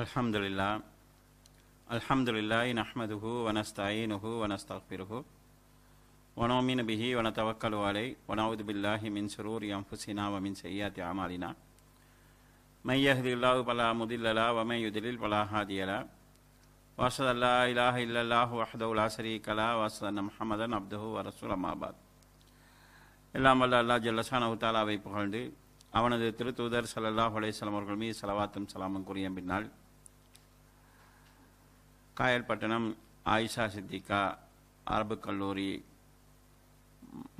அல்ஹம்துலில்லாஹ் அல்ஹம்துலில்லாஹி நஹ்மதுஹு வ நஸ்தஈனுஹு வ நஸ்தக்ஃபிருஹு வ நு'மினு பிஹி வ நதவக்கலு அலைஹி வ நஊது பில்லாஹி மின் ஷுரூரி அன்ஃபுஸினா வ மின் ஸய்யிஆத்தி அமாலினா மை யஹ்திஹில்லாஹு ஃபலா முதில்ல லஹு வ மை யுத்லில் ஃபலா ஹாதிய லஹு வ அஷ்ஹது அல்லா இலாஹ இல்லல்லாஹு வஹ்தஹு லா ஷரீக லஹு வ அஷ்ஹது அன்ன முஹம்மதன் அப்துஹு வ ரசூலுஹு அம்மா பஅத். எல்லாம் வல்ல அல்லாஹ் ஜல்ல ஷானஹு தஆலாவை புகழ்ந்து அவனது திருத்தூதர் ஸல்லல்லாஹு அலைஹி வஸல்லம் அவர்கள் மீது ஸலவாத்தும் ஸலாமும் கூறிய பின்னால் காயல்பட்டணம் ஆயிஷா சித்திகா அரபு கல்லூரி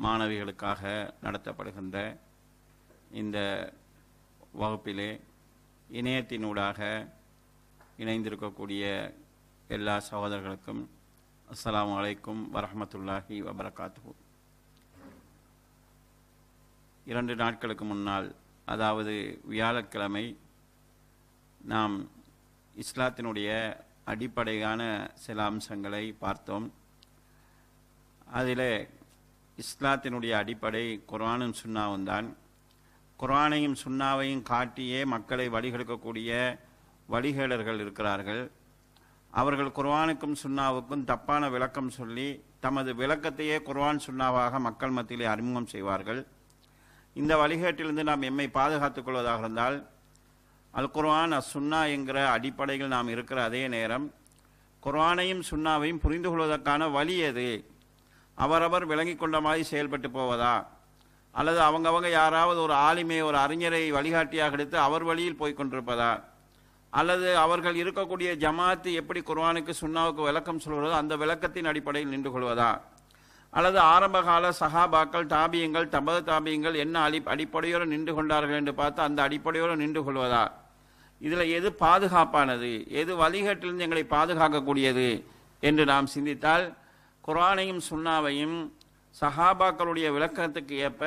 மாணவிகளுக்காக நடத்தப்படுகின்ற இந்த வகுப்பிலே இணையத்தினூடாக இணைந்திருக்கக்கூடிய எல்லா சகோதரர்களுக்கும் அஸ்ஸலாமு அலைக்கும் வரஹ்மத்துல்லாஹி வபரகாத்துஹு. 2 நாட்களுக்கு முன்னால், அதாவது வியாழக்கிழமை, நாம் இஸ்லாத்தினுடைய அடிப்படையான சில அம்சங்களை பார்த்தோம். அதில் இஸ்லாத்தினுடைய அடிப்படை குர்ஆனும் சுன்னாவும் தான். குர்ஆனையும் சுன்னாவையும் காட்டியே மக்களை வழிகெடுக்கக்கூடிய வழிகேடர்கள் இருக்கிறார்கள். அவர்கள் குர்ஆனுக்கும் சுன்னாவுக்கும் தப்பான விளக்கம் சொல்லி தமது விளக்கத்தையே குர்ஆன் சுன்னாவாக மக்கள் மத்தியிலே அறிமுகம் செய்வார்கள். இந்த வழிகேட்டிலிருந்து நாம் எம்மை பாதுகாத்துக் கொள்வதாக இருந்தால் அல் குர்ஆன் சுன்னா என்கிற அடிப்படையில் நாம் இருக்கிற அதே நேரம் குர்ஆனையும் சுன்னாவையும் புரிந்து கொள்வதற்கான வழி எது? அவரவர் விளங்கி கொண்ட மாதிரி செயல்பட்டு போவதா, அல்லது அவங்கவங்க யாராவது ஒரு ஆலிமை, ஒரு அறிஞரை வழிகாட்டியாக எடுத்து அவர் வழியில் போய்கொண்டிருப்பதா, அல்லது அவர்கள் இருக்கக்கூடிய ஜமாத்து எப்படி குர்ஆனுக்கு சுன்னாவுக்கு விளக்கம் சொல்கிறதோ அந்த விளக்கத்தின் அடிப்படையில் நின்று கொள்வதா, அல்லது ஆரம்பகால சஹாபாக்கள், தாபியங்கள், தபது தாபியங்கள் என்ன அடிப்படையோடு நின்று கொண்டார்கள் என்று பார்த்து அந்த அடிப்படையோடு நின்று கொள்வதா? இதில் எது பாதுகாப்பானது, எது வழிகேட்டிலிருந்து எங்களை பாதுகாக்கக்கூடியது என்று நாம் சிந்தித்தால் குர்ஆனையும் சுன்னாவையும் சஹாபாக்களுடைய விளக்கத்துக்கு ஏற்ப,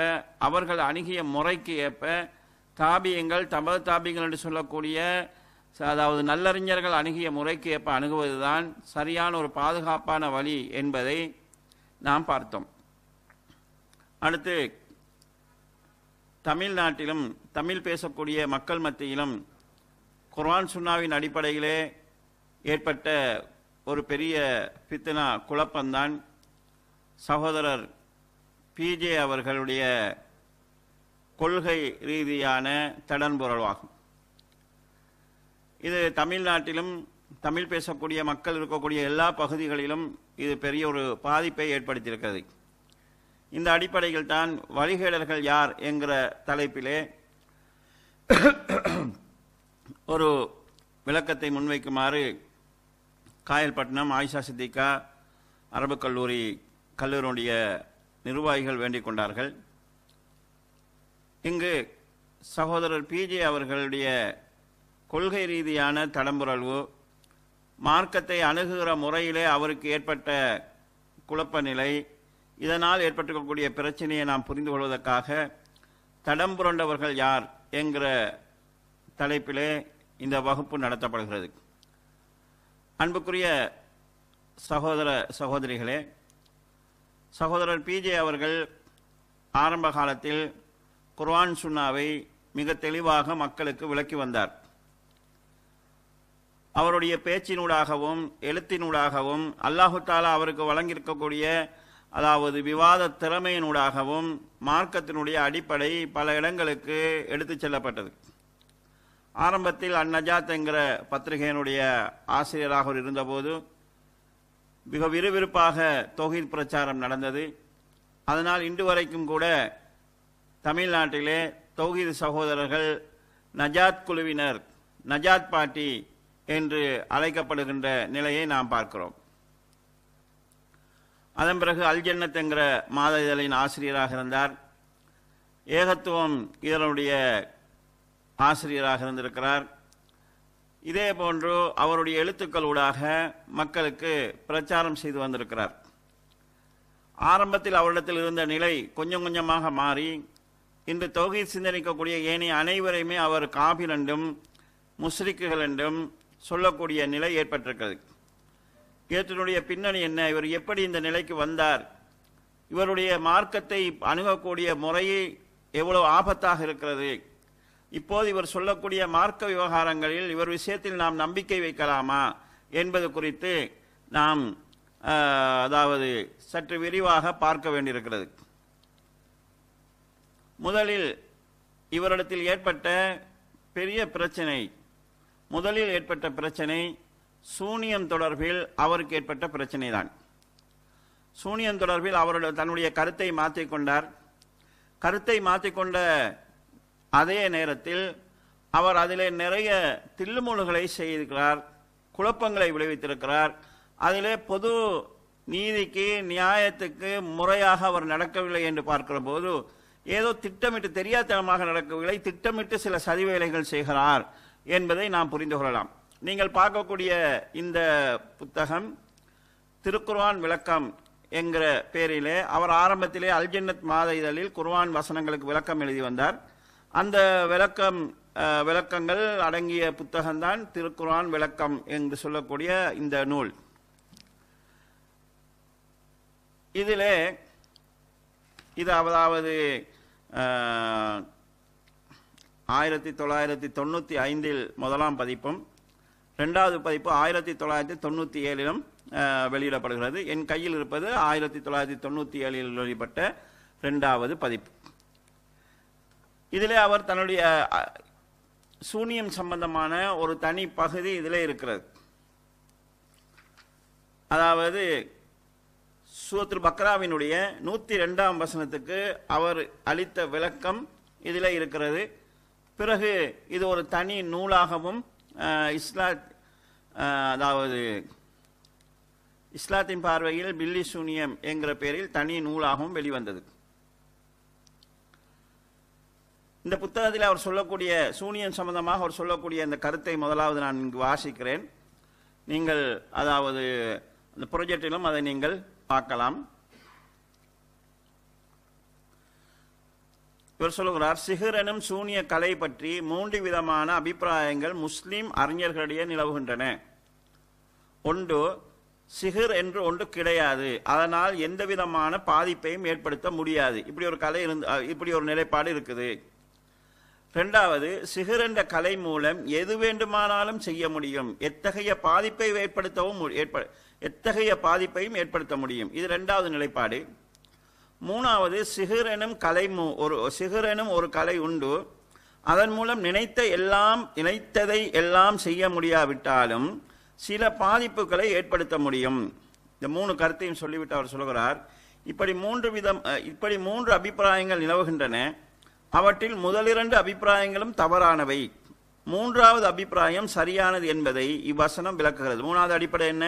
அவர்கள் அணுகிய முறைக்கு ஏற்ப, தாபியங்கள், தபது தாபியங்கள் என்று சொல்லக்கூடிய, அதாவது நல்லறிஞர்கள் அணுகிய முறைக்கு ஏற்ப அணுகுவதுதான் சரியான ஒரு பாதுகாப்பான வழி என்பதை நாம் பார்த்தோம். அடுத்து, தமிழ்நாட்டிலும் தமிழ் பேசக்கூடிய மக்கள் மத்தியிலும் குர்ஆன் சுன்னாவின் அடிப்படையிலே ஏற்பட்ட ஒரு பெரிய ஃபித்னா, குழப்பம்தான் சகோதரர் பிஜே அவர்களுடைய கொள்கை ரீதியான தடன்புரலாகும். இது தமிழ்நாட்டிலும் தமிழ் பேசக்கூடிய மக்கள் இருக்கக்கூடிய எல்லா பகுதிகளிலும் இது பெரிய ஒரு பாதிப்பை ஏற்படுத்தியிருக்கிறது. இந்த அடிப்படையில் தான் வழிகேடர்கள் யார் என்கிற தலைப்பிலே ஒரு விளக்கத்தை முன்வைக்குமாறு காயல்பட்டினம் ஆயிஷா சித்திகா அரபு கல்லூரியுடைய நிர்வாகிகள் வேண்டிக் கொண்டார்கள். இங்கு சகோதரர் பிஜே அவர்களுடைய கொள்கை ரீதியான தடம்புரல்வு, மார்க்கத்தை அணுகுகிற முறையிலே அவருக்கு ஏற்பட்ட குழப்ப நிலை, இதனால் ஏற்பட்டிருக்கக்கூடிய பிரச்சனையை நாம் புரிந்து கொள்வதற்காக தடம்புரண்டவர்கள் யார் என்கிற தலைப்பிலே இந்த வகுப்பு நடத்தப்படுகிறது. அன்புக்குரிய சகோதர சகோதரிகளே, சகோதரர் பிஜே அவர்கள் ஆரம்ப காலத்தில் குர்ஆன் சுன்னாவை மிக தெளிவாக மக்களுக்கு விளக்கி வந்தார். அவருடைய பேச்சினூடாகவும் எழுத்தினூடாகவும் அல்லாஹு தஆலா அவருக்கு வழங்கியிருக்கக்கூடிய, அதாவது விவாத திறமையினூடாகவும் மார்க்கத்தினுடைய அடிப்படை பல இடங்களுக்கு எடுத்துச் செல்லப்பட்டது. ஆரம்பத்தில் அந்நஜாத் என்கிற பத்திரிகையினுடைய ஆசிரியராக இருந்தபோது மிக விறுவிறுப்பாக தௌஹீத் பிரச்சாரம் நடந்தது. அதனால் இன்று வரைக்கும் கூட தமிழ்நாட்டிலே தௌஹீத் சகோதரர்கள் நஜாத் குழுவினர், நஜாத் பார்ட்டி என்று அழைக்கப்படுகின்ற நிலையை நாம் பார்க்கிறோம். அதன் பிறகு அல் ஜன்னத் என்கிற மாத இதழின் ஆசிரியராக இருந்தார். ஏகத்துவம் இதனுடைய ஆசிரியராக இருந்திருக்கிறார். இதே போன்று அவருடைய எழுத்துக்களூடாக மக்களுக்கு பிரச்சாரம் செய்து வந்திருக்கிறார். ஆரம்பத்தில் அவரிடத்தில் இருந்த நிலை கொஞ்சம் கொஞ்சமாக மாறி இன்று தௌஹீத் சிந்தனிக்கக்கூடிய ஏனைய அனைவரையுமே அவர் காபிர் என்றும் முஸ்ரிக்குகள் என்றும் சொல்லக்கூடிய நிலை ஏற்பட்டிருக்கிறது. இதனுடைய பின்னணி என்ன? இவர் எப்படி இந்த நிலைக்கு வந்தார்? இவருடைய மார்க்கத்தை அணுகக்கூடிய முறையை எவ்வளவு ஆபத்தாக இருக்கிறது? இப்போது இவர் சொல்லக்கூடிய மார்க்க விவகாரங்களில் இவர் விஷயத்தில் நாம் நம்பிக்கை வைக்கலாமா என்பது குறித்து நாம் அதாவது சற்று விரிவாக பார்க்க வேண்டியிருக்கிறது. முதலில் இவரிடத்தில் ஏற்பட்ட பெரிய பிரச்சனை, முதலில் ஏற்பட்ட பிரச்சனை சூனியம் தொடர்பில் அவருக்கு ஏற்பட்ட பிரச்சனை தான். சூனியம் தொடர்பில் அவருடைய தன்னுடைய கருத்தை மாற்றிக்கொண்டார். கருத்தை மாற்றிக்கொண்ட அதே நேரத்தில் அவர் அதிலே நிறைய தில்லுமுழுகளை செய்திருக்கிறார், குழப்பங்களை விளைவித்திருக்கிறார். அதிலே பொது நீதிக்கு நியாயத்துக்கு முறையாக அவர் நடக்கவில்லை என்று பார்க்கிற போது ஏதோ திட்டமிட்டு தெரியாதனமாக நடக்கவில்லை, திட்டமிட்டு சில சதிவேலைகள் செய்கிறார் என்பதை நாம் புரிந்து கொள்ளலாம். நீங்கள் பார்க்கக்கூடிய இந்த புத்தகம் திருக்குர்ஆன் விளக்கம் என்கிற பேரிலே அவர் ஆரம்பத்திலே அல்ஜன்னத் மாத இதழில் குர்ஆன் வசனங்களுக்கு விளக்கம் எழுதி வந்தார். அந்த விளக்கங்கள் அடங்கிய புத்தகம்தான் திருக்குர்ஆன் விளக்கம் என்று சொல்லக்கூடிய இந்த நூல். இதிலே இது அதாவது 1995 முதலாம் பதிப்பும், இரண்டாவது பதிப்பு 1997 வெளியிடப்படுகிறது. என் கையில் இருப்பது 1997 வெளியிடப்பட்ட இரண்டாவது பதிப்பு. இதிலே அவர் தன்னுடைய சூனியம் சம்பந்தமான ஒரு தனி பகுதி இதிலே இருக்கிறது. அதாவது சூரத்துல் பக்ராவினுடைய 102ஆம் வசனத்துக்கு அவர் அளித்த விளக்கம் இதில் இருக்கிறது. பிறகு இது ஒரு தனி நூலாகவும் அதாவது இஸ்லாத்தின் பார்வையில் பில்லி சூனியம் என்கிற பெயரில் தனி நூலாகவும் வெளிவந்தது. இந்த புத்தகத்தில் அவர் சொல்லக்கூடிய சூனியம் சம்பந்தமாக அவர் சொல்லக்கூடிய இந்த கருத்தை முதலாவது நான் இங்கு வாசிக்கிறேன். நீங்கள் அதாவது அந்த ப்ரொஜெக்டிலும் அதை நீங்கள் பார்க்கலாம். இவர் சொல்லுகிறார், சிஹர் எனும் சூனிய கலை பற்றி 3 விதமான அபிப்பிராயங்கள் முஸ்லிம் அறிஞர்களிடையே நிலவுகின்றன. ஒன்று, சிஹர் என்று ஒன்று கிடையாது, அதனால் எந்த விதமான பாதிப்பையும் ஏற்படுத்த முடியாது. இப்படி ஒரு கலை இப்படி ஒரு நிலைப்பாடு இருக்குது. இரண்டாவது, சிஹர் என்ற கலை மூலம் எது வேண்டுமானாலும் செய்ய முடியும், எத்தகைய பாதிப்பையும் ஏற்படுத்த முடியும். இது இரண்டாவது நிலைப்பாடு. மூணாவது, சிஹர் எனும் ஒரு கலை உண்டு, அதன் மூலம் நினைத்ததை எல்லாம் செய்ய முடியாவிட்டாலும் சில பாதிப்புகளை ஏற்படுத்த முடியும். இந்த 3 கருத்தையும் சொல்லிவிட்டு அவர் சொல்கிறார், இப்படி 3 அபிப்பிராயங்கள் நிலவுகின்றன. அவற்றில் முதல் 2 அபிப்பிராயங்களும் தவறானவை, 3வது அபிப்பிராயம் சரியானது என்பதை இவ்வசனம் விளக்குகிறது. 3வது அடிப்படை என்ன?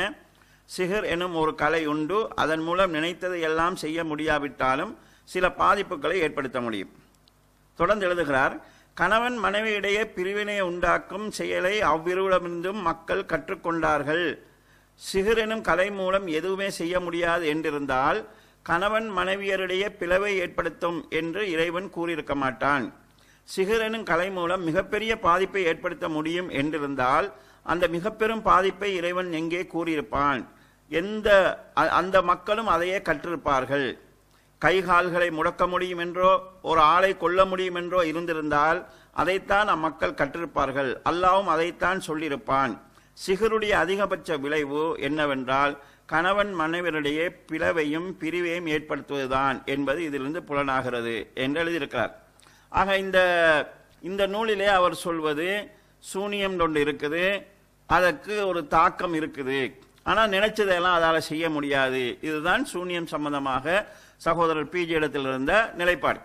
சிஹர் எனும் ஒரு கலை உண்டு, அதன் மூலம் நினைத்ததை எல்லாம் செய்ய முடியாவிட்டாலும் சில பாதிப்புகளை ஏற்படுத்த முடியும். தொடர்ந்து எழுதுகிறார், கணவன் மனைவியிடையே பிரிவினை உண்டாக்கும் செயலை அவ்விருவிடமிருந்தும் மக்கள் கற்றுக்கொண்டார்கள். சிஹர் எனும் கலை மூலம் எதுவுமே செய்ய முடியாது என்றிருந்தால் கணவன் மனைவியரிடையே பிளவை ஏற்படுத்தும் என்று இறைவன் கூறியிருக்க மாட்டான். சிஹர் எனும் கலை மூலம் மிகப்பெரிய பாதிப்பை ஏற்படுத்த முடியும் என்றிருந்தால் அந்த மிகப்பெரும் பாதிப்பை இறைவன் எங்கே கூறியிருப்பான்? அந்த மக்களும் அதையே கற்றிருப்பார்கள். கைகால்களை முடக்க முடியும் என்றோ ஒரு ஆளை கொல்ல முடியும் என்றோ இருந்திருந்தால் அதைத்தான் அம்மக்கள் கற்றிருப்பார்கள். அல்லாஹ்வும் அதைத்தான் சொல்லியிருப்பான். சிஹருடைய அதிகபட்ச விளைவு என்னவென்றால் கணவன் மனைவியரிடையே பிளவையும் பிரிவையும் ஏற்படுத்துவதுதான் என்பது இதிலிருந்து புலனாகிறது என்று எழுதியிருக்கிறார். ஆக இந்த நூலிலே அவர் சொல்வது சூனியம் ஒன்று இருக்குது, அதற்கு ஒரு தாக்கம் இருக்குது, ஆனால் நினைச்சதெல்லாம் அதால் செய்ய முடியாது. இதுதான் சூனியம் சம்பந்தமாக சகோதரர் பிஜி இடத்தில் இருந்த நிலைப்பாடு.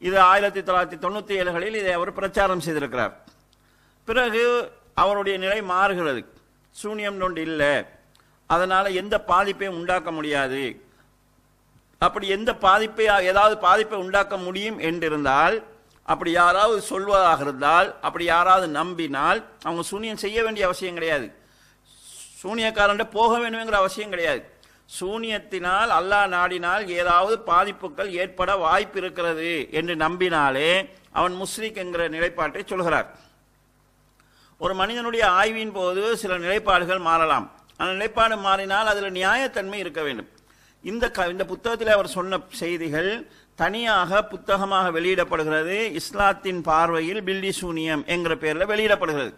இது 1997 இதை அவர் பிரச்சாரம் செய்திருக்கிறார். பிறகு அவருடைய நிலை மாறுகிறது. சூனியம் ஒன்று இல்லை, அதனால எந்த பாதிப்பையும் உண்டாக்க முடியாது. அப்படி ஏதாவது பாதிப்பை உண்டாக்க முடியும் என்றிருந்தால், அப்படி யாராவது சொல்வதாக இருந்தால், அப்படி யாராவது நம்பினால் அவங்க சூனியம் செய்ய வேண்டிய அவசியம் கிடையாது, சூனியக்காரன்ட்ட போக வேண்டும்ங்கிற அவசியம் கிடையாது. சூனியத்தினால் அல்லாஹ் நாடினால் ஏதாவது பாதிப்புகள் ஏற்பட வாய்ப்பு இருக்கிறது என்று நம்பினாலே அவன் முஸ்ரிக் என்கிற நிலைப்பாட்டை சொல்கிறார். ஒரு மனிதனுடைய ஆய்வின் போது சில நிலைப்பாடுகள் மாறலாம். அந்த நிலைப்பாடு மாறினால் அதில் நியாயத்தன்மை இருக்க வேண்டும். இந்த புத்தகத்தில் அவர் சொன்ன செய்திகள் தனியாக புத்தகமாக வெளியிடப்படுகிறது. இஸ்லாத்தின் பார்வையில் பில்லி சூனியம் என்கிற பெயரில் வெளியிடப்படுகிறது.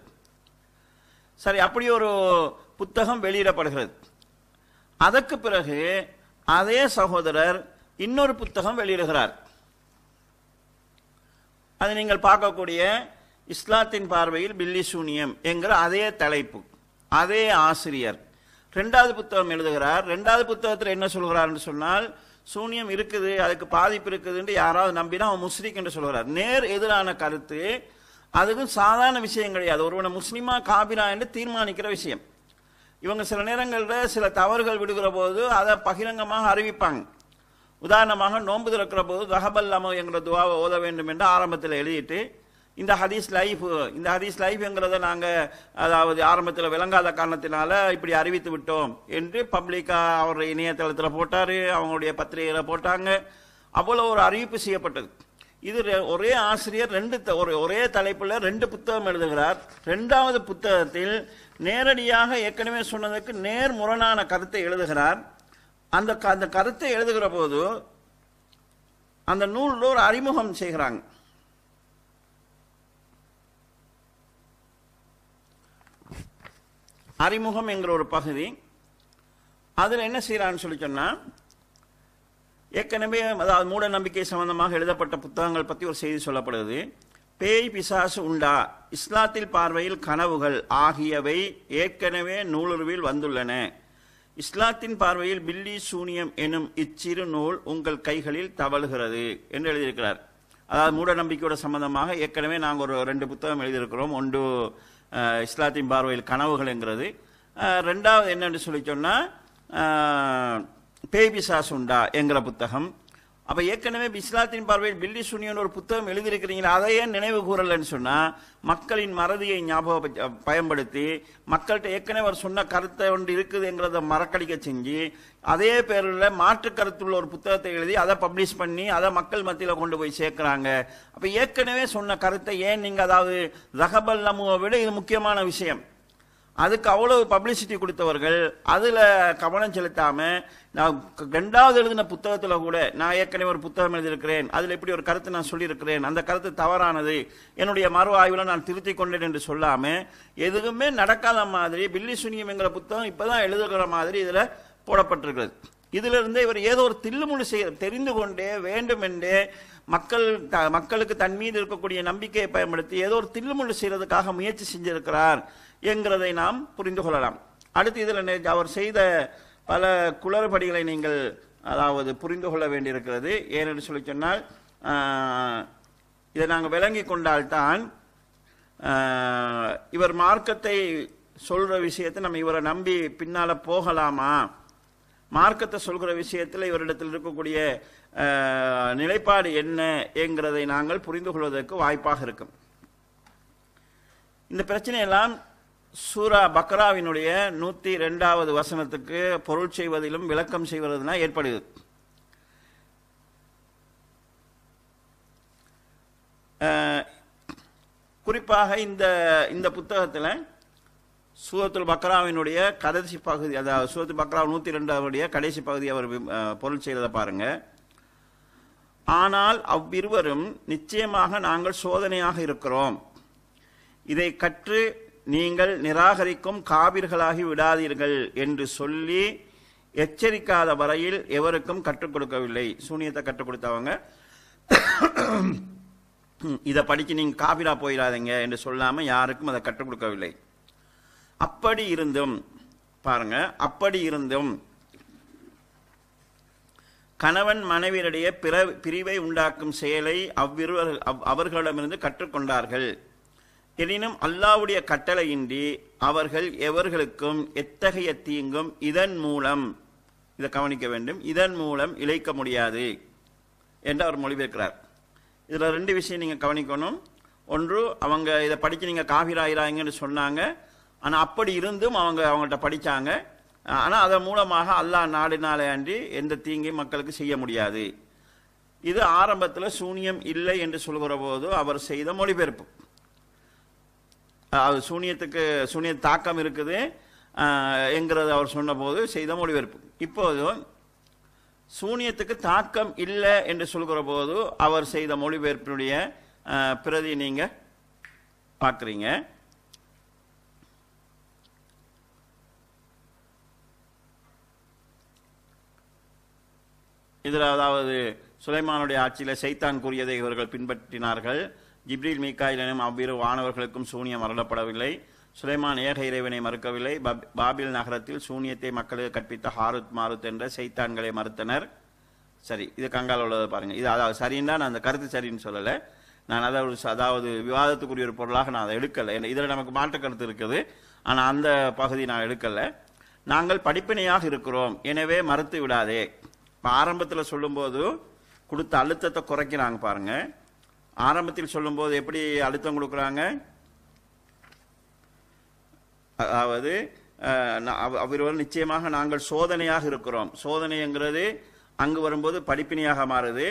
சரி, அப்படி ஒரு புத்தகம் வெளியிடப்படுகிறது. அதற்கு பிறகு அதே சகோதரர் இன்னொரு புத்தகம் வெளியிடுகிறார். அது நீங்கள் பார்க்கக்கூடிய இஸ்லாத்தின் பார்வையில் பில்லி சூனியம் என்கிற அதே தலைப்பு, அதே ஆசிரியர் ரெண்டாவது புத்தகம் எழுதுகிறார். ரெண்டாவது புத்தகத்தில் என்ன சொல்கிறார் என்று சொன்னால், சூனியம் இருக்குது, அதுக்கு பாதிப்பு இருக்குதுன்னு யாராவது நம்பினா அவன் முஸ்லிக் என்று சொல்கிறார். நேர் எதிரான கருத்து. அதுக்கும் சாதாரண விஷயம் கிடையாது. ஒருவனை முஸ்லிமா காபிரா என்று தீர்மானிக்கிற விஷயம். இவங்க சில நேரங்களில் சில தவறுகள் விடுகிற போது அதை பகிரங்கமாக அறிவிப்பாங்க. உதாரணமாக நோன்பு திறக்கிற போது ரஹபல்லாமோ என்கிற துவாவை ஓத வேண்டும் என்று ஆரம்பத்தில் எழுதிட்டு, இந்த ஹதீஸ் லைஃப்ங்கிறத நாங்கள் அதாவது ஆரம்பத்தில் விளங்காத காரணத்தினால இப்படி அறிவித்து விட்டோம் என்று பப்ளிக்காக அவருடைய இணையதளத்தில் போட்டார், அவங்களுடைய பத்திரிகையில் போட்டாங்க. அவ்வளோ ஒரு அறிவிப்பு செய்யப்பட்டது. இது ஒரே ஆசிரியர் ஒரே தலைப்பில் 2 புத்தகம் எழுதுகிறார். ரெண்டாவது புத்தகத்தில் நேரடியாக ஏற்கனவே சொன்னதுக்கு நேர் முரணான கருத்தை எழுதுகிறார். அந்த கருத்தை எழுதுகிற போது அந்த நூலில் ஒரு அறிமுகம் செய்கிறாங்க. அறிமுகம் என்கிற ஒரு பகுதி. அதில் என்ன செய்யறான்னு சொல்லி சொன்னா, ஏற்கனவே அதாவது மூட நம்பிக்கை சம்பந்தமாக எழுதப்பட்ட புத்தகங்கள் பற்றி ஒரு செய்தி சொல்லப்படுது. பேய் பிசாசு உண்டா, இஸ்லாத்தில் பார்வையில் கனவுகள் ஆகியவை ஏற்கனவே நூலுருவில் வந்துள்ளன. இஸ்லாத்தின் பார்வையில் பில்லி சூனியம் எனும் இச்சிறு நூல் உங்கள் கைகளில் தவழுகிறது என்று எழுதியிருக்கிறார். அதாவது மூட நம்பிக்கையோட சம்பந்தமாக ஏற்கனவே நாங்கள் ஒரு 2 புத்தகம் எழுதியிருக்கிறோம். ஒன்று இஸ்லாத்தின் பார்வையில் கனவுகள் என்கிறது. ரெண்டாவது என்னென்று சொல்லி சொன்னால் பேய் பிசாசு உண்டா என்கிற புத்தகம். அப்போ ஏற்கனவே இஸ்லாத்தின் பார்வையில் பில்லி சூனியன் ஒரு புத்தகம் எழுதியிருக்கிறீங்களா, அதையே நினைவு கூறலன்னு சொன்னால் மக்களின் மறதியை பயன்படுத்தி மக்கள்கிட்ட ஏற்கனவே அவர் சொன்ன கருத்தை ஒன்று இருக்குதுங்கிறத மறக்கடிக்க செஞ்சு அதே பேரில் மாற்று கருத்துள்ள ஒரு புத்தகத்தை எழுதி அதை பப்ளிஷ் பண்ணி அதை மக்கள் மத்தியில் கொண்டு போய் சேர்க்குறாங்க. அப்போ ஏற்கனவே சொன்ன கருத்தை ஏன் நீங்கள், அதாவது ரஹபல்லமுவை விட இது முக்கியமான விஷயம், அதுக்கு அவ்வளவு பப்ளிசிட்டி கொடுத்தவர்கள் அதில் கவனம் செலுத்தாமல், நான் 2வது எழுதின புத்தகத்தில் கூட நான் ஏற்கனவே ஒரு புத்தகம் எழுதியிருக்கிறேன், அதில் இப்படி ஒரு கருத்தை நான் சொல்லியிருக்கிறேன், அந்த கருத்து தவறானது, என்னுடைய மறு ஆய்வில் நான் திருத்திக் கொண்டேன் என்று சொல்லாமல் எதுவுமே நடக்காத மாதிரி பில்லி சூனியம் என்கிற புத்தகம் இப்போ தான் எழுதுகிற மாதிரி இதில் போடப்பட்டிருக்கிறது. இதிலிருந்து இவர் ஏதோ ஒரு தில்லுமுழு தெரிந்து கொண்டே வேண்டுமென்றே மக்களுக்கு தன் மீது இருக்கக்கூடிய நம்பிக்கையை பயன்படுத்தி ஏதோ ஒரு தில்லுமுழு செய்யறதுக்காக முயற்சி செஞ்சிருக்கிறார் என்கிறதை நாம் புரிந்து கொள்ளலாம். அடுத்து இதில் அவர் செய்த பல குளறுபடிகளை நீங்கள் அதாவது புரிந்து கொள்ள வேண்டியிருக்கிறது. ஏனென்று சொல்லி சொன்னால், இதை நாங்கள் விளங்கி கொண்டால்தான் இவர் மார்க்கத்தை சொல்கிற விஷயத்தை நம்ம இவரை நம்பி பின்னால் போகலாமா, மார்க்கத்தை சொல்கிற விஷயத்தில் இவரிடத்தில் இருக்கக்கூடிய நிலைப்பாடு என்ன என்கிறதை நாங்கள் புரிந்து கொள்வதற்கு வாய்ப்பாக இருக்கும். இந்த பிரச்சனையெல்லாம் சூரா பக்ராவினுடைய 102வது வசனத்துக்கு பொருள் செய்வதிலும் விளக்கம் செய்வதிலும் ஏற்படுகிறது. குறிப்பாக இந்த புத்தகத்தில் சூரத்துல் பக்ராவினுடைய கடைசி பகுதி, அதாவது சூரத்துல் பக்ரா 102வது கடைசி பகுதி அவர் பொருள் செய்வதை பாருங்க. ஆனால் அவ்விருவரும் நிச்சயமாக நாங்கள் சோதனையாக இருக்கிறோம், இதை கற்று நீங்கள் நிராகரிக்கும் காபிர்களாகி விடாதீர்கள் என்று சொல்லி எச்சரிக்காத வரையில் எவருக்கும் கற்றுக் கொடுக்கவில்லை. சூனியத்தை கற்றுக் கொடுத்தவங்க இதை படிச்சு நீங்க காபிரா போயிடாதீங்க என்று சொல்லாம யாருக்கும் அதை கற்றுக் கொடுக்கவில்லை. அப்படி இருந்தும் பாருங்க, அப்படி இருந்தும் கணவன் மனைவியருடைய பிரிவை உண்டாக்கும் செயலை அவர்களிடமிருந்து கற்றுக்கொண்டார்கள். எனினும் அல்லாஹ்வுடைய கட்டளையின்றி அவர்கள் எவர்களுக்கும் எத்தகைய தீங்கும் இதன் மூலம், இதை கவனிக்க வேண்டும், இதன் மூலம் இழைக்க முடியாது என்று அவர் மொழிபெயர்க்கிறார். இதில் 2 விஷயம் நீங்கள் கவனிக்கணும். ஒன்று, அவங்க இதை படித்து நீங்கள் காபிராயிராங்கன்னு சொன்னாங்க, ஆனால் அப்படி இருந்தும் அவங்கள்ட்ட படித்தாங்க. ஆனால் அதன் மூலமாக அல்லாஹ் நாடினாலே அன்றி எந்த தீங்கையும் மக்களுக்கு செய்ய முடியாது. இது ஆரம்பத்தில் சூனியம் இல்லை என்று சொல்கிற போது அவர் செய்த மொழிபெயர்ப்பு. சூனிய தாக்கம் இருக்குது என்கிறது அவர் சொன்ன போது செய்த மொழிபெயர்ப்பு. இப்போது சூனியத்துக்கு தாக்கம் இல்லை என்று சொல்கிற போது அவர் செய்த மொழிபெயர்ப்பினுடைய பிரதி நீங்க பார்க்குறீங்க. இதில் அதாவது சுலைமானுடைய ஆட்சியில் சைத்தான் கூறியதை இவர்கள் பின்பற்றினார்கள். ஜிப்ரீல் மீகாயில் எனும் அவ்விரு வானவர்களுக்கும் சூனியம் அருளப்படவில்லை. சுலைமான் ஏக இறைவனை மறுக்கவில்லை. பாபில் நகரத்தில் சூனியத்தை மக்களுக்கு கற்பித்த ஹாருத் மாருத் என்ற சைத்தான்களை மறுத்தனர். சரி, இது கங்கால் உள்ளதை பாருங்கள். இது அதாவது சரின்னு தான், நான் அந்த கருத்து சரின்னு சொல்லலை. நான் அதாவது விவாதத்துக்குரிய ஒரு பொருளாக நான் அதை எடுக்கலை. இதில் நமக்கு மாற்று கருத்து இருக்குது, ஆனால் அந்த பகுதி நான் எடுக்கலை. நாங்கள் படிப்பினையாக இருக்கிறோம், எனவே மறுத்து விடாதே. இப்போ ஆரம்பத்தில் சொல்லும்போது கொடுத்த அழுத்தத்தை குறைக்கிறாங்க பாருங்க. ஆரம்பத்தில் சொல்லும்போது எப்படி அழுத்தம் கொடுக்குறாங்க? அதாவது அவர் நிச்சயமாக நாங்கள் சோதனையாக இருக்கிறோம். சோதனைங்கிறது அங்கு வரும்போது படிப்பினையாக மாறுது.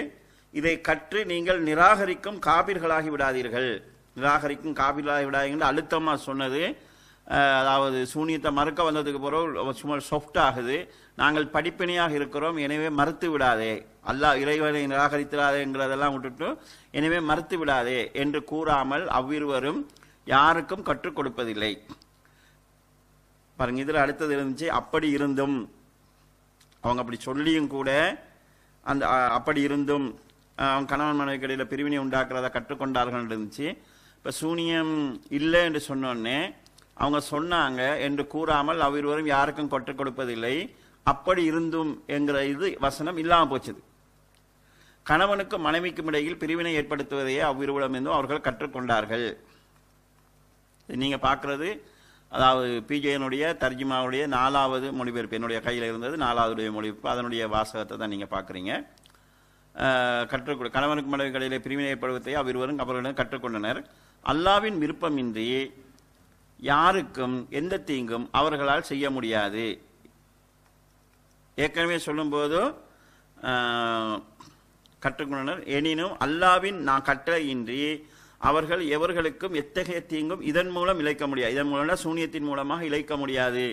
இதை கற்று நீங்கள் நிராகரிக்கும் காபிர்களாகி விடாதீர்கள். நிராகரிக்கும் காபிர்களாகி விடாதீர்கள் அழுத்தமாக சொன்னது. அதாவது சூனியத்தை மறுக்க வந்ததுக்கு பிறகு சும்மா சாஃப்ட் ஆகுது. நாங்கள் படிப்பினையாக இருக்கிறோம், எனவே மறுத்து விடாதே. அல்லாஹ் இறைவனை நிராகரித்திடாதேங்கிறதெல்லாம் விட்டுட்டு எனவே மறுத்து விடாதே என்று கூறாமல் அவ்விருவரும் யாருக்கும் கற்றுக் கொடுப்பதில்லை. பாருங்க, இதில் அடுத்தது இருந்துச்சு, அப்படி இருந்தும் அவங்க அப்படி சொல்லியும் கூட அந்த அப்படி இருந்தும் அவங்க கணவன் மனைவிக்கு இடையில பிரிவினை உண்டாக்குறத கற்றுக்கொண்டார்கள் இருந்துச்சு. இப்போ சூனியம் இல்லை என்று சொன்னோடனே அவங்க சொன்னாங்க என்று கூறாமல் அவ்விருவரும் யாருக்கும் கற்றுக் கொடுப்பதில்லை. அப்படி இருந்தும் என்கிற இது வசனம் இல்லாமல் போச்சுது. கணவனுக்கும் மனைவிக்கும் இடையில் பிரிவினை ஏற்படுத்துவதையே அவ்விருவரிடமிருந்தும் அவர்கள் கற்றுக்கொண்டார்கள். நீங்க பார்க்கறது அதாவது பிஜேனுடைய தர்ஜிமாவுடைய 4வது மொழிபெயர்ப்பு என்னுடைய கையில் இருந்தது. 4வது மொழிபெயர்ப்பு, அதனுடைய வாசகத்தை தான் நீங்க பார்க்குறீங்க. கணவனுக்கு மனைவிக்கு இடையிலே பிரிவினை ஏற்படுவதை அவ்விருவரும் அவர்களிடம் கற்றுக்கொண்டனர். அல்லாவின் விருப்பமின்றி யாருக்கும் எந்த தீங்கும் அவர்களால் செய்ய முடியாது. ஏற்கனவே சொல்லும்போது கற்றுக்கொண்டனர். எனினும் அல்லாவின் நான் கட்டளையின்றி அவர்கள் எவர்களுக்கும் எத்தகைய தீங்கும் இதன் மூலம் இழைக்க முடியாது. இதன் மூலம் சூனியத்தின் மூலமாக இழைக்க முடியாது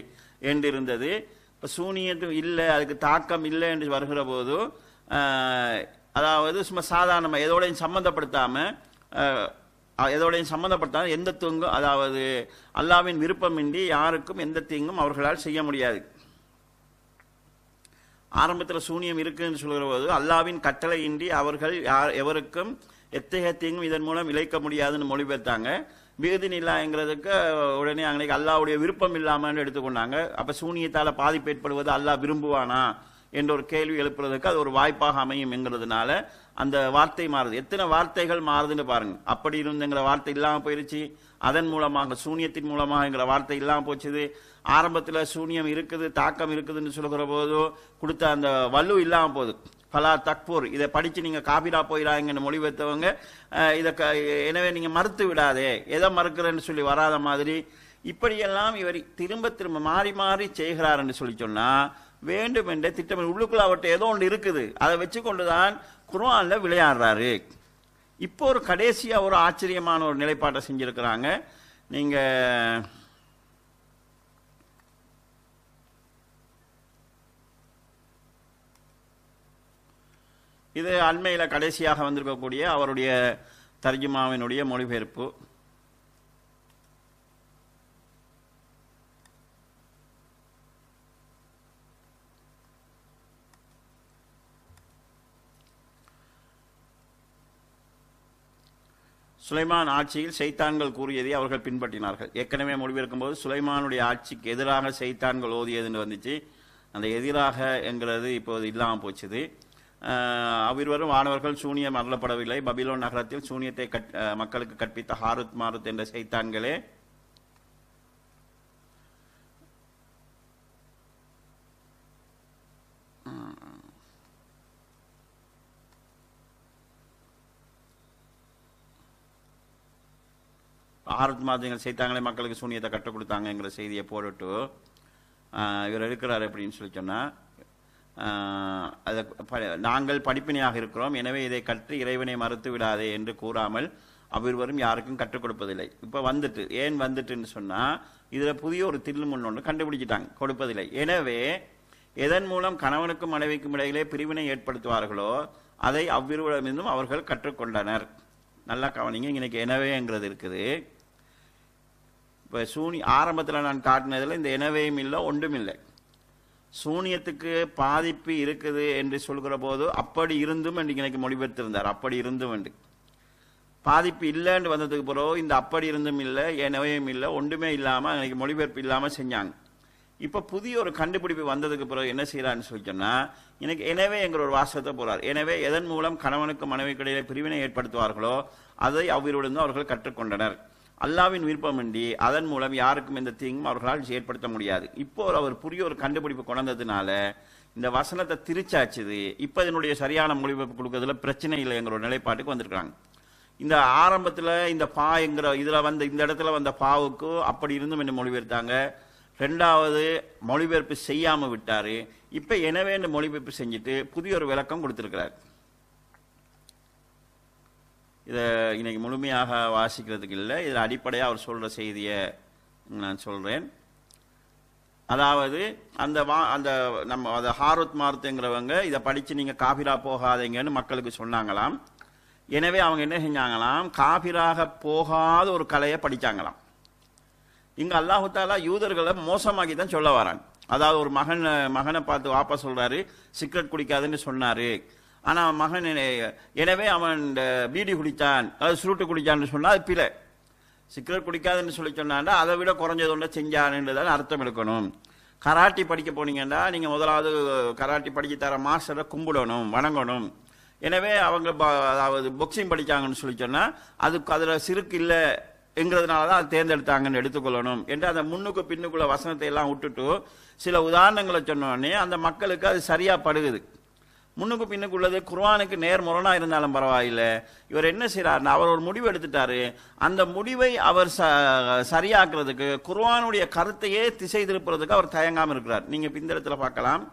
என்றிருந்தது. இப்போ சூனியத்தும் இல்லை, அதுக்கு தாக்கம் இல்லை என்று வருகிற போது அதாவது சும்மா சாதாரணமாக எதோடையும் சம்மந்தப்படுத்தாமல் எந்த தீங்கும், அதாவது அல்லாவின் விருப்பமின்றி யாருக்கும் எந்த தீங்கும் அவர்களால் செய்ய முடியாது. ஆரம்பத்தில் சூனியம் இருக்குன்னு சொல்கிற போது அல்லாவின் கட்டளையின்றி அவர்கள் எவருக்கும் எத்தகைய தீங்கும் இதன் மூலம் இழைக்க முடியாதுன்னு மொழிபெயர்த்தாங்க. பிகுதின் இல்லாங்கிறதுக்கு உடனே அன்னைக்கு அல்லாவுடைய விருப்பம் இல்லாமல் எடுத்துக்கொண்டாங்க. அப்போ சூனியத்தால் பாதிப்பு ஏற்படுவது அல்லாஹ் விரும்புவானா என்ற ஒரு கேள்வி எழுப்புறதுக்கு அது ஒரு வாய்ப்பாக அமையும் என்கிறதுனால அந்த வார்த்தை மாறுது. எத்தனை வார்த்தைகள் மாறுதுன்னு பாருங்க. அப்படி இருந்துங்கிற வார்த்தை இல்லாமல் போயிருச்சு. அதன் மூலமாக சூனியத்தின் மூலமாகங்கிற வார்த்தை இல்லாமல் போச்சுது. ஆரம்பத்தில் சூனியம் இருக்குது, தாக்கம் இருக்குதுன்னு சொல்லுகிற போது கொடுத்த அந்த வலு இல்லாமல் போகுது. பலா தக்பூர், இதை படித்து நீங்கள் காபிரா போயிடாங்கன்னு மொழிபெயர்த்தவங்க இதை எனவே நீங்கள் மறுத்து விடாதே, எதை மறுக்கிறேன்னு சொல்லி வராத மாதிரி இப்படியெல்லாம் இவர் திரும்ப திரும்ப மாறி மாறி செய்கிறார் என்று சொல்லி சொன்னால் வேண்டும் என்ற திட்டம் உள்ளுக்குள்ள அவர்கிட்ட ஏதோ ஒன்று இருக்குது, அதை வச்சு கொண்டுதான் குர்ஆன்ல விளையாடுறாரு. இப்போ ஒரு கடைசியாக ஒரு ஆச்சரியமான ஒரு நிலைப்பாட்டை செஞ்சிருக்கிறாங்க. நீங்கள் இது அண்மையில் கடைசியாக வந்திருக்கக்கூடிய அவருடைய தர்ஜுமாவினுடைய மொழிபெயர்ப்பு. சுலைமான் ஆட்சியில் சைத்தான்கள் கூறியதை அவர்கள் பின்பற்றினார்கள். ஏற்கனவே மொழிபெயர்க்கும் போது சுலைமானுடைய ஆட்சிக்கு எதிராக சைத்தான்கள் ஓதியதுன்னு வந்துச்சு. அந்த எதிராக என்கிறது இப்போது இல்லாமல் போச்சுது. அவ்விருவரும் வானவர்கள் சூனியம் அருளப்படவில்லை. பபிலோன் நகரத்தில் சூனியத்தை மக்களுக்கு கற்பித்த ஹாருத் மாருத் என்ற சைத்தான்களே ஹாருத் மாருத் சைத்தான்களே மக்களுக்கு சூனியத்தை கற்றுக் கொடுத்தாங்கிற செய்தியை போட்டுட்டு இவர் எடுக்கிறார் அப்படின்னு சொல்லி சொன்னால் நாங்கள் படிப்பினையாக இருக்கிறோம், எனவே இதை கற்று இறைவனை மறுத்து விடாதே என்று கூறாமல் அவ்விருவரும் யாருக்கும் கற்றுக் கொடுப்பதில்லை. இப்போ வந்துட்டு ஏன் வந்துட்டுன்னு சொன்னால் இதில் புதிய ஒரு தில்லு முன்னொன்று கண்டுபிடிச்சிட்டாங்க, கொடுப்பதில்லை. எனவே எதன் மூலம் கணவனுக்கும் மனைவிக்கும் இடையிலே பிரிவினை ஏற்படுத்துவார்களோ அதை அவ்விருவரிடமிருந்தும் அவர்கள் கற்றுக்கொண்டனர். நல்லா கவனிங்க, இன்னைக்கு எனவேங்கிறது இருக்குது. இப்போ ஆரம்பத்தில் நான் காட்டினதில் இந்த எனவேயும் இல்லை, ஒன்றும் இல்லை. சூனியத்துக்கு பாதிப்பு இருக்குது என்று சொல்கிற போது அப்படி இருந்தும் என்று எனக்கு மொழிபெயர்த்திருந்தார். அப்படி இருந்தும் என்று பாதிப்பு இல்லைன்னு வந்ததுக்கு பிறகு இந்த அப்படி இருந்தும் இல்லை, எனவேயும் இல்லை, ஒன்றுமே இல்லாமல் எனக்கு மொழிபெயர்ப்பு இல்லாமல் செஞ்சாங்க. இப்போ புதிய ஒரு கண்டுபிடிப்பு வந்ததுக்கு பிறகு என்ன செய்யறான்னு சொல்லி சொன்னால், எனக்கு எனவே என்கிற ஒரு வாசகத்தை போறார். எனவே எதன் மூலம் கணவனுக்கு மனைவிக்கிடையே பிரிவினை ஏற்படுத்துவார்களோ அதை அவ்விருவரிடமிருந்து அவர்கள் கற்றுக்கொண்டனர். அல்லாவின் விருப்பமின்றி அதன் மூலம் யாருக்கும் எந்த தீங்கும் அவர்களால் ஏற்படுத்த முடியாது. இப்போ அவர் புதிய ஒரு கண்டுபிடிப்பு கொண்டதுனால இந்த வசனத்தை திரிச்சாச்சுது. இப்போ இதனுடைய சரியான மொழிபெயர்ப்பு கொடுக்கறதுல பிரச்சனை இல்லைங்கிற ஒரு நிலைப்பாட்டுக்கு வந்திருக்காங்க. இந்த ஆரம்பத்தில் இந்த பா என்கிற இதில் வந்த இந்த இடத்துல வந்த பாவுக்கு அப்படி இருந்தும் என்ன மொழிபெயர்த்தாங்க. ரெண்டாவது மொழிபெயர்ப்பு செய்யாமல் விட்டார். இப்போ எனவே இந்த மொழிபெயர்ப்பு செஞ்சுட்டு புதிய ஒரு விளக்கம் கொடுத்துருக்கிறார். இதை இன்னைக்கு முழுமையாக வாசிக்கிறதுக்கு இல்லை, இதில் அடிப்படையாக அவர் சொல்கிற செய்தியை நான் சொல்கிறேன். அதாவது அந்த நம்ம அதை ஹாரூத் மாருத்துங்கிறவங்க இதை படித்து நீங்கள் காபிரா போகாதீங்கன்னு மக்களுக்கு சொன்னாங்களாம். எனவே அவங்க என்ன செஞ்சாங்களாம், காபிராக போகாத ஒரு கலையை படித்தாங்களாம். இங்கே அல்லாஹு தாலா யூதர்களை மோசமாக்கி தான் சொல்ல வரான். அதாவது ஒரு மகனை பார்த்து வாப்பா சொல்கிறாரு சிகரெட் குடிக்காதுன்னு சொன்னார். ஆனால் மகன் எனவே அவன் பீடி குடித்தான், அது சுருட்டு குடித்தான்னு சொன்னால் அது பிழை. சிகரெட் குடிக்காதுன்னு சொல்லி சொன்னாண்டா அதை விட குறைஞ்சது ஒன்றை செஞ்சான்ன்றதான் அர்த்தம் எடுக்கணும். கராட்டி படிக்க போனீங்கன்னா நீங்கள் முதலாவது கராட்டி படிக்க தர மாஸ்டரை கும்பிடணும், வணங்கணும். எனவே அவங்க அதாவது பாக்ஸிங் படித்தாங்கன்னு சொல்லி சொன்னால் அதுக்கு அதில் சிறுக்கு இல்லை என்கிறதுனால தான் அது தேர்ந்தெடுத்தாங்கன்னு எடுத்துக்கொள்ளணும் என்று அந்த முன்னுக்கு பின்னுக்குள்ள வசனத்தை எல்லாம் விட்டுட்டு சில உதாரணங்களை சொன்னோடனே அந்த மக்களுக்கு அது சரியாக படுகுது. முன்னுக்கு பின்னுக்குள்ளது குர்ஆனுக்கு நேர்முரணாக இருந்தாலும் பரவாயில்லை. இவர் என்ன செய்கிறாருன்னா அவர் ஒரு முடிவு எடுத்துட்டாரு. அந்த முடிவை அவர் சரியாக்குறதுக்கு குர்ஆனுடைய கருத்தையே திசை திருப்புறதுக்கு அவர் தயங்காமல் இருக்கிறார். நீங்கள் இந்த இடத்துல பார்க்கலாம்,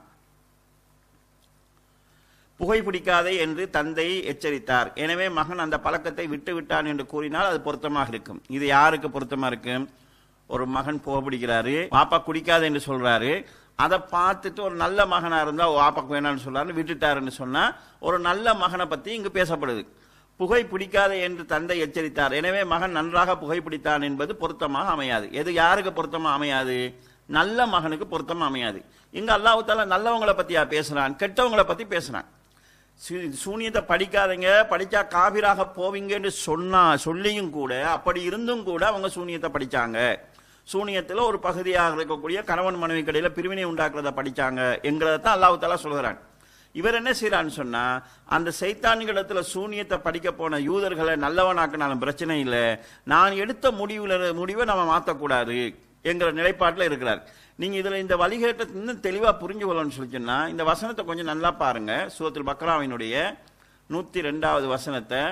புகைப்பிடிக்காதே என்று தந்தை எச்சரித்தார். எனவே மகன் அந்த பழக்கத்தை விட்டு விட்டான் என்று கூறினால் அது பொருத்தமாக இருக்கும். இது யாருக்கு பொருத்தமாக இருக்கும்? ஒரு மகன் புகைப்பிடிக்கிறாரு, பாப்பா குடிக்காது என்று சொல்றாரு. அதை பார்த்துட்டு ஒரு நல்ல மகனாக இருந்தால் வாப்பாக்கு வேணான்னு சொல்றாரு, விட்டுட்டாருன்னு சொன்னால் ஒரு நல்ல மகனை பற்றி இங்கு பேசப்படுது. புகை பிடிக்காதே என்று தந்தை எச்சரித்தார். எனவே மகன் நன்றாக புகைப்பிடித்தான் என்பது பொருத்தமாக அமையாது. எது யாருக்கு பொருத்தமாக அமையாது? நல்ல மகனுக்கு பொருத்தமாக அமையாது. இங்கே அல்லாஹ் தஆலா நல்லவங்களை பற்றியா பேசுகிறான், கெட்டவங்களை பற்றி பேசுகிறான். சூனியத்தை படிக்காதீங்க, படித்தா காபிராக போவீங்கன்னு சொல்லியும் கூட அப்படி இருந்தும் கூட அவங்க சூனியத்தை படித்தாங்க. சூனியத்தில் ஒரு பகுதியாக இருக்கக்கூடிய கணவன் மனைவி கடையில் பிரிவினை உண்டாக்குறத படித்தாங்க என்கிறத தான் அல்லாஹ் தஆலா சொல்கிறான். இவர் என்ன செய்யறான்னு சொன்னா, அந்த சைத்தான்களிடத்துல சூனியத்தை படிக்க போன யூதர்களை நல்லவனாக்கினாலும் பிரச்சனை இல்லை, நான் எடுத்த முடிவை நம்ம மாற்றக்கூடாது என்கிற நிலைப்பாட்டில் இருக்கிறார். நீங்க இதுல இந்த வழிகேட்டை இன்னும் தெளிவா புரிஞ்சு கொள்ளணும்னு சொல்லிச்சுன்னா இந்த வசனத்தை கொஞ்சம் நல்லா பாருங்க. சூரத்துல் பக்ராவினுடைய 102வது வசனத்தை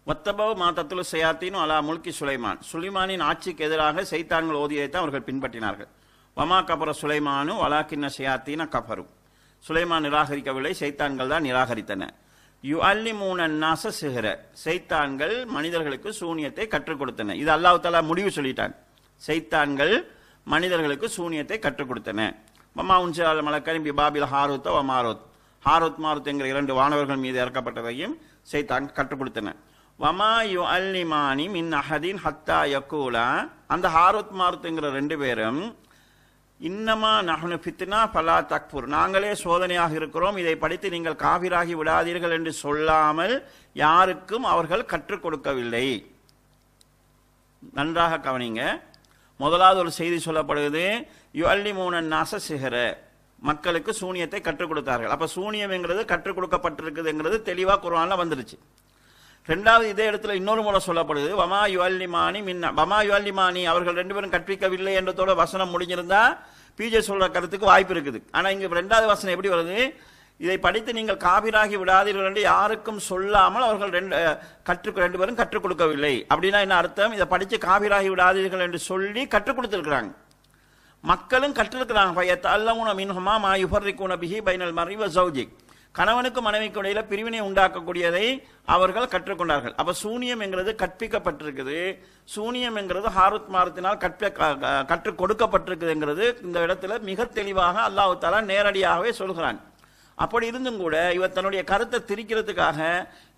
வத்தபவ் மாத்தத்துலு சயாத்தீனு அலா முல்கி சுலைமான், சுலைமானின் ஆட்சிக்கு எதிராக சைத்தான்கள் ஓதியதைத்தான் அவர்கள் பின்பற்றினார்கள். வமா கபர சுலைமானு வலாக்கின்ன சயாத்தீன கபரு, சுலைமான் நிராகரிக்கவில்லை, சைத்தான்கள் தான் நிராகரித்தன. யுஅல்லிமூன நாஸ சிஹ்ர, சைத்தான்கள் மனிதர்களுக்கு சூனியத்தை கற்றுக் கொடுத்தன. இது அல்லாஹ் தஆலா முடிவு சொல்லிட்டான். சைத்தான்கள் மனிதர்களுக்கு சூனியத்தை கற்றுக் கொடுத்தன. வமா உன்சில மலக்கனி பிபாபில் ஹாரூத் வ மாரூத், ஹாரூத் மாரூத் என்கிற 2 வானவர்கள் மீது இறக்கப்பட்டதையும் சைத்தான் கற்றுக் கொடுத்தன. வமா யுஅல்லிமானி மின் அஹதின் ஹத்தா யக்கூலா, அந்த ஹாரூத் மாரூத்ங்கிற 2 பேரும் இன்னமா நஹ்னு ஃபித்னா ஃபலா தக்ஃபுர், நாங்களே சோதனையாக இருக்கிறோம், இதை படித்து நீங்கள் காபிராகி விடாதீர்கள் என்று சொல்லாமல் யாருக்கும் அவர்கள் கற்றுக் கொடுக்கவில்லை. நன்றாக கவனிங்க. முதலாவது ஒரு செய்தி சொல்லப்படுகிறது, யுஅல்லிமூன நாஸ சிஹ்ர, மக்களுக்கு சூனியத்தை கற்றுக் கொடுத்தார்கள். அப்ப சூனியம் என்கிறது கற்றுக் கொடுக்கப்பட்டிருக்குதுங்கிறது தெளிவா குர்ஆன்ல வந்துருச்சு. ரெண்டாவது இதே இடத்துல இன்னொரு முறை சொல்லப்படுது, வமா யுஅல்லிமானி மின்ன, வமா யுஅல்லிமானி, அவர்கள் 2 பேரும் கற்பிக்கவில்லை என்றதோட வசனம் முடிஞ்சிருந்தா பிஜே சொல்ற கருத்துக்கு வாய்ப்பு இருக்குது. ஆனா இங்க 2வது வசனம் எப்படி வருது, இதை படித்து நீங்கள் காபிராகி விடாதீர்கள் என்று யாருக்கும் சொல்லாமல் அவர்கள் ரெண்டு பேரும் கற்றுக் கொடுக்கவில்லை. அப்படின்னா என்ன அர்த்தம்? இதை படித்து காபிராகி விடாதீர்கள் என்று சொல்லி கற்றுக் கொடுத்திருக்கிறாங்க. மக்களும் கற்றுருக்கிறாங்க. கணவனுக்கும் மனைவிக்கும் இடையில பிரிவினை உண்டாக்கக்கூடியதை அவர்கள் கற்றுக்கொண்டார்கள். அப்ப சூனியம் என்கிறது கற்பிக்கப்பட்டிருக்குது. சூனியம் என்கிறது ஹாருத் மாருத்தினால் கற்றுக் கொடுக்கப்பட்டிருக்குதுங்கிறது இந்த இடத்துல மிக தெளிவாக அல்லாஹ் தஆலா நேரடியாகவே சொல்கிறான். அப்படி இருந்தும் கூட இவர் தன்னுடைய கருத்தை திரிக்கிறதுக்காக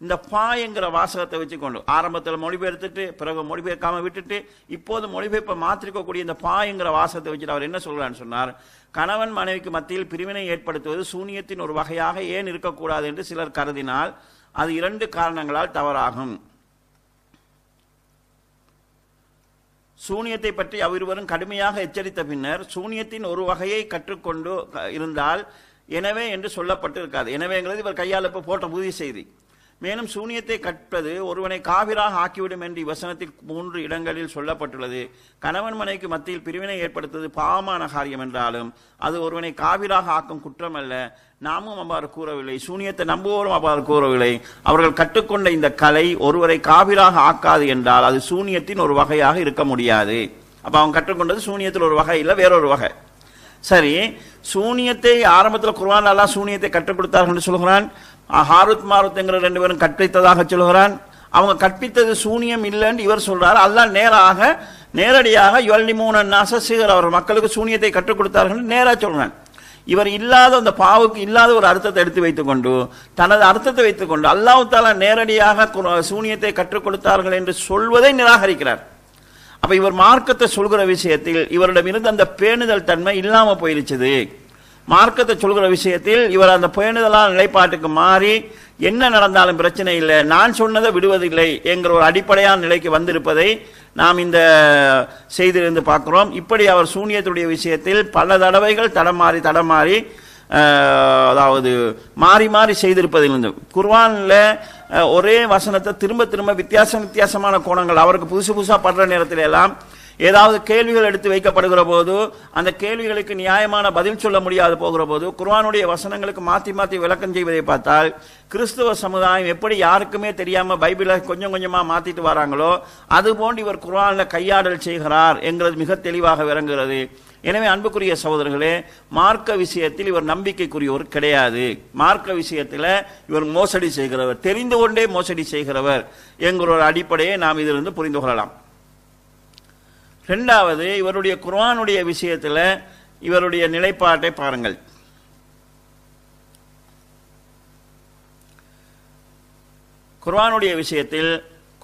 இந்த பா என்கிற வாசகத்தை வச்சுக்கொண்டு ஆரம்பத்தில் மொழிபெயர்த்துட்டு பிறகு மொழிபெயர்க்காம விட்டுட்டு இப்போது மொழிபெயர்ப்பை மாற்றிக்கக்கூடிய இந்த பா என்கிற வாசகத்தை வச்சுட்டு அவர் என்ன சொல்றான்னு சொன்னார், கணவன் மனைவிக்கு மத்தியில் பிரிவினை ஏற்படுத்துவது சூனியத்தின் ஒரு வகையாக ஏன் இருக்கக்கூடாது என்று சிலர் கருதினால் அது 2 காரணங்களால் தவறாகும். சூனியத்தை பற்றி அவ்விருவரும் கடுமையாக எச்சரித்த பின்னர் சூனியத்தின் ஒரு வகையை கற்றுக்கொண்டு இருந்தால் எனவே என்று சொல்லப்பட்டு இருக்காது. எனவேங்கிறது இவர் கையால் போட்ட புதிய செய்தி. மேலும் சூனியத்தை கற்பது ஒருவனை காபிராக ஆக்கிவிடும் என்று வசனத்தில் 3 இடங்களில் சொல்லப்பட்டுள்ளது. கணவன் மனைவிக்கு மத்தியில் பிரிவினை ஏற்படுத்துவது பாவமான காரியம் என்றாலும் அது ஒருவனை காபிராக ஆக்கும் குற்றம் அல்ல. நாமும் அவ்வாறு கூறவில்லை, சூனியத்தை நம்புவோரும் அவ்வாறு கூறவில்லை. அவர்கள் கற்றுக்கொண்ட இந்த கலை ஒருவரை காபிராக ஆக்காது என்றால் அது சூனியத்தின் ஒரு வகையாக இருக்க முடியாது. அப்ப அவங்க கற்றுக்கொண்டது சூனியத்தில் ஒரு வகை இல்லை, வேறொரு வகை. சரி, சூனியத்தை ஆரம்பத்தில் குர்ஆன் அல்லாஹ் சூனியத்தை கற்றுக் கொடுத்தார்கள் என்று சொல்கிறான். ஹாருத் மாருத் என்கிற 2 பேரும் கற்பித்ததாக சொல்கிறான். அவங்க கற்பித்தது சூனியம் இல்லைன்னு இவர் சொல்றார். அல்லாஹ் நேரடியாக யுஅல்லிமூன நாஸ சிஹர், அவர் மக்களுக்கு சூனியத்தை கற்றுக் கொடுத்தார்கள் நேரா சொல்றான். இவர் இல்லாத அந்த பாவுக்கு இல்லாத ஒரு அர்த்தத்தை எடுத்து வைத்துக்கொண்டு தனது அர்த்தத்தை வைத்துக்கொண்டு அல்லாஹ் தஆலா நேரடியாக சூனியத்தை கற்றுக் கொடுத்தார்கள் என்று சொல்வதை நிராகரிக்கிறார். அப்ப இவர் மார்க்கத்தை சொல்கிற விஷயத்தில் இவரிடமிருந்து அந்த பேணுதல் தன்மை இல்லாம போயிருச்சது. மார்க்கத்தை சொல்கிற விஷயத்தில் இவர் அந்த பேணுதலான நிலைப்பாட்டுக்கு மாறி என்ன நடந்தாலும் பிரச்சனை இல்லை, நான் சொன்னதை விடுவதில்லை என்கிற ஒரு அடிப்படையான நிலைக்கு வந்திருப்பதை நாம் இந்த செய்தியிலிருந்து பார்க்கிறோம். இப்படி அவர் சூனியத்துடைய விஷயத்தில் பல தடவைகள் தடமாறி அதாவது மாறி செய்திருப்பதிலிருந்து குர்ஆன்ல ஒரே வசனத்தை திரும்ப வித்தியாசமான கோணங்கள் அவருக்கு புதுசா படுற நேரத்தில் எல்லாம் ஏதாவது கேள்விகள் எடுத்து வைக்கப்படுகிற போது அந்த கேள்விகளுக்கு நியாயமான பதில் சொல்ல முடியாது போகிற போது குர்ஆனுடைய வசனங்களுக்கு மாற்றி விளக்கம் செய்வதை பார்த்தால் கிறிஸ்துவ சமுதாயம் எப்படி யாருக்குமே தெரியாம பைபிளை கொஞ்சமா மாத்திட்டு வராங்களோ அதுபோன்று இவர் குர்ஆன்ல கையாடல் செய்கிறார் என்கிறது மிக தெளிவாக விளங்குகிறது. எனவே அன்புக்குரிய சகோதரர்களே, மார்க்க விஷயத்தில் இவர் நம்பிக்கைக்குரியவர் கிடையாது. மார்க்க விஷயத்தில் இவர் மோசடி செய்கிறவர், தெரிந்து கொண்டே மோசடி செய்கிறவர் என்கிற ஒரு அடிப்படையை நாம் இதிலிருந்து புரிந்து கொள்ளலாம். 2வது, இவருடைய குர்ஆனுடைய விஷயத்தில் இவருடைய நிலைப்பாட்டை பாருங்கள். குர்ஆனுடைய விஷயத்தில்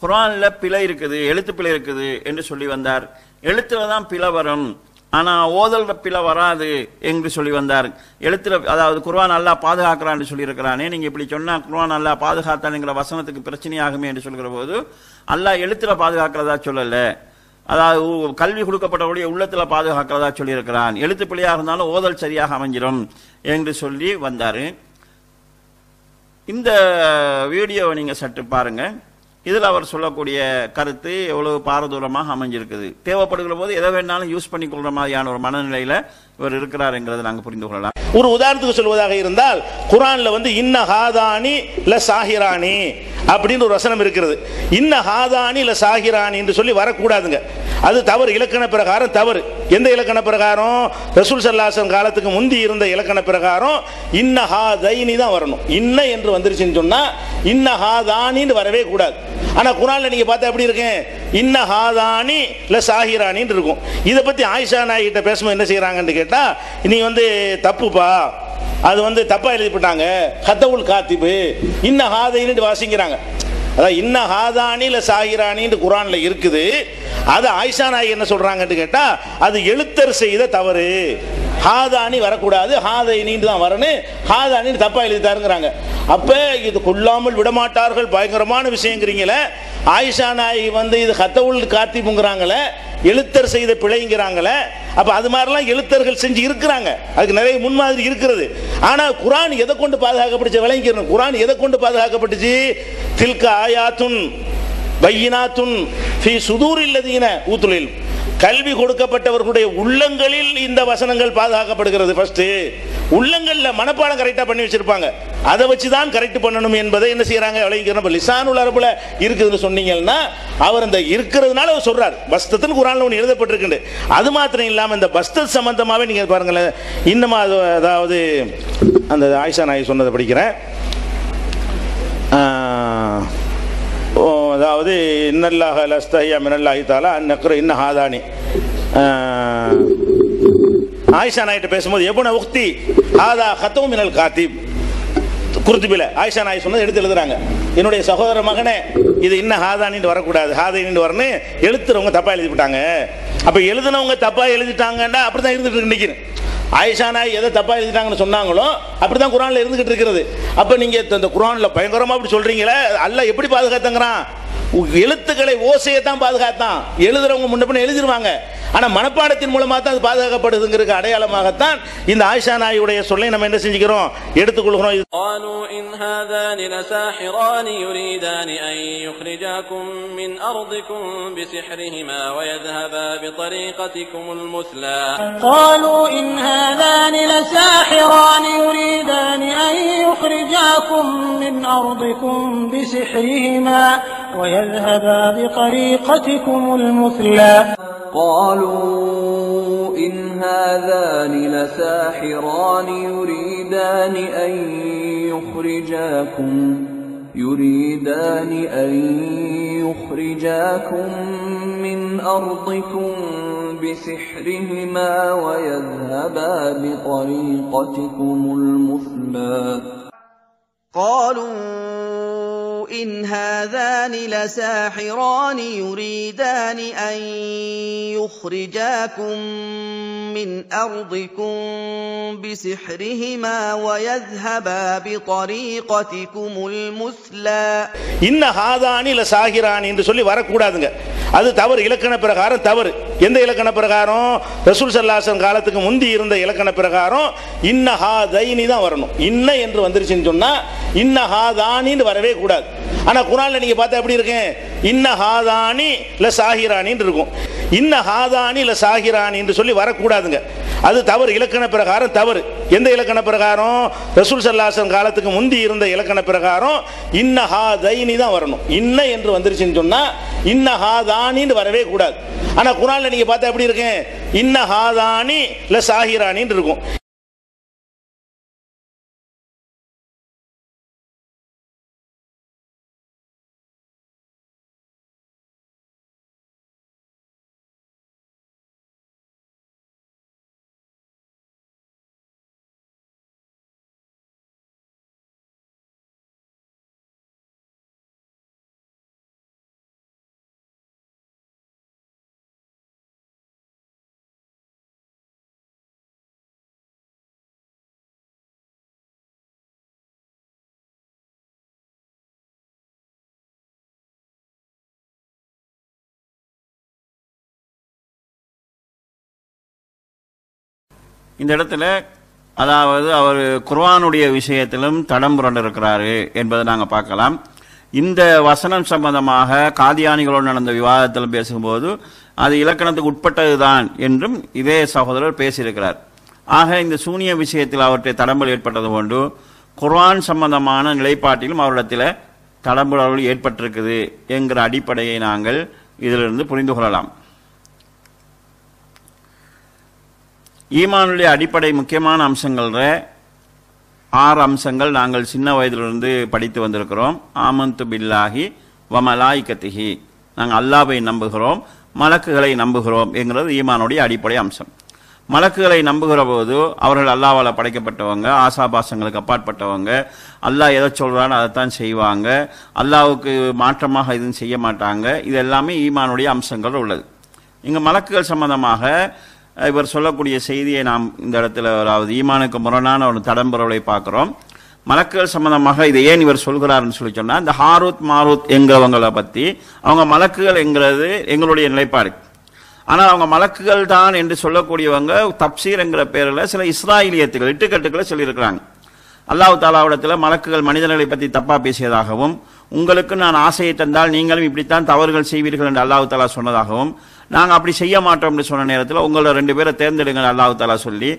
குர்ஆன்ல பிழை இருக்குது, எழுத்து பிழை இருக்குது என்று சொல்லி வந்தார். எழுத்துல தான் பிழை வரும், ஆனா ஓதல் பிழை வராது என்று சொல்லி வந்தார். எழுத்துல அதாவது குர்ஆன் அல்லாஹ் பாதுகாக்கிறான்னு சொல்லி இருக்கிறானே, நீங்க இப்படி சொன்னா குர்ஆன் அல்லாஹ் பாதுகாத்தான்ங்கிற வசனத்துக்கு பிரச்சனையாகுமே என்று சொல்கிற போது அல்லாஹ் எழுத்துல பாதுகாக்கிறதா சொல்லல, அதாவது கல்வி கொடுக்கப்பட்டவருடைய உள்ளத்துல பாதுகாக்கிறதா சொல்லி இருக்கிறான். எழுத்து பிழையாக இருந்தாலும் ஓதல் சரியாக அமைஞ்சிடும் என்று சொல்லி வந்தாரு. இந்த வீடியோவை நீங்க சற்று பாருங்க. இதில் அவர் சொல்லக்கூடிய கருத்து எவ்வளவு பாரதூரமாக அமைஞ்சிருக்குது. தேவைப்படுகிற போது எதை வேணாலும் யூஸ் பண்ணி கொள்ற மாதிரியான ஒரு மனநிலையில இவர் இருக்கிறார் என்கிறத நாங்கள் புரிந்து கொள்ளலாம். ஒரு உதாரணத்துக்கு சொல்வதாக இருந்தால் குர்ஆன்ல இன்ன ஹாதானி ல சாஹிரானி அப்படின்னு ஒரு வசனம் இருக்கிறது. இன்ன ஹாதானி ல சாஹிரானி என்று சொல்லி வரக்கூடாதுங்க. அது தவறு, இலக்கண பிரகாரம் தவறு. எந்த இலக்கண பிரகாரம்? ரசூல் ஸல்லல்லாஹு அலைஹி வஸல்லம் காலத்துக்கு முந்தி இருந்த இலக்கண பிரகாரம் இன்ன ஹாதைனி தான் வரணும். இன்ன என்று வந்துருச்சுன்னு சொன்னா இன்ன ஹாதானின்னு வரவே கூடாது. ஆனா குர்ஆன்ல நீங்க பார்த்தா எப்படி இருக்கு? இன்ன ஹாதானி ல சாஹிரானின்னு இருக்கும். இதை பத்தி ஆயிஷா நாயகி கிட்ட பேசும்போது என்ன செய்யறாங்கன்னு கேட்டா, நீ தப்புப்பா, அது தப்பா எழுதிப்பட்டாங்க, ஹத்தவுல் காத்திபு இன்ன ஹாதைன்னு வாசிக்கிறாங்க. அதான் இன்ன ஹாதானி ல சாஹிரானின்னு குர்ஆன்ல இருக்குது. அது ஆயிஷா நாயகி என்ன சொல்றாங்கன்னு கேட்டா, அது எழுத்தர் செய்த தவறு, ஹாதானி வரக்கூடாது, ஹாதைனின்னு தான் வரணும், ஹாதானி தப்பா எழுதிட்டாருங்கிறாங்க. அப்ப இது கொள்ளாமல் விடமாட்டார்கள், பயங்கரமான விஷயங்கிறீங்களே. ஆயிஷா நாயகி இது ஹத்தவுல் காத்திபுங்கிறாங்களே, எழுத்தர் செய்த பிழைங்கிறாங்களே. அப்ப அது மாதிரிலாம் எழுத்தர்கள் செஞ்சு இருக்கிறாங்க, அதுக்கு நிறைய முன்மாதிரி இருக்கிறது. ஆனா குர்ஆன் எதை கொண்டு பாதுகாக்கப்பட்டுச்சு விளங்கிக்கணும். குர்ஆன் எதை கொண்டு பாதுகாக்கப்பட்டுச்சு? தில்க ஆயாத்துன் பையினாத்துன் ஃபீ சுதூரில் லதீன ஊத்துல் இல்ம். கல்வி கொடுக்கப்பட்டவர்களுடைய உள்ளங்களில் இந்த வசனங்கள் பாதுகாக்கப்படுகிறது. ஃபர்ஸ்ட் உள்ளங்கள்ல மனப்பாடம் கரெக்டா பண்ணி வச்சிருப்பாங்க, அதை வச்சு தான் கரெக்ட் பண்ணணும் என்பதை என்ன செய்யறாங்க விளங்கிக்கிறோம். லிசானுல் அரபுல இருக்குதுன்னு சொன்னீங்கன்னா அவர் அந்த இருக்கிறதுனால அவர் சொல்றார். பஸ்தத்துன்னு குர்ஆன்ல ஒன்று எழுதப்பட்டிருக்கு. அது மாத்திரம் இல்லாம இந்த பஸ்தத் சம்பந்தமாவே நீங்க பாருங்களேன். இன்னும் அதாவது அந்த ஆயிஷா நாயகி சொன்னதை படிக்கிறேன். அதாவது இன்னல்லாஹ லஸ்தஹியா மினல்லாஹி தஆலா அன் நக்ர இன்ன ஹாதானி. ஆயிஷா நாயிட்ட பேசும்போது எபுன உக்தி ஹாதா கத்தம் மினல் காத்திப் குர்துபில ஆயிஷா நாய் சொன்னது எடுத்து எழுதுறாங்க. என்னுடைய சகோதர மகனே, இது இன்ன ஹாதானின்னு வரக்கூடாது, ஹாதானின்னு வரணும். எழுத்துறவங்க தப்பா எழுதிவிட்டாங்க. அப்ப எழுதுனவங்க தப்பா எழுதிட்டாங்கன்னா அப்படிதான் இருந்துட்டு நினைக்கிறேன். ஆயிஷா நாய் எதை தப்பா எழுதிட்டாங்கன்னு சொன்னாங்களோ அப்படிதான் குர்ஆன்ல இருந்துகிட்டு இருக்கிறது. அப்ப நீங்க இந்த குர்ஆன்ல பயங்கரமா அப்படி சொல்றீங்களே, அல்லாஹ் எப்படி பாதுகாத்தங்கிறான்? எழுத்துக்களை ஓசையை தான் பாதுகாத்தான். எழுதுறவங்க முன்ன பின்ன எழுதிருவாங்க, ஆனா மனப்பாடத்தின் மூலமா தான் அது பாதுகாக்கப்படுதுங்கிற அடையாளமாகத்தான் இந்த ஆயிஷா நாயுடைய சொல்லை நம்ம என்ன செஞ்சுக்கிறோம், எடுத்துக்கொள்கிறோம். قالوا إن هذان لساحران يريدان أن يخرجاكم من أرضكم بسحرهما ويذهبا بطريقتكم المثلى. قالوا إن هذان لساحران يريدان أن يخرجاكم من أرضكم بسحرهما ويذهبا بطريقتكم المثلى. قالوا إن هذان لساحران يريدان أن يخرجاكم من أرضكم بسحرهما ويذهبا بطريقتكم المثلى. قالوا إن هذان لساحران يريدان أن يخرجاكم من أرضكم بسحرهما ويذهبا بطريقتكم المثلى. இன்ன ஹாதானி லசாஹிரானி என்று சொல்லி வரக்கூடாதுங்க. அது தவறு, இலக்கண பிரகாரம் தவறு. எந்த இலக்கண பிரகாரம்? ரசூல் ஸல்லல்லாஹு அலைஹி வஸல்லம் காலத்துக்கு முந்தி இருந்த இலக்கண பிரகாரம் இன்ன ஹாதைனி தான் வரணும். இன்ன என்று வந்துருச்சுன்னு சொன்னா இன்ன ஹாதானின்னு வரவே கூடாது. ஆனா குர்ஆன்ல நீங்க பார்த்தா எப்படி இருக்கு? இன்ன ஹாதானி லசாஹிரானின்னு இருக்கும். இன்ன ஹாதானி லசாஹிரானி என்று சொல்லி வரக்கூடாதுங்க. அது தவறு, இலக்கண பிரகாரம் தவறு. எந்த இலக்கண பிரகாரம்? ரசூல் ஸல்லல்லாஹு அலைஹி வஸல்லம் காலத்துக்கு முந்தி இருந்த இலக்கண பிரகாரம் இன்ன ஹாதைனி தான் வரணும். இன்ன என்று வந்துருச்சுன்னு சொன்னா இன்ன ஹாதானின்னு வரவே கூடாது. ஆனா குர்ஆன்ல நீங்க பார்த்தா எப்படி இருக்கு? இன்ன ஹாதானி லசாஹிரானின்னு இருக்கும். இந்த இடத்துல அதாவது அவர் குர்ஆனுடைய விஷயத்திலும் தடம் புரண்டிருக்கிறாரு என்பதை நாங்கள் பார்க்கலாம். இந்த வசனம் சம்பந்தமாக காதியானிகளோடு நடந்த விவாதத்திலும் பேசும்போது அது இலக்கணத்துக்கு உட்பட்டதுதான் என்றும் இதே சகோதரர் பேசியிருக்கிறார். ஆக இந்த சூனிய விஷயத்தில் அவற்றை தடம்பல் ஏற்பட்டது போன்று குர்ஆன் சம்பந்தமான நிலைப்பாட்டிலும் அவரிடத்தில் தடம்புகள் ஏற்பட்டிருக்குது என்கிற அடிப்படையை நாங்கள் இதிலிருந்து புரிந்து கொள்ளலாம். ஈமானுடைய அடிப்படை முக்கியமான அம்சங்கள் 6 அம்சங்கள் நாங்கள் சின்ன வயதிலிருந்து படித்து வந்திருக்கிறோம். ஆமந்து பில்லாஹி வ மலாயிகத்திஹி, நாங்கள் அல்லாஹ்வை நம்புகிறோம், மலக்குகளை நம்புகிறோம் என்கிறது ஈமானுடைய அடிப்படை அம்சம். மலக்குகளை நம்புகிற போது அவர்கள் அல்லாஹ்வால் படைக்கப்பட்டவங்க, ஆசாபாசங்களுக்கு அப்பாற்பட்டவங்க, அல்லாஹ் எதை சொல்கிறான்னு அதைத்தான் செய்வாங்க, அல்லாஹ்வுக்கு மாற்றமாக எதுவும் செய்ய மாட்டாங்க. இது எல்லாமே ஈமானுடைய அம்சங்கள் உள்ளது. இங்கே மலக்குகள் சம்பந்தமாக இவர் சொல்லக்கூடிய செய்தியை நாம் இந்த இடத்துல அதாவது ஈமானுக்கு முரணான ஒரு தடம்புறவை பார்க்குறோம். மலக்குகள் சம்பந்தமாக இதை ஏன் இவர் சொல்கிறாருன்னு சொல்லி சொன்னால், இந்த ஹாரூத் மாரூத் என்கிறவங்களை பற்றி அவங்க மலக்குகள் என்கிறது எங்களுடைய நிலைப்பாடு. ஆனால் அவங்க மலக்குகள் தான் என்று சொல்லக்கூடியவங்க தப்சீர் என்கிற பேரில் சில இஸ்ராயிலியத்துகள் இட்டுக்கட்டுக்களை சொல்லியிருக்கிறாங்க. அல்லாஹ் தாலாவிடத்தில் மலக்குகள் மனிதர்களை பற்றி தப்பாக பேசியதாகவும் உங்களுக்கு நான் ஆசையை தந்தால் நீங்களும் இப்படித்தான் தவறுகள் செய்வீர்கள் என்று அல்லாஹ் தஆலா சொன்னதாகவும், நாங்கள் அப்படி செய்ய மாட்டோம் என்று சொன்ன நேரத்தில் உங்களை 2 பேரை தேர்ந்தெடுங்கள் அல்லாஹ் தஆலா சொல்லி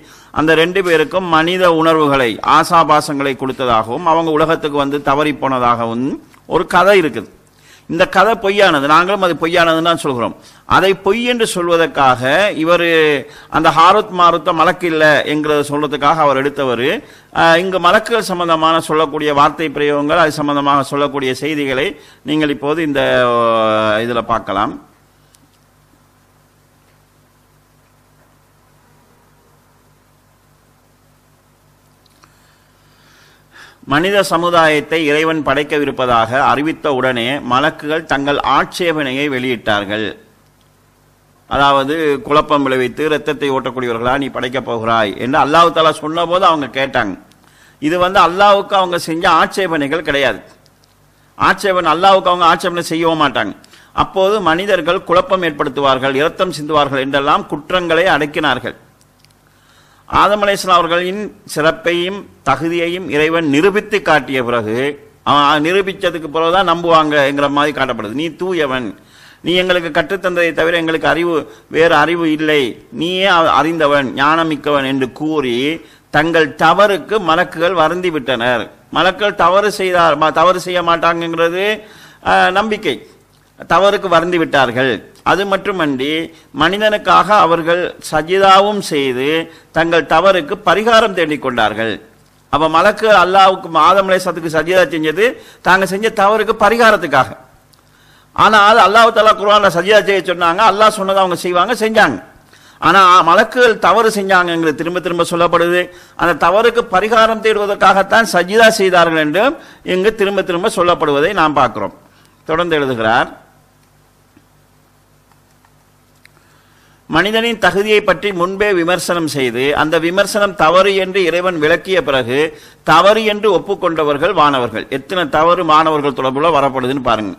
அந்த 2 பேருக்கும் மனித உணர்வுகளை ஆசாபாசங்களை கொடுத்ததாகவும் அவங்க உலகத்துக்கு வந்து தவறி போனதாகவும் ஒரு கதை இருக்குது. இந்த கதை பொய்யானது, நாங்களும் அது பொய்யானதுன்னு தான் சொல்கிறோம். அதை பொய் என்று சொல்வதற்காக இவர் அந்த ஹாருத் மாருத்த மலக்கு இல்லை என்கிறத சொல்றதுக்காக அவர் எடுத்தவர் இங்கு மலக்குகள் சம்பந்தமான சொல்லக்கூடிய வார்த்தை பிரயோகங்கள், அது சம்பந்தமாக சொல்லக்கூடிய செய்திகளை நீங்கள் இப்போது இந்த இதில் பார்க்கலாம். மனித சமுதாயத்தை இறைவன் படைக்கவிருப்பதாக அறிவித்த உடனே மலக்குகள் தங்கள் ஆட்சேபனையை வெளியிட்டார்கள். அதாவது குழப்பம் விளைவித்து இரத்தத்தை ஓட்டக்கூடியவர்களா நீ படைக்கப் போகிறாய் என்று அல்லாஹ் தஆலா சொன்ன போது அவங்க கேட்டாங்க. இது அல்லாஹ்வுக்கு அவங்க செஞ்ச ஆட்சேபனைகள் கிடையாது. அல்லாஹ்வுக்கு அவங்க ஆட்சேபனை செய்யவும் மாட்டாங்க. அப்போது மனிதர்கள் குழப்பம் ஏற்படுத்துவார்கள், இரத்தம் சிந்துவார்கள் என்றெல்லாம் குற்றங்களை அடக்கினார்கள். ஆதம் அலைஹிஸ்ஸலாம் அவர்களின் சிறப்பையும் தகுதியையும் இறைவன் நிரூபித்து காட்டிய பிறகு, நிரூபித்ததுக்கு பிறகுதான் நம்புவாங்கங்கிற மாதிரி காட்டப்படுது. நீ தூயவன், நீ எங்களுக்கு கற்றுத்தந்ததை தவிர எங்களுக்கு வேறு அறிவு இல்லை, நீயே அறிந்தவன் ஞானமிக்கவன் என்று கூறி தங்கள் தவறுக்கு மலக்குகள் வருந்தி விட்டனர். மலக்குகள் தவறு செய்ய மாட்டாங்கிறது நம்பிக்கை, தவறுக்கு வருந்தி விட்டார்கள். அது மட்டுமன்றி மனிதனுக்காக அவர்கள் சஜிதாவும் செய்து தங்கள் தவறுக்கு பரிகாரம் தேடிக்கொண்டார்கள். அப்ப மலக்கு அல்லாஹ்வுக்கு ஆதம் அலைஹிஸ்ஸலாத்துக்கு சஜிதா செஞ்சது தாங்க செஞ்ச தவறுக்கு பரிகாரத்துக்காக. ஆனால் அல்லாஹ் தஆலா குர்ஆன்ல சஜிதா செய்ய சொன்னாங்க, அல்லாஹ் சொன்னதை அவங்க செஞ்சாங்க. ஆனா மலக்குகள் தவறு செஞ்சாங்கிறது திரும்ப திரும்ப சொல்லப்படுது. அந்த தவறுக்கு பரிகாரம் தேடுவதற்காகத்தான் சஜிதா செய்தார்கள் என்று இங்கு திரும்ப திரும்ப சொல்லப்படுவதை நாம் பார்க்கிறோம். தொடர்ந்து எழுதுகிறார், மனிதனின் தகுதியை பற்றி முன்பே விமர்சனம் செய்து அந்த விமர்சனம் தவறு என்று இறைவன் விளக்கிய பிறகு தவறு என்று ஒப்புக்கொண்டவர்கள் வானவர்கள். எத்தனை தவறு மாணவர்கள் தொடர்புல வரப்படுதுன்னு பாருங்க.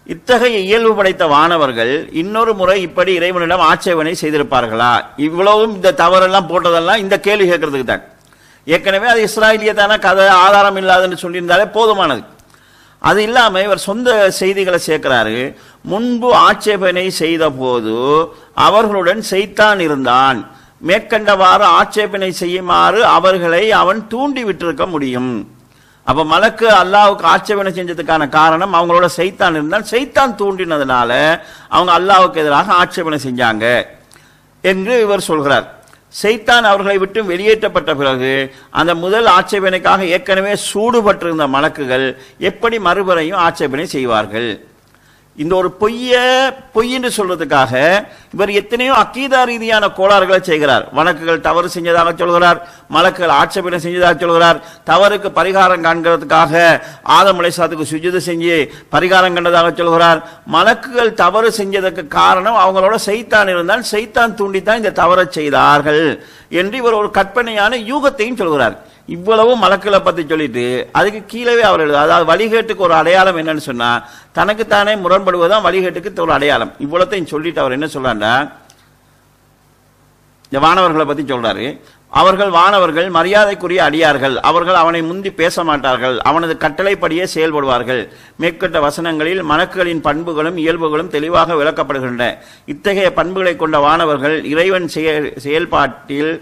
இத்தகைய இயல்பு படைத்த வானவர்கள் இன்னொரு முறை இப்படி இறைவனிடம் ஆட்சேபனை செய்திருப்பார்களா? இவ்வளவும் இந்த தவறெல்லாம் போட்டதெல்லாம் இந்த கேள்வி கேட்கறதுக்கு தான். ஏற்கனவே அது இஸ்ராயலியத்தான கதை, ஆதாரம் இல்லாதுன்னு சொல்லியிருந்தாலே போதுமானது. அது இல்லாம இவர் சொந்த செய்திகளை சேர்க்கிறாரு. முன்பு ஆட்சேபனை செய்த போது அவர்களுடன் சைத்தான் இருந்தான், மேற்கண்டவாறு ஆட்சேபனை செய்யுமாறு அவர்களை அவன் தூண்டி விட்டிருக்க முடியும். அப்ப மலக்கு அல்லாஹ்வுக்கு ஆட்சேபனை செஞ்சதுக்கான காரணம் அவங்களோட சைத்தான் இருந்தால், சைத்தான் தூண்டினதுனால அவங்க அல்லாஹ்வுக்கு எதிராக ஆட்சேபனை செஞ்சாங்க என்று இவர் சொல்கிறார். சைத்தான் அவர்களை விட்டு வெளியேற்றப்பட்ட பிறகு அந்த முதல் ஆட்சேபனைக்காக ஏற்கனவே சூடுபட்டிருந்த மலக்குகள் எப்படி மறுபறையும் ஆட்சேபனை செய்வார்கள்? இந்த ஒரு பொய்ன்னு சொல்றதுக்காக இவர் எத்தனையோ அக்கீதா ரீதியான கோளாறுகளை செய்கிறார். வழக்குகள் தவறு செஞ்சதாக சொல்கிறார், மலக்குகள் ஆட்சேபனை செஞ்சதாக சொல்கிறார், தவறுக்கு பரிகாரம் காண்கிறதுக்காக ஆதம் அலைஹிஸ்ஸலாத்துக்கு சுஜூது செஞ்சு பரிகாரம் கண்டதாக சொல்கிறார். மலக்குகள் தவறு செஞ்சதற்கு காரணம் அவங்களோட சைத்தான் இருந்தால் சைத்தான் தூண்டித்தான் இந்த தவறை செய்தார்கள் என்று இவர் ஒரு கற்பனையான யூகத்தையும் சொல்கிறார். இவ்வளவு மலக்குகளை பத்தி சொல்லிட்டு அதுக்கு கீழவே அவர் எழுது, அதாவது வழிகேட்டுக்கு ஒரு அடையாளம் என்னன்னு சொன்னா தனக்குத்தானே முரண்படுவதுதான் வழிகேட்டுக்கு ஒரு அடையாளம். இவ்வளத்தையும் சொல்லிட்டு அவர் என்ன சொல்றாருன்னா, இந்த வானவர்களை பத்தி சொல்றாரு. அவர்கள் வானவர்கள் மரியாதைக்குரிய அடியார்கள், அவர்கள் அவனை முந்தி பேச மாட்டார்கள், அவனது கட்டளைப்படியே செயல்படுவார்கள். மேற்கட்ட வசனங்களில் மலக்குகளின் பண்புகளும் இயல்புகளும் தெளிவாக விளக்கப்படுகின்றன. இத்தகைய பண்புகளை கொண்ட வானவர்கள் இறைவன் செயல்பாட்டில்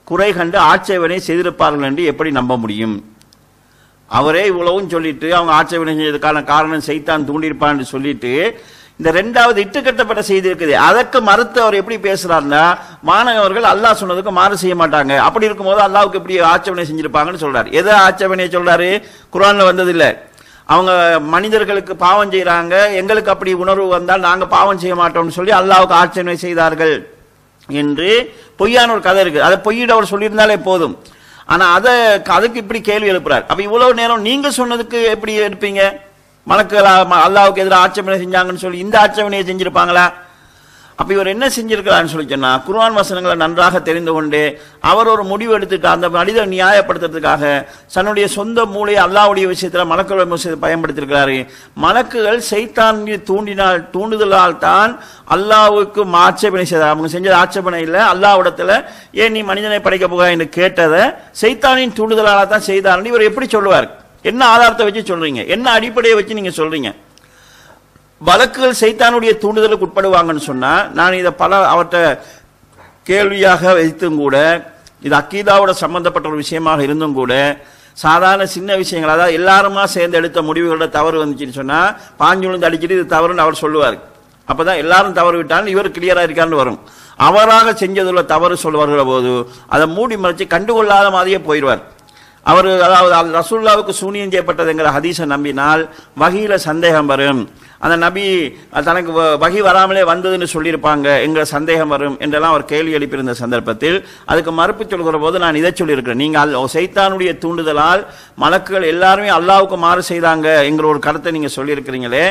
குறை கண்டு ஆட்சேபனை செய்திருப்பார்கள் என்று எப்படி நம்ப முடியும்? அவரே இவ்வளவும் சொல்லிட்டு அவங்க ஆட்சேபனை செஞ்சதுக்கான காரணம் சைத்தான் தூண்டியிருப்பான்னு சொல்லிட்டு இந்த 2வது இட்டுக்கட்டப்பட்ட செய்தி இருக்குது. அதற்கு மறுத்து அவர் எப்படி பேசுறாருன்னா, மாணவர்கள் அல்லாஹ் சொன்னதுக்கு மாறு செய்ய மாட்டாங்க, அப்படி இருக்கும்போது அல்லாஹ்வுக்கு எப்படி ஆட்சேபனை செஞ்சிருப்பாங்கன்னு சொல்றாரு. எதை ஆட்சேபனையை சொல்றாரு? குர்ஆன்ல வந்ததில்லை. அவங்க மனிதர்களுக்கு பாவம் செய்யறாங்க, எங்களுக்கு அப்படி உணர்வு வந்தால் நாங்க பாவம் செய்ய மாட்டோம்னு சொல்லி அல்லாஹ்வுக்கு ஆட்சேபனை செய்தார்கள் என்று பொய்யான ஒரு கதை இருக்கு. அதை பொய்யிட அவர் சொல்லியிருந்தாலே போதும். ஆனா அதுக்கு இப்படி கேள்வி எழுப்புறார். அப்ப இவ்வளவு நேரம் நீங்க சொன்னதுக்கு எப்படி எடுப்பீங்க? மலக்குகள் அல்லாஹ்வுக்கு எதிராக ஆட்சேபனை செஞ்சாங்கன்னு சொல்லி இந்த ஆட்சேபனையை செஞ்சிருப்பாங்களா? அப்ப இவர் என்ன செஞ்சிருக்கிறான்னு சொல்லி சொன்னா, குர்ஆன் வசனங்களை நன்றாக தெரிந்து கொண்டு அவர் ஒரு முடிவு எடுத்துட்டு அந்த மனிதரை நியாயப்படுத்துறதுக்காக தன்னுடைய சொந்த மூளையை அல்லாஹ்வுடைய விஷயத்துல மலக்குகள் விஷயத்தை பயன்படுத்தியிருக்கிறாரு. மலக்குகள் சைத்தான் தூண்டுதலால் தான் அல்லாஹ்வுக்கு ஆட்சேபனை செய்தார். அவங்க செஞ்ச ஆட்சேபனை இல்லை, அல்லாஹ்விடத்துல ஏன் நீ மனிதனை படைக்க போகிறாய் என்று கேட்டதை சைத்தானின் தூண்டுதலால் தான் செய்தார். இவர் எப்படி சொல்லுவார்? என்ன ஆதாரத்தை வச்சு சொல்றீங்க? என்ன அடிப்படையை வச்சு நீங்க சொல்றீங்க? வழக்குகள் சைத்தானுடைய தூண்டுதலுக்கு உட்படுவாங்கன்னு சொன்னா, நான் இதை அவற்றை கேள்வியாக வைத்தும் கூட, இது அக்கீதாவோட சம்பந்தப்பட்ட ஒரு விஷயமாக இருந்தும் கூட, சாதாரண சின்ன விஷயங்கள், அதாவது எல்லாருமா சேர்ந்து எடுத்த முடிவுகளோட தவறு வந்துச்சுன்னு சொன்னா, பாஞ்சுழுந்து அடிச்சுட்டு இது தவறுன்னு அவர் சொல்லுவார். அப்பதான் எல்லாரும் தவறு விட்டாலும் இவர் கிளியரா இருக்கான்னு வரும். அவராக செஞ்சதுள்ள தவறு சொல்லுவார்கள் போது அதை மூடி மறைச்சு கண்டுகொள்ளாத மாதிரியே போயிடுவார். அவர் அதாவது ரசூலுல்லாவுக்கு சூனியம் செய்யப்பட்டதுங்கிற ஹதீஸை நம்பினால் வஹீல சந்தேகம் வரும். அந்த நபி தனக்கு வகி வராமலே வந்ததுன்னு சொல்லியிருப்பாங்க என்கிற சந்தேகம் வரும் என்றெல்லாம் அவர் கேள்வி எழுப்பியிருந்த சந்தர்ப்பத்தில் அதுக்கு மறுப்பு சொல்கிற போது நான் இதை சொல்லியிருக்கிறேன். நீங்கள் சைத்தானுடைய தூண்டுதலால் மலக்குகள் எல்லாருமே அல்லாஹ்வுக்கு மாறு செய்தாங்க என்கிற ஒரு கருத்தை நீங்க சொல்லியிருக்கிறீங்களே,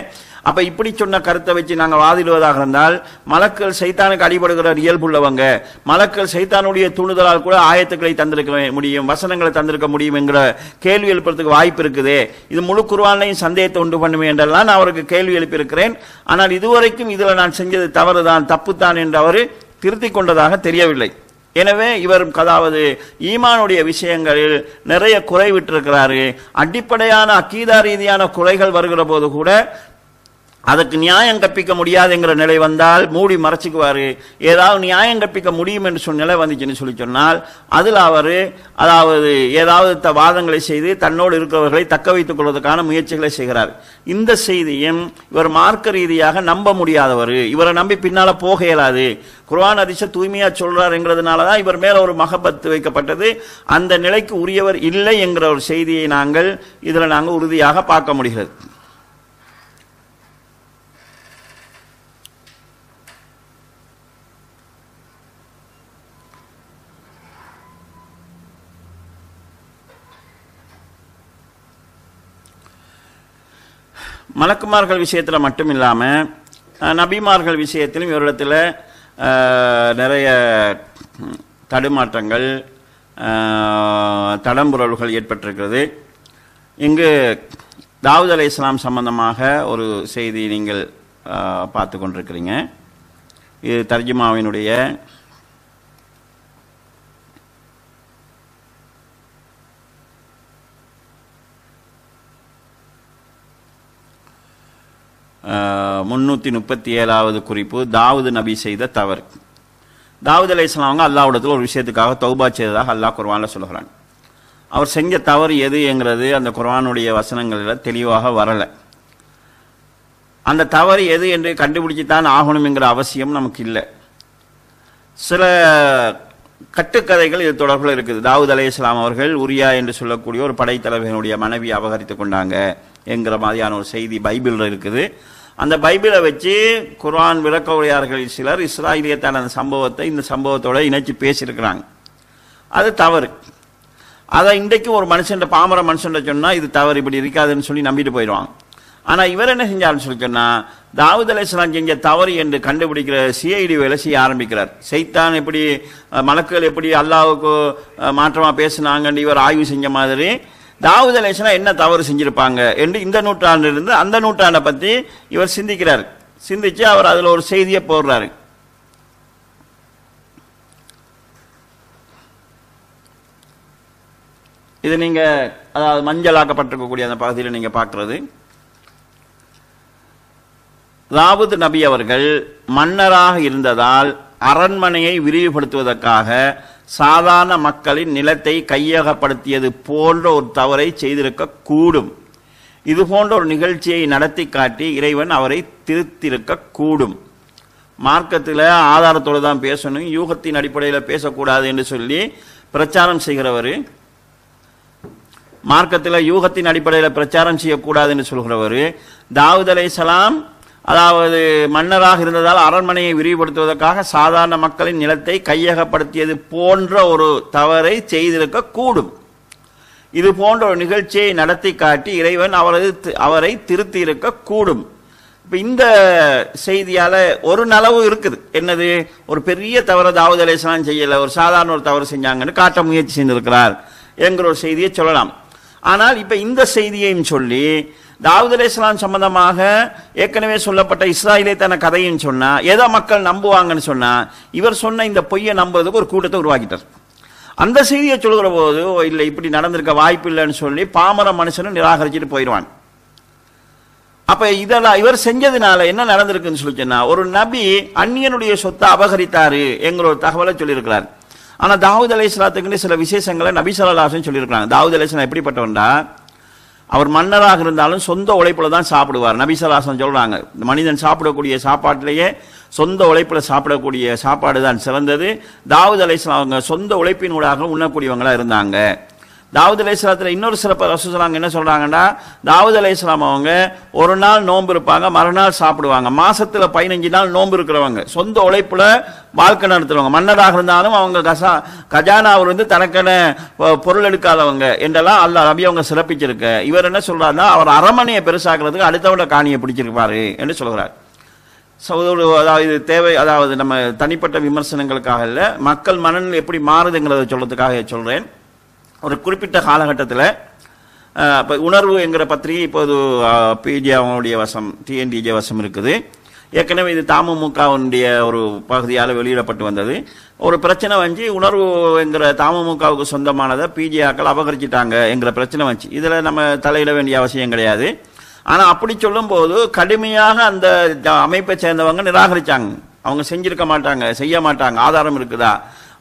அப்ப இப்படி சொன்ன கருத்தை வச்சு நாங்கள் வாதிடுவதாக இருந்தால் மலக்குகள் சைத்தானுக்கு அடிபடுகிற இயல்புள்ளவங்க, மலக்குகள் சைத்தானுடைய தூண்டுதலால் கூட ஆயத்துக்களை தந்திருக்க முடியும், வசனங்களை தந்திருக்க முடியும் என்கிற கேள்வி எழுப்புறதுக்கு வாய்ப்பு இருக்குது. இது முழு குர்ஆனையும் சந்தேகத்தை உண்டு பண்ணுமே என்றெல்லாம் நான் அவருக்கு கேள்வி எழுப்பியிருக்கிறேன். ஆனால் இதுவரைக்கும் இதுல நான் செஞ்சது தவறுதான், தப்புத்தான் என்று அவர் திருத்திக் கொண்டதாக தெரியவில்லை. எனவே இவர் அதாவது ஈமானுடைய விஷயங்களில் நிறைய குறை விட்டிருக்கிறாரு. அடிப்படையான அக்கீதா ரீதியான குறைகள் வருகிற போது கூட அதற்கு நியாயம் கற்பிக்க முடியாது என்கிற நிலை வந்தால் மூடி மறைச்சிக்குவாரு. ஏதாவது நியாயம் கற்பிக்க முடியும் என்று சொன்ன நிலை வந்துச்சுன்னு சொன்னால் அதில் அவர் அதாவது ஏதாவது வாதங்களை செய்து தன்னோடு இருக்கிறவர்களை தக்க வைத்துக் கொள்வதற்கான முயற்சிகளை செய்கிறார். இந்த செய்தியும் இவர் மார்க்க ரீதியாக நம்ப முடியாதவர், இவரை நம்பி பின்னால போக இயலாது. குர்ஆன் ஹதீஸை தூய்மையா சொல்றார் என்கிறதுனால தான் இவர் மேல ஒரு மஹபத் வைக்கப்பட்டது. அந்த நிலைக்கு உரியவர் இல்லை என்கிற ஒரு செய்தியை இதில் நாங்கள் உறுதியாக பார்க்க முடிகிறது. மலக்குமார்கள் விஷயத்தில் மட்டும் இல்லாமல் நபிமார்கள் விஷயத்திலும் இவரிடத்தில் நிறைய தடுமாற்றங்கள் தடம்புரல்கள் ஏற்பட்டிருக்கிறது. இங்கு தாவூத் அலைஹிஸ்ஸலாம் சம்பந்தமாக ஒரு செய்தி நீங்கள் பார்த்து கொண்டிருக்கிறீங்க. இது தர்ஜுமாவினுடைய (337வது குறிப்பு). தாவூது நபி செய்த தவறு. தாவூத் அலைஹிஸ்ஸலாம் அல்லாஹ்விடத்தில் ஒரு விஷயத்துக்காக தௌபா செய்ததாக அல்லாஹ் குர்ஆனில் சொல்கிறான். அவர் செஞ்ச தவறு எது என்கிறது அந்த குர்ஆனுடைய வசனங்களில் தெளிவாக வரலை. அந்த தவறு எது என்று கண்டுபிடிச்சுத்தான் ஆகணும் என்கிற அவசியம் நமக்கு இல்லை. சில கட்டுக்கதைகள் இது தொடர்பில் இருக்குது. தாவூத் அலைஹிஸ்ஸலாம் அவர்கள் உரியா என்று சொல்லக்கூடிய ஒரு படைத்தலைவனுடைய மனைவி அபகரித்து கொண்டாங்க என்கிற மாதிரியான ஒரு செய்தி பைபிளில் இருக்குது. அந்த பைபிளை வச்சு குர்ஆன் விளக்க உரையாளர்களில் சிலர் இஸ்ராயலியத்தான அந்த சம்பவத்தை இந்த சம்பவத்தோட இணைச்சு பேசியிருக்கிறாங்க. அது தவறு. அதை இன்றைக்கும் ஒரு மனுஷன் பாமர மனுஷன் சொன்னா இது தவறு, இப்படி இருக்காதுன்னு சொல்லி நம்பிட்டு போயிடுவாங்க. ஆனா இவர் என்ன செஞ்சாருன்னு சொல்லி சொன்னா, தாவூத் அலைஹிஸ்ஸலாம் செஞ்ச தவறு என்று கண்டுபிடிக்கிற சிஐடி வேலை செய்ய ஆரம்பிக்கிறார். சைத்தான் எப்படி மலக்குகள் எப்படி அல்லாஹ்வுக்கு மாற்றமா பேசினாங்கன்னு இவர் ஆய்வு செஞ்ச மாதிரி தாவூத் அலைஹிஸ்ஸலாம் என்ன தவறு செஞ்சிருப்பாங்க என்று இந்த நூற்றாண்டிலிருந்து அந்த நூற்றாண்டை பத்தி இவர் சிந்திக்கிறார். சிந்திச்சு அவர் அதுல ஒரு செய்தியை போடுறாரு. இது நீங்க அதாவது மஞ்சளாக்கப்பட்டிருக்கக்கூடிய அந்த பகுதியில் நீங்க பார்க்கிறது. தாவூத் நபி அவர்கள் மன்னராக இருந்ததால் அரண்மனையை விரிவுபடுத்துவதற்காக சாதாரண மக்களின் நிலத்தை கையகப்படுத்தியது போன்ற ஒரு தவறை செய்திருக்க கூடும். இது போன்ற ஒரு நிகழ்ச்சியை நடத்தி காட்டி இறைவன் அவரை திருத்திருக்க கூடும். மார்க்கத்தில் ஆதாரத்தோடு தான் பேசணும், யூகத்தின் அடிப்படையில் பேசக்கூடாது என்று சொல்லி பிரச்சாரம் செய்கிறவர், மார்க்கத்தில் யூகத்தின் அடிப்படையில் பிரச்சாரம் செய்யக்கூடாது என்று சொல்கிறவர், தாவூத் அலைஹிஸ்ஸலாம் அதாவது மன்னராக இருந்ததால் அரண்மனையை விரிவுபடுத்துவதற்காக சாதாரண மக்களின் நிலத்தை கையகப்படுத்தியது போன்ற ஒரு தவறை செய்திருக்க கூடும். இது போன்ற ஒரு நிகழ்ச்சியை நடத்தி காட்டி இறைவன் அவரை திருத்தி இருக்க கூடும். இப்ப இந்த செய்தியால ஒரு நலவு இருக்குது. என்னது? ஒரு பெரிய தவறு தாவூத் அலைஹிஸ்ஸலாம் செய்யல, ஒரு சாதாரண ஒரு தவறு செஞ்சாங்கன்னு காட்ட முயற்சி செய்திருக்கிறார் என்கிற ஒரு செய்தியை சொல்லலாம். ஆனால் இப்ப இந்த செய்தியையும் சொல்லி தாவூத் அலைஹிஸ்ஸலாம் சம்பந்தமாக ஏற்கனவே சொல்லப்பட்ட இஸ்ராயலியத்தான கதையும் சொன்னா எதை மக்கள் நம்புவாங்கன்னு சொன்னா இவர் சொன்ன இந்த பொய்யை நம்புறதுக்கு ஒரு கூட்டத்தை உருவாக்கிட்டார். அந்த செய்தியை சொல்கிற போது இல்லை இப்படி நடந்திருக்க வாய்ப்பு இல்லைன்னு சொல்லி பாமர மனுஷனும் நிராகரிச்சுட்டு போயிடுவான். அப்ப இதெல்லாம் இவர் செஞ்சதுனால என்ன நடந்திருக்குன்னு சொல்லி சொன்னா, ஒரு நபி அந்நியனுடைய சொத்தை அபகரித்தாரு என்கிற ஒரு தகவலை சொல்லியிருக்கிறார். ஆனா தாவூத் அலைஹிஸ்ஸலாத்துக்கு சில விசேஷங்களை நபி ஸல்லல்லாஹு அலைஹி வஸல்லம் சொல்லியிருக்கிறாங்க. தாவூத் அலைஹிஸ்ஸலாம் எப்படிப்பட்டவன்டா, அவர் மன்னராக இருந்தாலும் சொந்த உழைப்புல தான் சாப்பிடுவார். நபி ஸல்லல்லாஹு அலைஹி வஸல்லம் சொல்றாங்க, மனிதன் சாப்பிடக்கூடிய சாப்பாட்டிலேயே சொந்த உழைப்புல சாப்பிடக்கூடிய சாப்பாடு தான் சிறந்தது. தாவூத் அலைஹிஸ்ஸலாம் அவங்க சொந்த உழைப்பினூடாக உண்ணக்கூடியவங்களா இருந்தாங்க. தாவூத் அலைஹிஸ்ஸலாத்துல இன்னொரு சிறப்பு ரசூல் ஸல்லல்லாஹு என்ன சொல்றாங்கன்னா, தாவூத் அலைஹிஸ்ஸலாம் அவங்க ஒரு நாள் நோன்பு இருப்பாங்க, மறுநாள் சாப்பிடுவாங்க. மாசத்துல 15 நாள் நோன்பு இருக்கிறவங்க, சொந்த உழைப்புல வாழ்க்கை நடத்துறவங்க. மன்னராக இருந்தாலும் அவங்க கஜானாவில் வந்து தனக்கென பொருள் எடுக்காதவங்க என்றெல்லாம் அல்லாஹ் நபி அவங்க சிறப்பிச்சிருக்க. இவர் என்ன சொல்றாருன்னா, அவர் அரமனையை பெருசாக்குறதுக்கு அடுத்தவட காணியை பிடிச்சிருப்பாரு என்று சொல்கிறார். அதாவது தேவை, அதாவது நம்ம தனிப்பட்ட விமர்சனங்களுக்காக இல்லை, மக்கள் மனநிலை எப்படி மாறுதுங்கிறத சொல்றதுக்காக சொல்றேன். ஒரு குறிப்பிட்ட காலகட்டத்தில் இப்போ உணர்வு என்கிற பத்திரிகை இப்போது பிஜே அவங்களுடைய வசம், டிஎன்டிஜே வசம் இருக்குது. ஏற்கனவே இது தமுமுகவுடைய ஒரு பகுதியால் வெளியிடப்பட்டு வந்தது. ஒரு பிரச்சனை வந்து உணர்வு என்கிற தமுமுகவுக்கு சொந்தமானதை பிஜேக்கள் அபகரிச்சிட்டாங்க என்கிற பிரச்சனை வந்துச்சு. இதில் நம்ம தலையிட வேண்டிய அவசியம் கிடையாது. ஆனால் அப்படி சொல்லும்போது கடுமையாக அந்த அமைப்பை சேர்ந்தவங்க நிராகரித்தாங்க. அவங்க செஞ்சிருக்க மாட்டாங்க, செய்ய மாட்டாங்க, ஆதாரம் இருக்குதா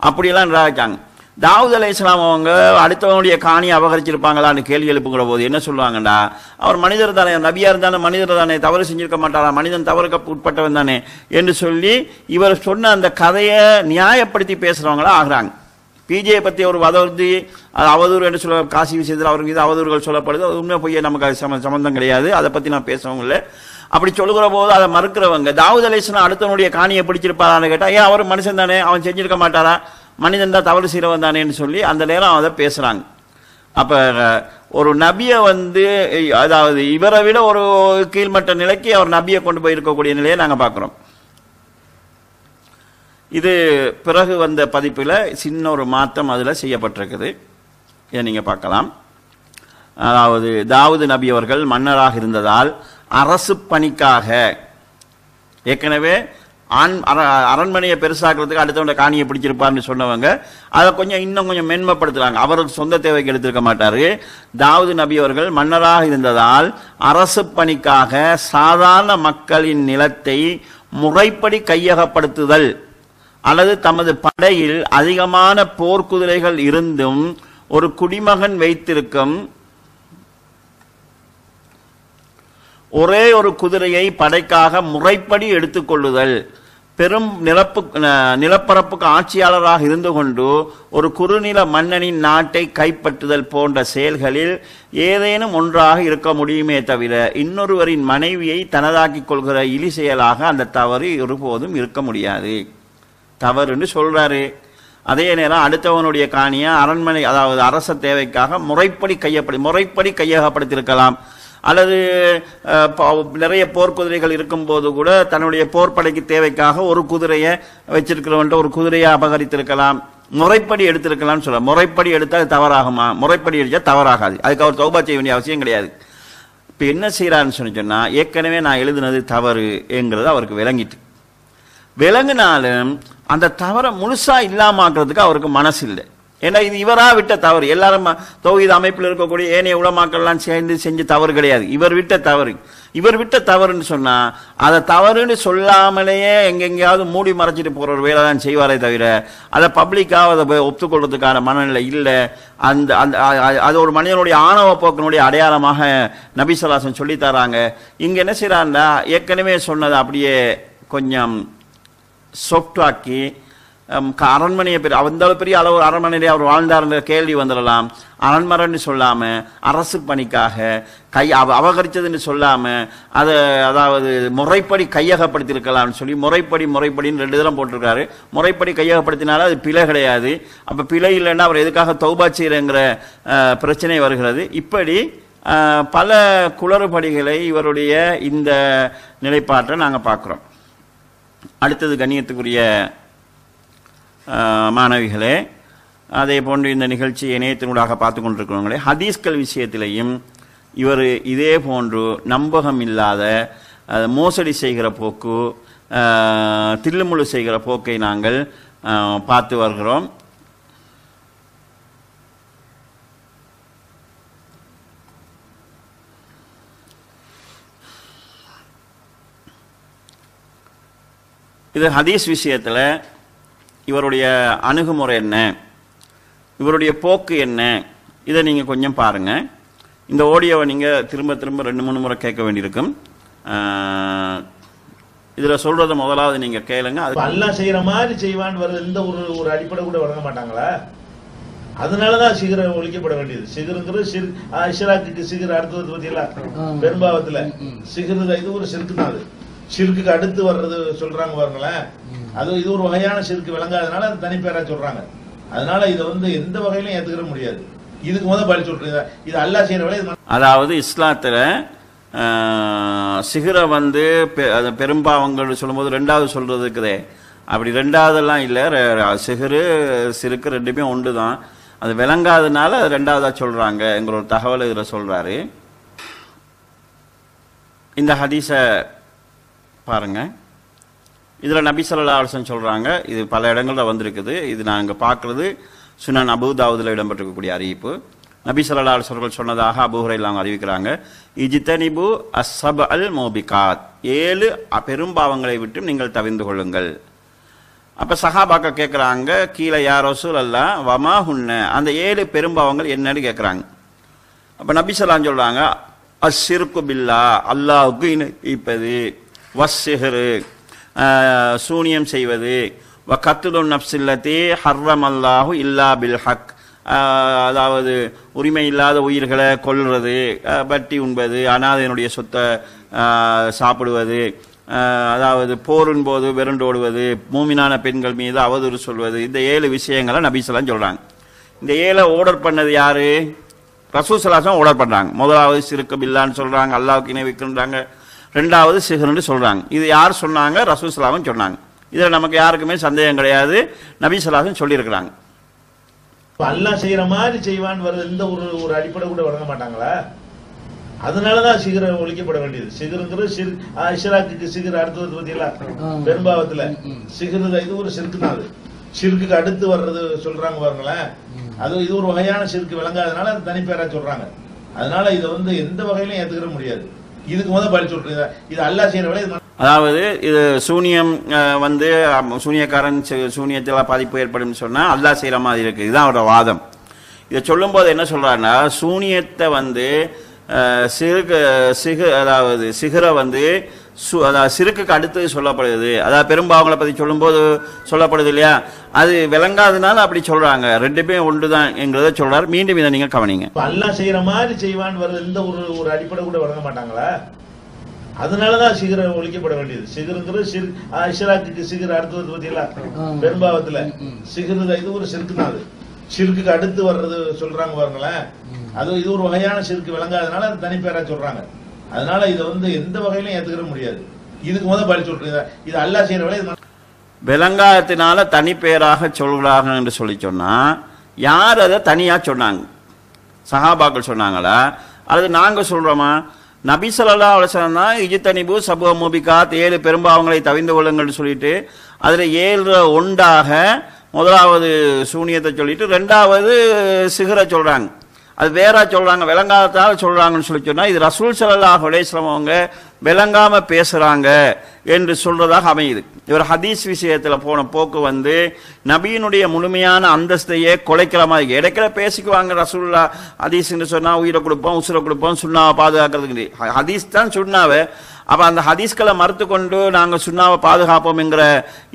அப்படியெல்லாம் நிராகரித்தாங்க. தாவூத் அலைஹிஸ்ஸலாம் அவங்க அடுத்தவனுடைய காணியை அபகரிச்சிருப்பாங்களான்னு கேள்வி எழுப்புங்கிற போது என்ன சொல்லுவாங்கடா, அவர் மனிதர் தானே, நபியா இருந்தானே, மனிதர் தானே, தவறு செஞ்சிருக்க மாட்டாரா, மனிதன் தவறுக்கு உட்பட்டவன் தானே என்று சொல்லி இவர் சொன்ன அந்த கதையை நியாயப்படுத்தி பேசுறவங்களா ஆகிறாங்க. பிஜேயை பற்றி ஒரு வதந்தி அவதூறு என்று சொல்ல, காசி விஷயத்தில் அவர் மீது அவதூறுகள் சொல்லப்படுது, அது உண்மை பொய்ய நமக்கு சம்பந்தம் கிடையாது, அதை பற்றி நான் பேசவும் இல்லை. அப்படி சொல்லுகிற போது அதை மறுக்கிறவங்க, தாவூத் அலைஹிஸ்ஸலாம் அடுத்தவனுடைய காணியை பிடிச்சிருப்பாரான்னு கேட்டால், ஏன் அவர் மனுஷன் தானே, அவன் செஞ்சிருக்க மாட்டாரா, மனிதன் தான் தவறு செய்கிறவன் தானேன்னு சொல்லி அந்த நேரம் அதை பேசுகிறாங்க. அப்போ ஒரு நபியை வந்து, அதாவது இவரை விட ஒரு கீழ்மட்ட நிலைக்கு அவர் நபியை கொண்டு போய் இருக்கக்கூடிய நிலையை நாங்கள் பார்க்குறோம். இது பிறகு வந்த பதிப்பில் சின்ன ஒரு மாற்றம் அதில் செய்யப்பட்டிருக்குது, இதை நீங்கள் பார்க்கலாம். அதாவது தாவூத் நபி அவர்கள் மன்னராக இருந்ததால் அரசு பணிக்காக ஏற்கனவே அரண்மனையை பெருசாக்குறதுக்கு அடுத்தவங்க காணியை பிடிச்சிருப்பார்னு சொன்னவங்க அதை கொஞ்சம் இன்னும் கொஞ்சம் மென்மைப்படுத்துறாங்க. அவருக்கு சொந்த தேவைக்கு எடுத்திருக்க மாட்டாரு. தாவூத் நபி அவர்கள் மன்னராக இருந்ததால் அரசு பணிக்காக சாதாரண மக்களின் நிலத்தை முறைப்படி கையகப்படுத்துதல் அல்லது தமது படையில் அதிகமான போர்க்குதிரைகள் இருந்தும் ஒரு குடிமகன் வைத்திருக்கும் ஒரே ஒரு குதிரையை படைக்காக முறைப்படி எடுத்துக்கொள்ளுதல், பெரும் நிலப்பரப்புக்கு ஆட்சியாளராக இருந்து கொண்டு ஒரு குறுநில மன்னனின் நாட்டை கைப்பற்றுதல் போன்ற செயல்களில் ஏதேனும் ஒன்றாக இருக்க முடியுமே தவிர இன்னொருவரின் மனைவியை தனதாக்கிக் கொள்கிற இழி செயலாக அந்த தவறு ஒருபோதும் இருக்க முடியாது. தவறுன்னு சொல்றாரு. அதே நேரம் அடுத்தவனுடைய காணியை அரண்மனை, அதாவது அரச தேவைக்காக முறைப்படி கையகப்படுத்தியிருக்கலாம். அல்லது நிறைய போர்க்குதிரைகள் இருக்கும்போது கூட தன்னுடைய போர்ப்படைக்கு தேவைக்காக ஒரு குதிரையை வச்சிருக்கிறவன்ட்ட ஒரு குதிரையை அபகரித்திருக்கலாம், முறைப்படி எடுத்திருக்கலாம்னு சொல்ல. முறைப்படி எடுத்தால் தவறாகுமா? முறைப்படி எடுத்தா தவறாகாது. அதுக்கு அவர் தௌபா செய்ய வேண்டிய அவசியம் கிடையாது. இப்போ என்ன செய்யறாருன்னு சொன்னா, ஏற்கனவே நான் எழுதுனது தவறு என்கிறது அவருக்கு விளங்கினாலும் அந்த தவறை முழுசா இல்லாமக்கிறதுக்கு அவருக்கு மனசு இல்லை. ஏன்னா இது இவரா விட்ட தவறு. எல்லாரும் தௌஹீத் அமைப்பில் இருக்கக்கூடிய ஏனைய உலமாக்கள்லாம் சேர்ந்து செஞ்ச தவறு கிடையாது, இவர் விட்ட தவறு. இவர் விட்ட தவறுன்னு சொன்னா அதை தவறுன்னு சொல்லாமலேயே எங்கெங்கேயாவது மூடி மறைச்சிட்டு போற ஒரு வேலை தான் செய்வாரே தவிர அதை பப்ளிக்காக அதை ஒத்துக்கொள்றதுக்கான மனநிலை இல்லை. அந்த அது ஒரு மனிதனுடைய ஆணவ போக்கினுடைய அடையாளமாக நபி ஸல்லல்லாஹு அலைஹி வஸல்லம் சொல்லி தராங்க. இங்க என்ன செய்யறான்னா, ஏற்கனவே சொன்னதை அப்படியே கொஞ்சம் சொஃப்டாக்கி அரண்மனையை அந்த பெரிய அளவு அரண்மனையிலே அவர் வாழ்ந்தார்ன்ற கேள்வி வந்துடலாம். அரண்மனைன்னு சொல்லாம அரசு பணிக்காக அபகரிச்சதுன்னு சொல்லாம அதை, அதாவது முறைப்படி கையகப்படுத்தியிருக்கலாம்னு சொல்லி முறைப்படின்னு 2 தரம் போட்டிருக்காரு. முறைப்படி கையகப்படுத்தினாலும் அது பிழை கிடையாது. அப்ப பிழை இல்லைன்னா அவர் எதுக்காக தௌபா செய்யறங்கிற பிரச்சனை வருகிறது. இப்படி பல குளறுபடிகளை இவருடைய இந்த நிலைப்பாட்டை நாங்கள் பார்க்கிறோம். அடுத்தது கண்ணியத்துக்குரிய மாணவிகளே, அதே போன்று இந்த நிகழ்ச்சி இணையத்தினூடாக பார்த்து கொண்டிருக்கிறவங்களே, ஹதீஸ்கள் விஷயத்திலையும் இவர் இதே போன்று நம்பகம் இல்லாத மோசடி செய்கிற போக்கு, தில்லுமுள்ளு செய்கிற போக்கை நாங்கள் பார்த்து வருகிறோம். இது ஹதீஸ் விஷயத்தில் இவருடைய அணுகுமுறை என்ன, இவருடைய போக்கு என்ன, இதை நீங்கள் கொஞ்சம் பாருங்கள். இந்த ஆடியோவை நீங்கள் திரும்ப திரும்ப 2-3 முறை கேட்க வேண்டியிருக்கும். இதில் சொல்கிறத முதலாவது நீங்கள் கேளுங்க. அது அல்லாஹ் செய்கிற மாதிரி செய்வான்னு வருது. இந்த ஒரு அடிப்படை கூட வழங்க மாட்டாங்களா? அதனாலதான் சிகர ஒழிக்கப்பட வேண்டியது. சிகருங்கிறது இஷ்ராக்கு சிகர் அடுத்தது பத்தியெல்லாம் பெரும்பாவத்துல சிகரு இது ஒரு சிறுக்கு தான். அது சிறுக்குக்கு அடுத்து வர்றது சொல்றாங்க பாருங்களேன். அது இது ஒரு வகையான சிறுக்கு விளங்காதனால அது தனிப்பேரா சொல்றாங்க. அதனால இதை எந்த வகையிலும் ஏத்துக்கிற முடியாது. இதுக்கு முதல் பதில் சொல்றீங்க. இது அல்லாஹ் செய்யற வேலை. அதாவது இஸ்லாத்துல சிகர பெரும்பாவங்கள் சொல்லும்போது ரெண்டாவது சொல்றது இருக்குதே, அப்படி ரெண்டாவதெல்லாம் இல்லை. சிகரு சிறுக்கு ரெண்டுமே ஒன்று தான். அது விளங்காதனால ரெண்டாவதா சொல்றாங்க என்கிற ஒரு தகவல் இதில் சொல்றாரு. இந்த ஹதீஸை பாருங்க. இதில் நபி ஸல்லல்லாஹு அலைஹி வஸல்லம் சொல்றாங்க. இது பல இடங்களில் வந்திருக்குது. இது நாங்கள் பார்க்கறது சுனன் அபூ தாவூதுல இடம்பெற்றிருக்கக்கூடிய அறிவிப்பு. நபி ஸல்லல்லாஹு அலைஹி வஸல்லம் சொன்னதாக அபூ ஹுரைரா அறிவிக்கிறாங்க, இஜ்தனிபு அஸ்ஸப்அல் மூபிகாத், 7 பெரும்பாவங்களை விட்டு நீங்கள் தவிர்ந்து கொள்ளுங்கள். அப்ப சஹாபாக்கள் கேட்குறாங்க, கீழே யா ரசூலல்லாஹ் வமா ஹுன்ன, அந்த 7 பெரும்பாவங்கள் என்னன்னு கேட்குறாங்க. அப்ப நபி ஸல்லல்லாஹு சொல்றாங்க, அஷ்ஷிர்கு பில்லாஹ், அல்லாஹ்வுக்கு இணைப்பது, வஸ்ஸிஹ்ரு சூனியம் செய்வது, வ கத்லுன் நஃப்ஸில்லதி ஹர்ரமல்லாஹு இல்லா பில் ஹக், அதாவது உரிமை இல்லாத உயிர்களை கொல்றது, வட்டி உண்பது, அனாதையினுடைய சொத்தை சாப்பிடுவது, அதாவது போரின் போது விரண்டோடுவது, மூமினான பெண்கள் மீது அவதூறு சொல்வது, இந்த 7 விஷயங்களை நபி ஸல்லல்லாஹு அலைஹி வஸல்லம் சொல்றாங்க. இந்த 7 ஆர்டர் பண்ணது யாரு? ரசூல் ஸல்லல்லாஹு அலைஹி வஸல்லம் ஆர்டர் பண்றாங்க. முதலாவது சிறுக்கு பில்லான்னு சொல்றாங்க, அல்லாஹ்வுக்கு இணை வைக்கின்றாங்க. ரெண்டாவது சிஹ்ர்னு சொல்றாங்க. இது யார் சொன்னாங்க? ரசூல் ஸல்லல்லாஹு அலைஹி வஸல்லம் சொன்னாங்க. இதுல நமக்கு யாருக்குமே சந்தேகம் கிடையாது. நபி ஸல்லல்லாஹு அலைஹி வஸல்லம் சொல்லியிருக்கிறாங்க. அல்லாஹ் செய்யற மாதிரி செய்வான்னு வருது. இந்த ஒரு அடிப்படை கூட வழங்க மாட்டாங்களா? அதனாலதான் சிகர ஒழிக்கப்பட வேண்டியது. சிகருங்கிறது இஷ்ராக்கு சிகர் அடுத்தது பத்தியெல்லாம் பெரும்பாவத்துல சிகரு இது ஒரு சிறுக்கு தான். அது சிறுக்குக்கு அடுத்து வர்றது சொல்றாங்க பாருங்களேன். அது இது ஒரு வகையான சிறுக்கு விளங்காதனால அது தனிப்பேரா சொல்றாங்க. அதனால இதை எந்த வகையிலும் ஏத்துக்கிற முடியாது. இதுக்கு முதல் பதில் சொல்றீங்க. இது அல்லாஹ் செய்யற வேலை. அதாவது இது சூனியம் சூனியக்காரன் சூனியத்தில் பாதிப்பு ஏற்படும் சொன்னா அல்லாஹ் செய்யற மாதிரி இருக்கு. இதுதான் அவரோட வாதம். இதை சொல்லும் போது என்ன சொல்றாருன்னா, சூனியத்தை அதாவது சிகரை அதாவது சிறுக்குக்கு அடுத்து சொல்லப்படுது. அதாவது பெரும்பாவங்களை பத்தி சொல்லும் போது சொல்லப்படுது இல்லையா, அது விளங்காதனால அப்படி சொல்றாங்க. ரெண்டுமே ஒன்றுதான் என்கிறத சொல்றாரு. மீண்டும் இதை நீங்க கவனிங்க. அல்லாஹ் செய்யற மாதிரி செய்வான்னு வருது. இந்த ஒரு அடிப்படை கூட வழங்க மாட்டாங்களா? அதனாலதான் சிகர ஒழிக்கப்பட வேண்டியது. சிகருங்கிறது இஷ்ராக்கு சிகர் அடுத்தது பத்தியெல்லாம் பெரும்பாவத்துல சிகரு இது ஒரு சிறுக்கு தான். அது சிறுக்குக்கு அடுத்து வர்றது சொல்றாங்க பாருங்களேன். அது இது ஒரு வகையான சிறுக்கு விளங்காதனால அது தனிப்பேரா சொல்றாங்க. அதனால இதை எந்த வகையிலும் ஏத்துக்கிற முடியாது. இதுக்கு முதல் பதில் சொல்றீங்க. இது அல்லாஹ் செய்யற வேலை. விளங்காதத்தினால தனிப்பேராக சொல்கிறார்கள் என்று சொன்னா யார் அதை தனியா சொன்னாங்க? சஹாபாக்கள் சொன்னாங்களா அல்லது நாங்க சொல்றோமா? நபி ஸல்லல்லாஹு அலைஹி வஸல்லம் தான் இஜ்தனிபு சபுஅ மூபிகாத், 7 பெரும்பாவங்களை தவிர்ந்து கொள்ளுங்கள் சொல்லிட்டு அதுல 7 ஒன்றாக முதலாவது சூனியத்தை சொல்லிட்டு ரெண்டாவது சிகரை சொல்றாங்க. அது வேற சொல்றாங்க, விளங்காததால சொல்றாங்கன்னு சொன்னா இது ரசூல் ஸல்லல்லாஹு அலைஹி வஸல்லம் அவங்க விளங்காம பேசுறாங்க என்று சொல்றதாக அமையுது. இவர் ஹதீஸ் விஷயத்துல போன போக்கு நபியினுடைய முழுமையான அந்தஸ்தையே குலைக்கிற மாதிரி. இடைக்கிற பேசிக்குவாங்க. ரசூலுல்லா ஹதீஸ் சொன்னா உயிரை கொடுப்போம் உசுரை கொடுப்போம் சுண்ணாவை பாதுகாக்கிறதுக்கு. ஹதீஸ் தான் சுண்ணாவை. அப்ப அந்த ஹதீஸ்களை மறுத்து கொண்டு நாங்க சுண்ணாவை பாதுகாப்போம் என்கிற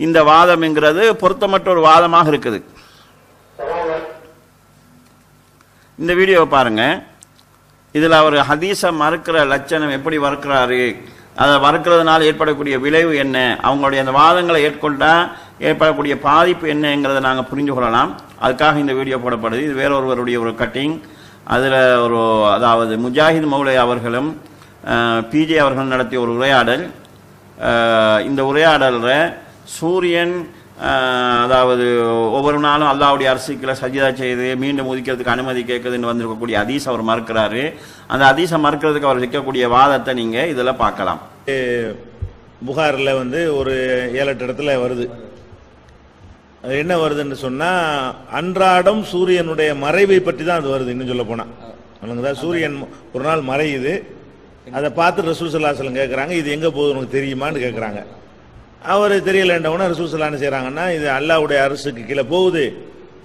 இந்த வாதம் என்கிறது பொருத்தமற்ற ஒரு வாதமாக இருக்குது. இந்த வீடியோவை பாருங்க. இதுல அவர் ஹதீஸை மறுக்கிற லட்சணம் எப்படி மறுக்கிறாரு, அதை மறுக்கிறதுனால ஏற்படக்கூடிய விளைவு என்ன, அவங்களுடைய அந்த வாதங்களை ஏற்கொண்டா ஏற்படக்கூடிய பாதிப்பு என்னங்கிறத நாங்கள் புரிஞ்சு கொள்ளலாம். அதுக்காக இந்த வீடியோ போடப்படுது. இது வேறொருவருடைய ஒரு கட்டிங். அதில் அதாவது முஜாஹித் மௌலை அவர்களும் பிஜே அவர்கள் நடத்திய ஒரு உரையாடல். இந்த உரையாடலில் சூரியன் அதாவது ஒவ்வொரு நாளும் அல்லாஹ்வுடைய அரிசிக்குள்ள சஜிதா செய்து மீண்டும் உதிக்கிறதுக்கு அனுமதி கேட்குதுன்னு வந்திருக்கக்கூடிய ஹதீஸ் அவர் மறுக்கிறாரு. அந்த ஹதீஸை மறுக்கிறதுக்கு அவர் வைக்கக்கூடிய வாதத்தை நீங்க இதில் பார்க்கலாம். புகாரில் ஒரு 7-8 இடத்துல வருது. அது என்ன வருதுன்னு சொன்னா அன்றாடம் சூரியனுடைய மறைவை பற்றி தான் அது வருது. இன்னும் சொல்ல போனா சூரியன் ஒரு நாள் மறையுது. அதை பார்த்து ரசூல் ஸல்லல்லாஹு அலைஹி வஸல்லம் கேட்குறாங்க, இது எங்க போகுது உனக்கு தெரியுமான்னு கேட்குறாங்க. அவர் தெரியலன்றவன ரசூல் ஸல்லல்லாஹு அலைஹி செய்கிறாங்கன்னா இது அல்லாஹ்வுடைய அரசுக்கு கீழே போகுது,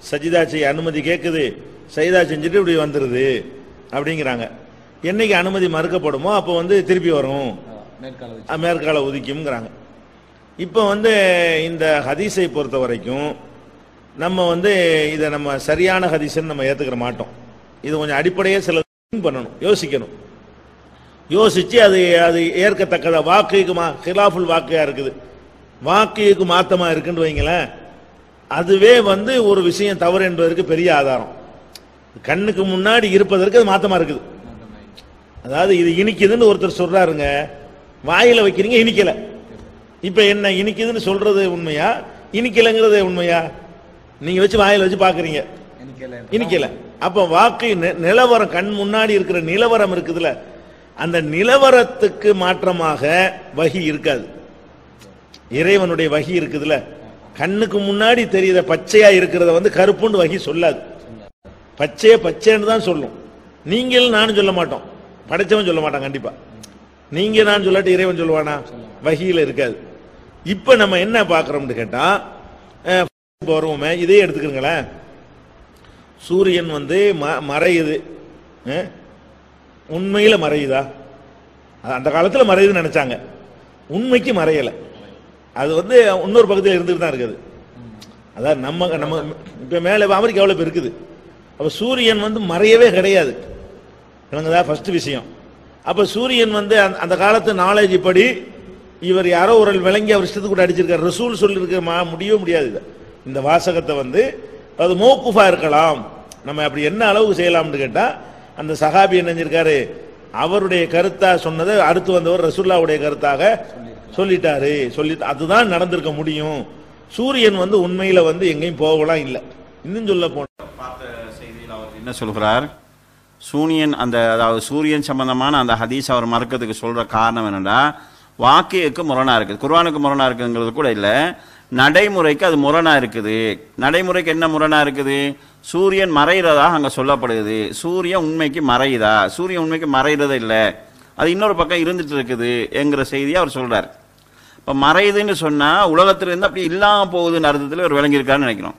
சஜிதா செய்ய அனுமதி கேட்குது, சஜிதா செஞ்சுட்டு இப்படி வந்துடுது அப்படிங்கிறாங்க. என்னைக்கு அனுமதி மறுக்கப்படுமோ அப்போ திருப்பி வரும், மேற்கால உதிக்கும்ங்கிறாங்க. இப்போ இந்த ஹதீஸை பொறுத்த வரைக்கும் நம்ம இதை நம்ம சரியான ஹதீஸ்ன்னு நம்ம ஏற்றுக்கிற மாட்டோம். இது கொஞ்சம் அடிப்படையே சில பண்ணணும், யோசிக்கணும். யோசிச்சு அது அது ஏற்கத்தக்கதா வாக்குக்கு ஹிலாஃபுல் வாக்கையா இருக்குது, வாக்குக்கு மாத்தமா இருக்குன்னு வைங்களேன், அதுவே ஒரு விஷயம் தவறு என்பதற்கு பெரிய ஆதாரம். கண்ணுக்கு முன்னாடி இருப்பதற்கு அது மாத்தமா இருக்குது. அதாவது இது இனிக்குதுன்னு ஒருத்தர் சொல்றாருங்க, வாயில வைக்கிறீங்க இனிக்கல. இப்ப என்ன இனிக்குதுன்னு சொல்றது உண்மையா, இனிக்கலங்கிறது உண்மையா? நீங்க வச்சு வாயில வச்சு பாக்குறீங்க இனிக்கல. அப்ப வாக்கு நிலவரம், கண் முன்னாடி இருக்கிற நிலவரம் இருக்குதுல, அந்த நிலவரத்துக்கு மாற்றமாக வஹி இருக்காது. இறைவனுடைய வஹி இருக்குதுல, கண்ணுக்கு முன்னாடி தெரியுத பச்சையா இருக்கிறத கருப்புன்னு வஹி சொல்லாது, பச்சைய பச்சைன்னு தான் சொல்லும். நீங்கள் நானும் சொல்ல மாட்டோம், படைச்சவன் சொல்ல மாட்டான். கண்டிப்பா நீங்க நான் சொல்லாட்டி இறைவன் சொல்லுவானா? வஹியில இருக்காது. இப்ப நம்ம என்ன பாக்குறோம்னு கேட்டா, வருவோமே இதே எடுத்துக்கிறீங்களேன், சூரியன் மறையுது, உண்மையில மறையுதா? அந்த காலத்துல மறையுதுன்னு நினைச்சாங்க, உண்மைக்கு மறையல. அது இன்னொரு பக்கத்தில் இருந்துட்டு தான் இருக்குது. அதாவது நம்ம நம்ம இப்ப மேல அமெரிக்கா எவ்வளவு இருக்குது, அப்ப சூரியன் மறையவே கிடையாது. ஃபர்ஸ்ட் விஷயம். அப்ப சூரியன் அந்த காலத்து நாலேஜ் படி இவர் யாரோ ஒரு விளங்கி அவர் இஷ்டத்துக்கு கூட அடிச்சிருக்காரு, ரசூல் சொல்லிருக்க முடியவே முடியாது. இந்த வாசகத்தை அது மௌகுஃபா இருக்கலாம், நம்ம அப்படி என்ன அளவுக்கு செய்யலாம்னு கேட்டா, அந்த சஹாபி என்ன செஞ்சிருக்காரு, அவருடைய கருத்தா சொன்னதை அடுத்து வந்தவர் ரசூலுல்லாஹ்வுடைய கருத்தாக சொல்லிட்டாரு, அதுதான் நடந்திருக்க முடியும். சூரியன் உண்மையில எங்கேயும் போகலாம் இல்லை. இன்னும் சொல்ல போன பார்த்த செய்தியில் அவர் என்ன சொல்கிறார், சூரியன் அதாவது சூரியன் சம்பந்தமான அந்த ஹதீஸ் அவர் மறுக்கிறதுக்கு சொல்ற காரணம் என்னன்னா, வாக்கியக்கு முரணா இருக்குது, குர்ஆனுக்கு முரணா இருக்குங்கிறது கூட இல்லை, நடைமுறைக்கு அது முரணா இருக்குது. நடைமுறைக்கு என்ன முரணா இருக்குது? சூரியன் மறைகிறதா அங்க சொல்லப்படுது, சூரியன் உண்மைக்கு மறையுதா? சூரியன் உண்மைக்கு மறைகிறதே இல்லை, அது இன்னொரு பக்கம் இருந்துட்டு இருக்குது என்கிற செய்தியை அவர் சொல்றார். இப்ப மறையுதுன்னு சொன்னா உலகத்திலிருந்து அப்படி இல்லாம போகுதுன்னு அர்த்தத்தில் அவர் விளங்கியிருக்காருன்னு நினைக்கிறோம்.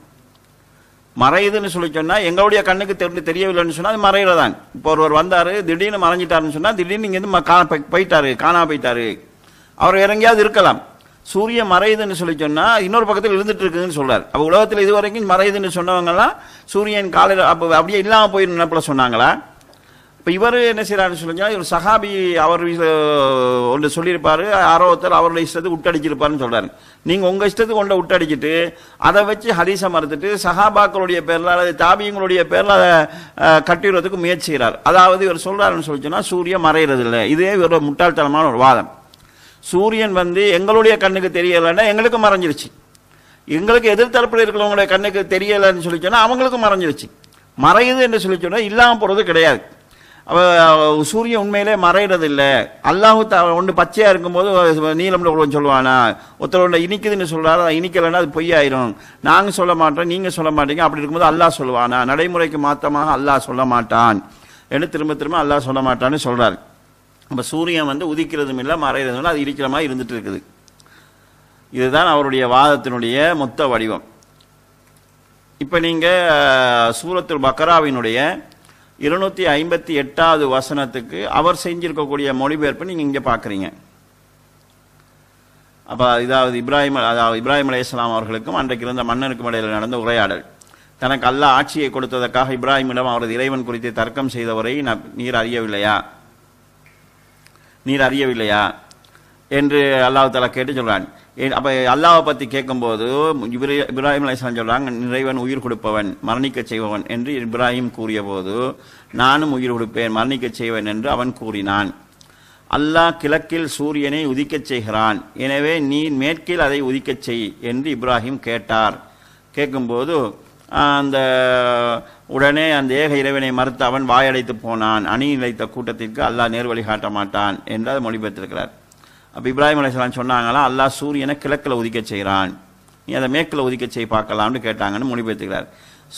மறையுதுன்னு சொல்லி சொன்னா எங்களுடைய கண்ணுக்கு தெரியவில்லைன்னு சொன்னா அது மறைகிறதான். இப்போ ஒருவர் வந்தாரு, திடீர்னு மறைஞ்சிட்டாருன்னு சொன்னா திடீர்னு இங்கிருந்து போயிட்டாரு, காணா போயிட்டாரு, அவர் இறங்கியாவது இருக்கலாம். சூரியன் மறையுதுன்னு சொல்லி சொன்னா இன்னொரு பக்கத்தில் இருந்துட்டு இருக்குதுன்னு சொல்றாரு. அப்ப உலகத்தில் இதுவரைக்கும் மறையுதுன்னு சொன்னவங்க எல்லாம் சூரியன் காலையில் அப்படியே இல்லாம போயிரு நினைப்புல சொன்னாங்களா? இப்ப இவர் என்ன செய்யறாருன்னு சொல்லி ஒரு சஹாபி அவர் ஒன்று சொல்லியிருப்பாரு, யாரோ ஒருத்தர் அவருடைய இஷ்டத்துக்கு விட்டடிச்சிருப்பாருன்னு சொல்றாரு. நீங்க உங்க இஷ்டத்துக்கு கொண்ட விட்டடிச்சிட்டு அதை வச்சு ஹதீஸை மறுத்துட்டு சஹாபாக்களுடைய பேர்ல அல்லது தாபியங்களுடைய பேர்ல அதை கட்டிடுறதுக்கு முயற்சி செய்கிறார். அதாவது இவர் சொல்றாருன்னு சொல்லி சொன்னா சூரியன் மறைகிறது இல்லை. இதே ஒரு முட்டாள்தனமான ஒரு வாதம். சூரியன் எங்களுடைய கண்ணுக்கு தெரியலைன்னா எங்களுக்கு மறைஞ்சிருச்சு, எங்களுக்கு எதிர்த்தரப்பில் இருக்கிறவங்களுடைய கண்ணுக்கு தெரியலைன்னு சொல்லி சொன்னா அவங்களுக்கு மறைஞ்சிருச்சு. மறையுது என்று சொல்லி சொன்னா இல்லாம போறது கிடையாது. சூரியன் உண்மையிலே மறைகிறது இல்லை. அல்லாஹ் ஒன்று பச்சையா இருக்கும்போது நீளம்ல சொல்லுவானா, ஒருத்தர் ஒன்று இனிக்குதுன்னு சொல்றாரு, இனிக்கலைன்னா அது பொய்யாயிரும். நாங்க சொல்ல மாட்டோம், நீங்க சொல்ல மாட்டீங்க. அப்படி இருக்கும்போது அல்லாஹ் சொல்லுவானா? நடைமுறைக்கு மாற்றமாக அல்லாஹ் சொல்ல மாட்டான் என்று திரும்ப திரும்ப அல்லாஹ் சொல்ல மாட்டான்னு சொல்றாரு. நம்ம சூரியன் உதிக்கிறதும் இல்லை மறைகிறதும் இல்லை, அது இருக்கிற மாதிரி இருந்துட்டு இருக்குது. இதுதான் அவருடைய வாதத்தினுடைய மொத்த வடிவம். இப்ப நீங்க சூரத்துல் பக்கராவினுடைய 258வது வசனத்துக்கு அவர் செஞ்சிருக்கக்கூடிய மொழிபெயர்ப்பு நீங்க இங்க பாக்குறீங்க. அப்ப இதாவது இப்ராஹிம் அலைஹிஸ்ஸலாம் அவர்களுக்கும் அன்றைக்கு இருந்த மன்னனுக்கும் இடையில நடந்த உரையாடல். தனக்கு அல்லாஹ் ஆட்சியை கொடுத்ததற்காக இப்ராஹிமிடம் அவரது இறைவன் குறித்து தர்க்கம் செய்தவரை நீர் அறியவில்லையா என்று அல்லாஹ் தஆலா கேட்டு சொல்றான். அப்ப அல்லாஹ்வை பத்தி கேட்கும்போது இப்ராஹிம் அலைஹிஸ்ஸலாம் சொல்றாங்க, இறைவன் உயிர் கொடுப்பவன் மரணிக்க செய்பவன் என்று இப்ராஹிம் கூறிய போது, நானும் உயிர் கொடுப்பேன் மரணிக்க செய்வேன் என்று அவன் கூறினான். அல்லாஹ் கிழக்கில் சூரியனை உதிக்கச் செய்கிறான், எனவே நீ மேற்கில் அதை உதிக்கச் செய் என்று இப்ராஹிம் கேட்டார். கேட்கும்போது அந்த உடனே அந்த ஏக இறைவனை மறுத்து அவன் வாயடைத்து போனான். அணி நிலைத்த கூட்டத்திற்கு அல்லாஹ் நேர் வழி காட்ட மாட்டான் என்று அதை மொழிபெயர்த்திருக்கிறார். அப்ப இப்ராஹிம் அலைஹிஸ்ஸலாம் சொன்னாங்களா, அல்லாஹ் சூரியனை கிழக்கில் உதிக்க செய்கிறான், நீ அதை மேற்கில் உதிக்க செய் பார்க்கலாம்னு கேட்டாங்கன்னு மொழிபெயர்த்துக்கிறார்.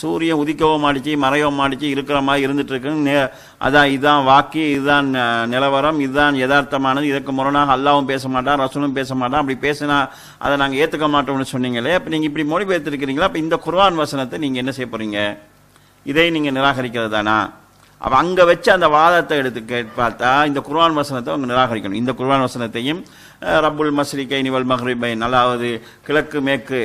சூரியன் உதிக்கவும் மாடிச்சு மறையவும் மாடிச்சு இருக்கிற மாதிரி இருந்துட்டு இருக்குன்னு அதான் இதுதான் வாக்கி, இதுதான் நிலவரம், இதுதான் யதார்த்தமானது, இதற்கு முரணாக அல்லாவும் பேச மாட்டான், ரசூலும் பேச மாட்டான், அப்படி பேசினா அதை நாங்கள் ஏற்றுக்க மாட்டோம்னு சொன்னீங்களே, அப்போ நீங்கள் இப்படி மொழிபெயர்த்திருக்கிறீங்களா? அப்போ இந்த குர்ஆன் வசனத்தை நீங்கள் என்ன செய்ய போறீங்க? இதை நீங்கள் நிராகரிக்கிறது தானா? அப்போ அங்கே வச்சு அந்த வாதத்தை எடுத்து பார்த்தா இந்த குர்ஆன் வசனத்தை அவங்க நிராகரிக்கணும். இந்த குர்ஆன் வசனத்தையும் ரப்புல் மஸ்ரிகைனி வல் மக்ரிபைன், அதாவது கிழக்கு மேற்கு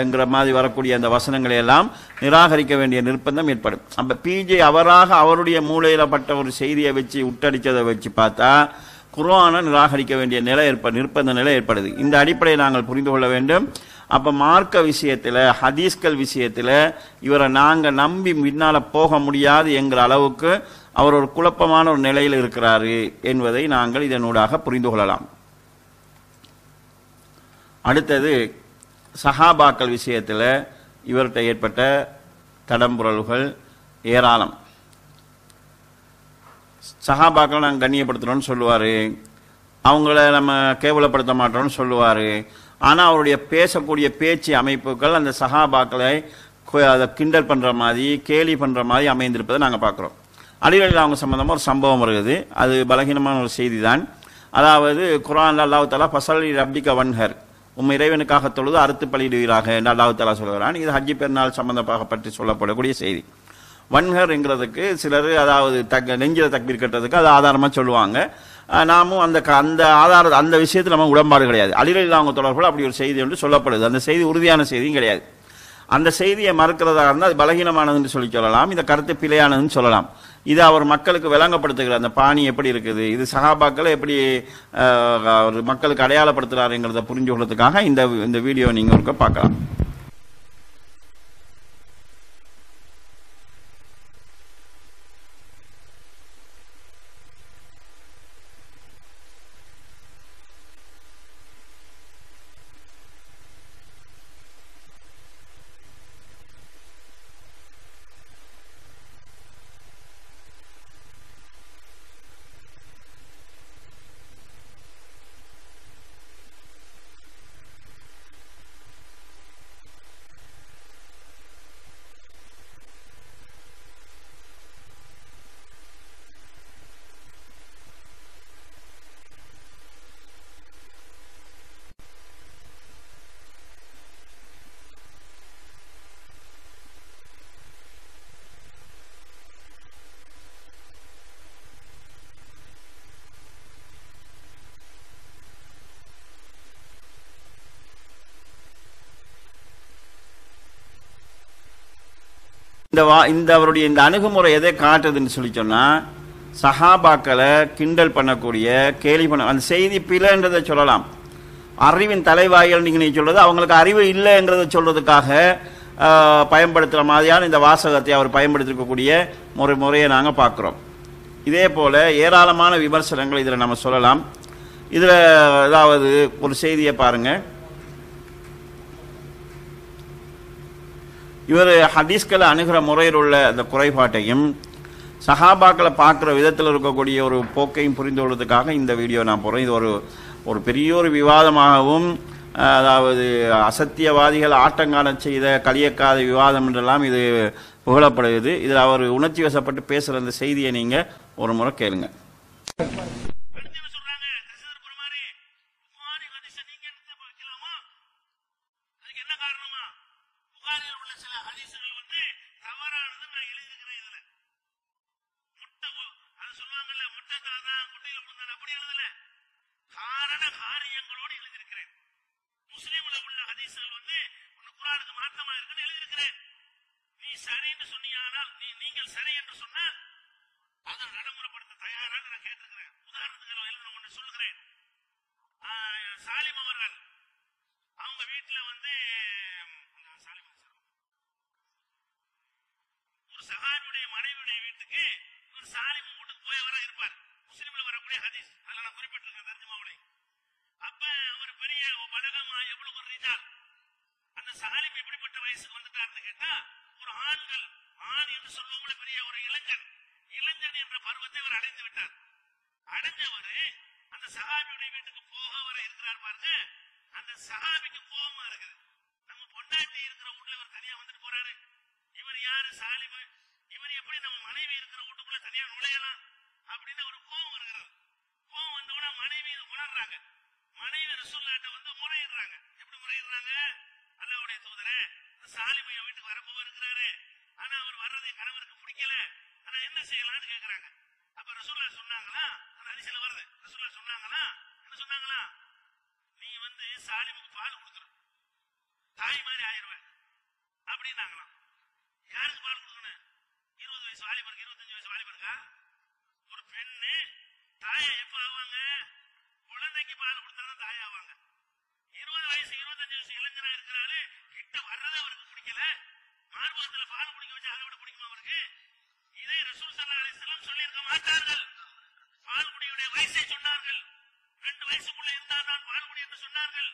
என்கிற மாதிரி வரக்கூடிய அந்த வசனங்களை எல்லாம் நிராகரிக்க வேண்டிய நிர்பந்தம் ஏற்படும். அப்போ பிஜே அவராக அவருடைய மூளையில் பட்ட ஒரு செய்தியை வச்சு உட்டடிச்சதை வச்சு பார்த்தா குர்ஆனை நிராகரிக்க வேண்டிய நிலை நிர்பந்த நிலை ஏற்படுது. இந்த அடிப்படையை நாங்கள் புரிந்து கொள்ள வேண்டும். அப்போ மார்க்க விஷயத்தில், ஹதீஸ்கள் விஷயத்தில் இவரை நாங்கள் நம்பி முன்னால் போக முடியாது என்கிற அளவுக்கு அவர் ஒரு குழப்பமான ஒரு நிலையில் இருக்கிறாரு என்பதை நாங்கள் இதனூடாக புரிந்து கொள்ளலாம். அடுத்தது சஹாபாக்கள் விஷயத்தில் இவர்கிட்ட ஏற்பட்ட தடம்புரல்கள் ஏராளம். சஹாபாக்களை நாங்கள் கண்ணியப்படுத்துகிறோன்னு சொல்லுவார், அவங்கள நம்ம கேவலப்படுத்த மாட்டோம்னு சொல்லுவார். ஆனால் அவருடைய பேசக்கூடிய பேச்சு அமைப்புகள் அந்த சஹாபாக்களை அதை கிண்டல் பண்ணுற மாதிரி கேலி பண்ணுற மாதிரி அமைந்திருப்பதை நாங்கள் பார்க்குறோம். அலிகள் அவங்க சம்பந்தமாக ஒரு சம்பவம் வருகிறது. அது பலகீனமான ஒரு செய்தி தான். அதாவது குர்ஆன்ல அல்லாஹ் தஆலா ஃபஸல்லி ரப்பிக வன்ஹர், உம் இறைவனுக்காக தொழுது அறுத்து பலியிடுவீராக என்று அல்லாஹ் தஆலா சொல்கிறான். இது ஹஜ்ஜி பெருநாள் சம்பந்தமாக பற்றி சொல்லப்படக்கூடிய செய்தி. வன்ஹர் என்கிறதுக்கு சிலர் அதாவது நெஞ்சில தக்பீர் கட்டுறதுக்கு அது ஆதாரமாக சொல்லுவாங்க. நாமும் அந்த அந்த விஷயத்தில் நம்ம உடன்பாடு கிடையாது. அலிகள் அவங்க தொடர்புல அப்படி ஒரு செய்தி என்று சொல்லப்படுது. அந்த செய்தி உறுதியான செய்தியும் கிடையாது. அந்த செய்தியை மறுக்கிறதா இருந்தால் அது பலகீனமானதுன்னு சொல்லி சொல்லலாம், இந்த கருத்து பிழையானதுன்னு சொல்லலாம். இது அவர் மக்களுக்கு விளங்கப்படுத்துகிற அந்த பாணி எப்படி இருக்குது, இது சஹாபாக்களை எப்படி மக்களுக்கு அடையாளப்படுத்துகிறாருங்கிறத புரிஞ்சு கொள்றதுக்காக இந்த வீடியோ நீங்கள் ஒருக்க பார்க்கலாம். அவருடைய இந்த அணுகுமுறை எதை காட்டுதுன்னு சொல்லி சொன்னா, சஹாபாக்களை கிண்டல் பண்ணக்கூடிய கேலி பண்ண அந்த செய்தி பிழைன்றதை சொல்லலாம். அறிவின் தலைவாயில் நீங்க சொல்றது அவங்களுக்கு அறிவு இல்லைங்கிறத சொல்றதுக்காக பயன்படுத்துகிற மாதிரியான இந்த வாசகத்தை அவர் பயன்படுத்திருக்கக்கூடிய முறையை நாங்கள் பார்க்குறோம். இதே போல ஏராளமான விமர்சனங்கள் இதில் நம்ம சொல்லலாம். இதில் ஏதாவது ஒரு செய்தியை பாருங்க. இவர் ஹதீஸ்களை அணுகிற முறையில் உள்ள அந்த குறைபாட்டையும் சஹாபாக்களை பார்க்குற விதத்தில் இருக்கக்கூடிய ஒரு போக்கையும் புரிந்து கொள்வதற்காக இந்த வீடியோ நான் போகிறேன். இது ஒரு பெரிய ஒரு விவாதமாகவும், அதாவது அசத்தியவாதிகள் ஆட்டங்காண செய்த களியக்காத விவாதம் என்றெல்லாம் இது புகழப்படுகிறது. இதில் அவர் உணர்ச்சி வசப்பட்டு பேசுகிற அந்த செய்தியை நீங்கள் ஒரு முறை கேளுங்க. சஹாபிக்கு கோபமா இருக்குது. நம்ம பொண்டாட்டி இருக்கிற வீட்டுல இவர் தனியா வந்துட்டு போறாரு. இவர் சாலிம் இவர் எப்படி நம்ம மனைவி இருக்கிற வீட்டுக்குள்ள தனியா நுழையலாம் அப்படின்னு ஒரு கோவம் வருகிறது. கோவம் வந்தோட மனைவி உணர்றாங்க. மனைவி ரசூலுல்லாஹ்ட்ட வந்து முறையிடுறாங்க. எப்படி முறையிடுறாங்க? அல்லாஹ்வுடைய தூதரே, சாலிம் என் வீட்டுக்கு வரப்போ இருக்கிறாரு, ஆனா அவர் வர்றது என் கணவருக்கு பிடிக்கல, ஆனா என்ன செய்யலாம்னு கேட்கிறாங்க. அப்ப ரசூலுல்லாஹ் சொன்னாங்களா, அந்த ஹதீஸ்ல வருது, ரசூலுல்லாஹ் சொன்னாங்களா, என்ன சொன்னாங்களா, நீ வந்து சாலிமுக்கு பால் கொடுத்துரு, தாய் மாதிரி ஆயிடுவேன் அப்படின்னாங்களாம். யாருக்கு பால் கொடுக்கணும்? 20 வயசு வாலிபருக்கு, 25 வயசு வாலிபருக்கா? ஒரு பெண்ணு தாயா எப்ப ஆவாங்க? குழந்தைக்கு பால் கொடுத்தாலும் தாயா ஆவாங்க. 20 வயசு 25 வயசு இளைஞரா இருக்கிறாரு, கிட்ட வர்றதே அவருக்கு பிடிக்கல, மார்பகத்துல பால் குடிக்க வச்சு அதை விட பிடிக்குமா அவருக்கு? இதை ரசூல் ஸல்லல்லாஹு அலைஹி வஸல்லம் சொல்லியிருக்க மாட்டார்கள். பால் குடியுடைய வயசை சொன்னார்கள். 2 வயசுக்குள்ள இருந்தால் தான் பால் குடி என்று சொன்னார்கள்.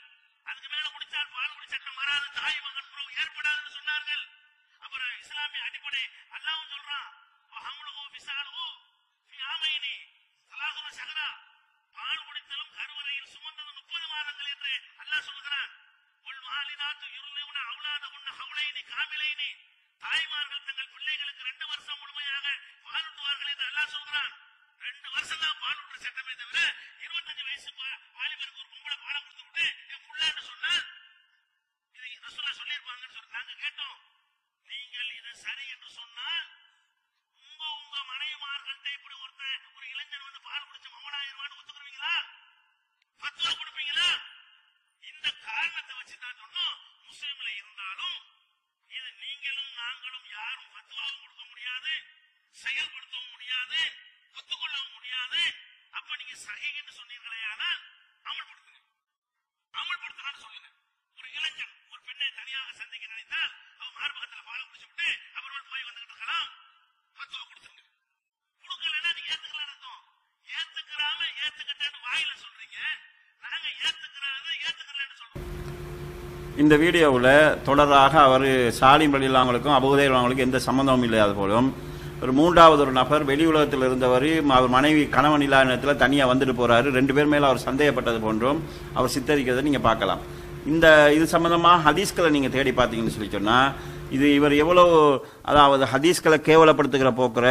அதுக்கு மேல குடித்தால் பால் குடி சட்டம் வராது, தாய் மகன் உறவு ஏற்படாதுன்னு சொன்னார்கள். அப்புறம் இஸ்லாமிய அடிப்படை அல்லாஹ் சொல்றான், வஹம்லுஹு ஃபிஸாலுஹு ஃபி ஆமைனி ஸலாஸுன ஷஹரா, பால் குடித்தலும் கருவறையில் சுமந்தது 30 மாதங்கள் என்று அல்லாஹ் சொல்கிறான். வல் வாலிதாத்து யுர்லிஉன அவுலாதஹுன்ன ஹவ்லைனி காமிலைனி, தாய்மார்கள் தங்கள் பிள்ளைகளுக்கு 2 வருஷம் முழுமையாக பாலூட்டுவார்கள் என்று அல்லாஹ் சொல்கிறான். 2 வருஷம் தான் பாலூட்டுற சட்டமே தவிர 25 வயசு வாலிபருக்கு ஒரு பொம்பளை பாலை கொடுத்து விட்டு என் புள்ளன்னு சொன்னா இதை ரசூலுல்லாஹ் சொல்லியிருப்பாங்கன்னு சொல்லி நாங்க கேட்டோம். நீங்கள் இது சரி என்று சொன்னால் உங்க மனைவிமார்கள்ட்ட இப்படி ஒரு இளைஞன் வந்து பால் குடிச்சு மகனாயிருவான்னு ஒத்துக்குருவீங்களா? ஃபத்வா கொடுப்பீங்களா? இந்த காரணத்தை வச்சுதான் சொன்னோம். முஸ்லிம்ல இருந்தாலும் இது நீங்களும் நாங்களும் யாரும் ஃபத்வாவும் கொடுக்க முடியாது, செயல்படுத்தவும் முடியாது, ஒத்துக்கொள்ளவும் முடியாது. அப்ப நீங்க சஹீஹ்னு சொன்னீர்களே, ஆனால் அமல்படுத்துங்க, அமல்படுத்தலாம்னு சொல்லுங்க. ஒரு இளைஞன் ஒரு பெண்ணை தனியாக சந்திக்க நினைத்தால் அவன் மார்பகத்துல பாலை குடிச்சு விட்டு அப்புறம் போய் வந்துகிட்டு இருக்கலாம், ஃபத்வா கொடுத்துருங்க. கொடுக்கலன்னா நீங்க ஏத்துக்கலாம் அர்த்தம். ஏத்துக்கிறாம ஏத்துக்கிட்டேன்னு வாயில சொல்றீங்க, நாங்க ஏத்துக்கலன்னு சொல்றோம். இந்த வீடியோவில் தொடராக அவர் சாலிம் ரலியல்லாஹுவுக்கும் அபூ ஹுதைராவுக்கும் எந்த சம்பந்தமும் இல்லாத போலும், ஒரு 3வது ஒரு நபர் வெளி உலகத்தில் இருந்தவர் அவர் மனைவி கணவன் இல்லாத நேரத்தில் தனியாக வந்துட்டு போறாரு, 2 பேர் மேல அவர் சந்தேகப்பட்டது போன்றும் அவர் சித்தரிக்கிறதை நீங்க பார்க்கலாம். இது சம்பந்தமாக ஹதீஸ்களை நீங்க தேடி பார்த்தீங்கன்னு சொல்லி சொன்னா, இது இவர் எவ்வளவு, அதாவது ஹதீஸ்களை கேவலப்படுத்துகிற போக்குற,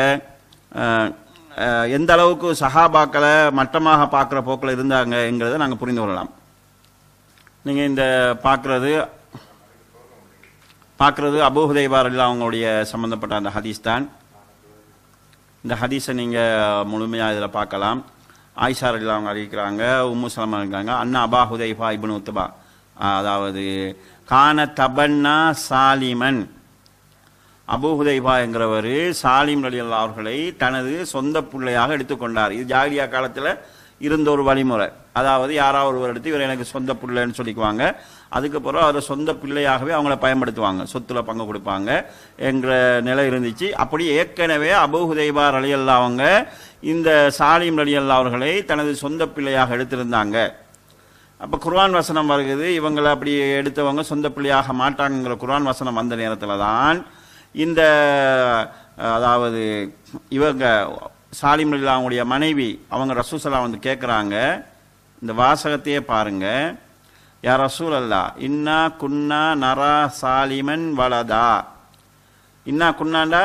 எந்த அளவுக்கு சஹாபாக்களை மட்டமாக பார்க்குற போக்கில் இருந்தாங்கங்கிறத நாங்கள் புரிந்து கொள்ளலாம். நீங்க இந்த பார்க்கறது அபூ ஹுதைபா ரலியல்லாஹு அவங்களுடைய சம்பந்தப்பட்ட அந்த ஹதீஸ் தான். இந்த ஹதீஸை நீங்க முழுமையாக இதில் பார்க்கலாம். ஆயிஷா ரலியல்லாஹு அவங்க அறிவிக்கிறாங்க, உம்மு சலமா இருக்காங்க, அண்ணா அபா ஹுதைபா இப்னு உத்பா, அதாவது கான தபன்னா சாலிமன், அபூ ஹுதைபா என்கிறவர் சாலிம் ரலியல்லாஹு அவர்களை தனது சொந்த பிள்ளையாக எடுத்துக்கொண்டார். இது ஜாஹிலியா காலத்தில் இருந்த ஒரு வழிமுறை. அதாவது யாராவது ஒரு எடுத்து இவர் எனக்கு சொந்த பிள்ளைன்னு சொல்லிக்குவாங்க, அதுக்கப்புறம் அதை சொந்த பிள்ளையாகவே அவங்கள பயன்படுத்துவாங்க, சொத்துல பங்கு கொடுப்பாங்க என்ற நிலை இருந்துச்சு. அப்படி ஏற்கனவே அபூ ஹுதைபா ரலியல்லாஹு அவங்க இந்த சாலிம் ரலியல்லாஹு அவர்களை தனது சொந்த பிள்ளையாக எடுத்திருந்தாங்க. அப்போ குர்ஆன் வசனம் வருகிறது, இவங்களை அப்படி எடுத்தவங்க சொந்த பிள்ளையாக மாட்டாங்கிற குர்ஆன் வசனம் வந்த நேரத்தில் தான் இந்த, அதாவது இவங்க சாலிம் ரலியல்லாஹு அவங்களுடைய மனைவி அவங்க ரசூல் ஸல்லல்லாஹு வந்து கேட்குறாங்க, இந்த வாசகத்தையே பாருங்க, யா ரசூலல்லாஹ் இன்னா குன்னா நரா சாலிமன் வலதா. இன்னா குன்னாண்டா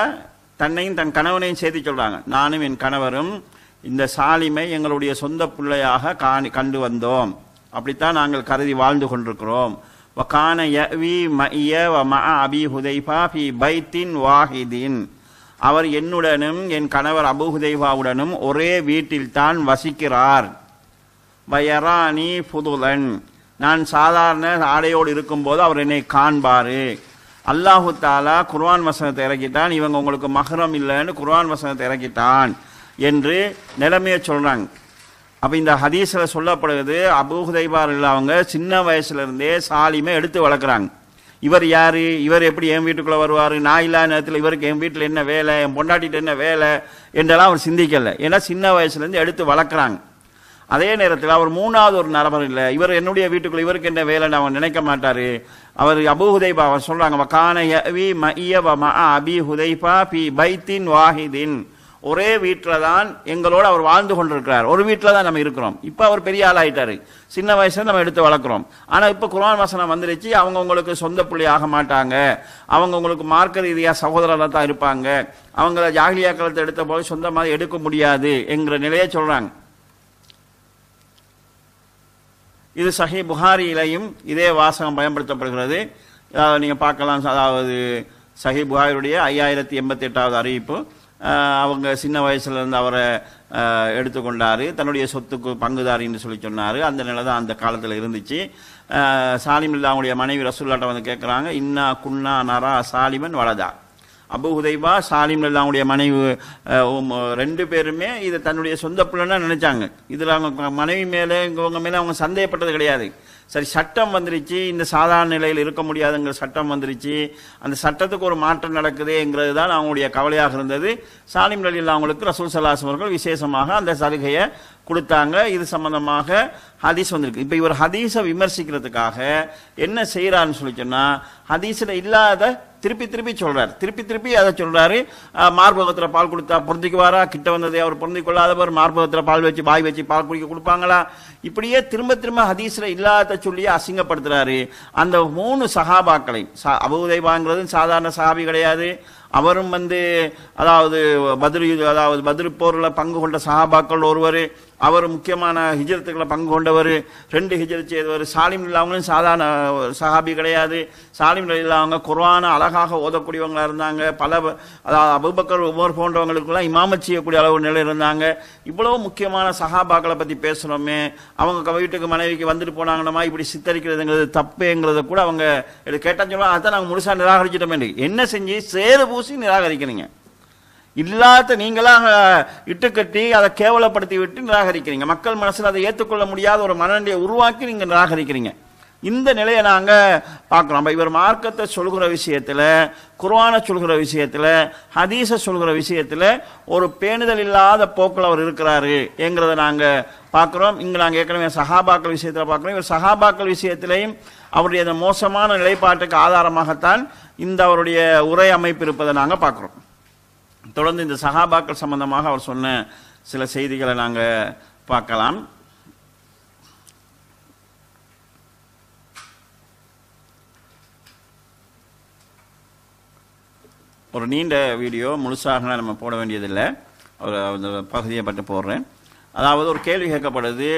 தன்னையும் தன் கணவனையும் சேர்த்து சொல்றாங்க, நானும் என் கணவரும் இந்த சாலிமை எங்களுடைய சொந்த பிள்ளையாக கண்டு வந்தோம், அப்படித்தான் நாங்கள் கருதி வாழ்ந்து கொண்டிருக்கிறோம். வகான யவி மஇய வ மஅ அபி ஹுதைபா ஃபி பைத்தின் வாஹிதின், அவர் என்னுடனும் என் கணவர் அபூ ஹுதைபாவுடனும் ஒரே வீட்டில் தான் வசிக்கிறார். வயரானி ஃபுதுலன், நான் சாதாரண ஆடையோடு இருக்கும்போது அவர் என்னை காண்பாரு. அல்லாஹு தாலா குர்ஆன் வசனத்தை இறக்கிட்டான், இவங்க உங்களுக்கு மஹரம் இல்லைன்னு குர்ஆன் வசனத்தை இறக்கிட்டான் என்று நிலைமையை சொல்றாங்க. அப்ப இந்த ஹதீஸ்ல சொல்லப்படுகிறது, அபூ ஹுதைபா ரலியல்லாஹு அவங்க சின்ன வயசுல இருந்தே சாலிமை எடுத்து வளர்க்குறாங்க. இவர் யாரு, இவர் எப்படி என் வீட்டுக்குள்ள வருவாரு, நான் இல்லாத நேரத்தில் இவருக்கு என் வீட்டில் என்ன வேலை, என் பொண்டாட்டிட்டு என்ன வேலை என்றெல்லாம் அவர் சிந்திக்கல. ஏன்னா சின்ன வயசுல இருந்து எடுத்து வளர்க்குறாங்க. அதே நேரத்தில் அவர் 3வது ஒரு நபர் இல்லை, இவர் என்னுடைய வீட்டுக்குள்ள இவருக்கு என்ன வேலைன்னு அவன் நினைக்க மாட்டாரு. அவர் அபூ ஹுதைபா அவர் சொல்றாங்க, வகான யவி மஇய வ மஅ அபி ஹுதைபா ஃபி பைத்தின் வாஹிதின், ஒரே வீட்டில் தான் எங்களோடு அவர் வாழ்ந்து கொண்டிருக்கிறார். ஒரு வீட்டில் தான் நம்ம இருக்கிறோம். இப்போ அவர் பெரிய ஆள் ஆகிட்டாரு. சின்ன வயசுல நம்ம எடுத்து வளர்க்குறோம். ஆனால் இப்போ குர்ஆன் வசனம் வந்துருச்சு, அவங்க உங்களுக்கு சொந்த பிள்ளை ஆக மாட்டாங்க, அவங்க உங்களுக்கு மார்க்க ரீதியாக சகோதரராக தான் இருப்பாங்க, அவங்கள ஜாகிலியா காலத்தை எடுத்த போது சொந்தமாக எடுக்க முடியாது என்கிற நிலையை சொல்கிறாங்க. இது சஹீஹ் புகாரியிலையும் இதே வாசகம் பயன்படுத்தப்படுகிறது. நீங்கள் பார்க்கலாம். அதாவது சஹீஹ் புகாரியுடைய 5088வது அறிவிப்பு. அவங்க சின்ன வயசுலேருந்து அவரை எடுத்துக்கொண்டார், தன்னுடைய சொத்துக்கு பங்குதாரின்னு சொல்லி சொன்னார். அந்த நிலை தான் அந்த காலத்தில் இருந்துச்சு. சாலிம் அவங்களுடைய மனைவி ரசூலுல்லாஹ்ட்ட வந்து கேட்குறாங்க, இன்னா குன்னா நரா சாலிமன் வலதா. அபு ஹுதைபா சாலிம் அவங்களுடைய மனைவி ரெண்டு பேருமே இதை தன்னுடைய சொந்த பிள்ளைன்னா நினைச்சாங்க. இதில் அவங்க மனைவி மேலே இவங்க மேலே அவங்க சந்தேகப்பட்டது கிடையாது. சரி, சட்டம் வந்துருச்சு, இந்த சாதாரண நிலையில் இருக்க முடியாதுங்கிற சட்டம் வந்துருச்சு, அந்த சட்டத்துக்கு ஒரு மாற்றம் நடக்குதுங்கிறது தான் அவங்களுடைய கவலையாக இருந்தது. சாலிம் ரலியல்லாஹு அவங்களுக்கு ரசூல் ஸல்லல்லாஹு அலைஹி வஸல்லம் அவர்கள் விசேஷமாக அந்த சலுகையை கொடுத்தாங்க. இது சம்பந்தமாக ஹதீஸ் வந்திருக்கு. இப்போ இவர் ஹதீஸை விமர்சிக்கிறதுக்காக என்ன செய்யறாருன்னு சொல்லி சொன்னால், ஹதீஸில் இல்லாத திருப்பி திருப்பி சொல்றாரு, திருப்பி அதை சொல்றாரு. மார்பகத்தில் பால் கொடுத்தா பொருந்திக்குவாரா, கிட்ட வந்ததை அவர் பொருந்திக் கொள்ளாதவர் மார்பகத்தில் பால் வச்சு பாய் வச்சு பால் குடிக்க கொடுப்பாங்களா, இப்படியே திரும்ப ஹதீஸ்ல இல்லாத சொல்லி அசிங்கப்படுத்துறாரு. அந்த 3 சஹாபாக்களை, அபூ ஹுதைபாங்கிறது சாதாரண சஹாபி கிடையாது, அவரும் அதாவது பத்ரு போரில் பங்கு கொண்ட சஹாபாக்கள் ஒருவர், அவர் முக்கியமான ஹிஜ்ரத்துக்களை பங்கு கொண்டவர், 2 ஹிஜ்ரத் செய்தவர். சாலிம் அவங்களும் சாதாரண சஹாபி கிடையாது. சாலிம் அவங்க குர்ஆனை அழகாக ஓதக்கூடியவங்களா இருந்தாங்க. அதாவது அபூபக்கர் உமர் போன்றவங்களுக்குலாம் இமாமத் செய்யக்கூடிய அளவு நிலை இருந்தாங்க. இவ்வளவு முக்கியமான சஹாபாக்களை பற்றி பேசுகிறோமே, அவங்க வீட்டுக்கு மனைவிக்கு வந்துட்டு போனாங்கன்னமா இப்படி சித்தரிக்கிறதுங்கிறது தப்புங்கிறத கூட அவங்க கேட்டால் சொல்லுவாங்க, அதான் நாங்கள் முழுசாக நிராகரிச்சிட்டோமே. என்ன செஞ்சு சேறு பூசி நிராகரிக்கிறீங்க, இல்லாத நீங்களாக இட்டுக்கட்டி அதை கேவலப்படுத்தி விட்டு நிராகரிக்கிறீங்க. மக்கள் மனசில் அதை ஏற்றுக்கொள்ள முடியாத ஒரு மனநிலையை உருவாக்கி நீங்கள் நிராகரிக்கிறீங்க. இந்த நிலையை நாங்கள் பார்க்குறோம். இவர் மார்க்கத்தை சொல்கிற விஷயத்தில், குர்ஆனை சொல்கிற விஷயத்தில், ஹதீஸை சொல்கிற விஷயத்தில் ஒரு பேணுதல் இல்லாத போக்கில் அவர் இருக்கிறாரு என்கிறத நாங்கள் பார்க்குறோம். இங்கே நாங்கள் ஏற்கனவே சஹாபாக்கள் விஷயத்தில் பார்க்குறோம். இவர் சஹாபாக்கள் விஷயத்திலையும் அவருடைய அந்த மோசமான நிலைப்பாட்டுக்கு ஆதாரமாகத்தான் இந்த அவருடைய உரை அமைப்பு இருப்பதை நாங்கள் பார்க்குறோம். தொடர்ந்து இந்த சஹாபாக்கள் சம்பந்தமாக அவர் சொன்ன சில செய்திகளை நாங்கள் பார்க்கலாம். ஒரு நீண்ட வீடியோ, முழுசாக நம்ம போட வேண்டியதில்லை, ஒரு அந்த பகுதியை பற்றி போடுறேன். அதாவது ஒரு கேள்வி கேட்கப்படுது,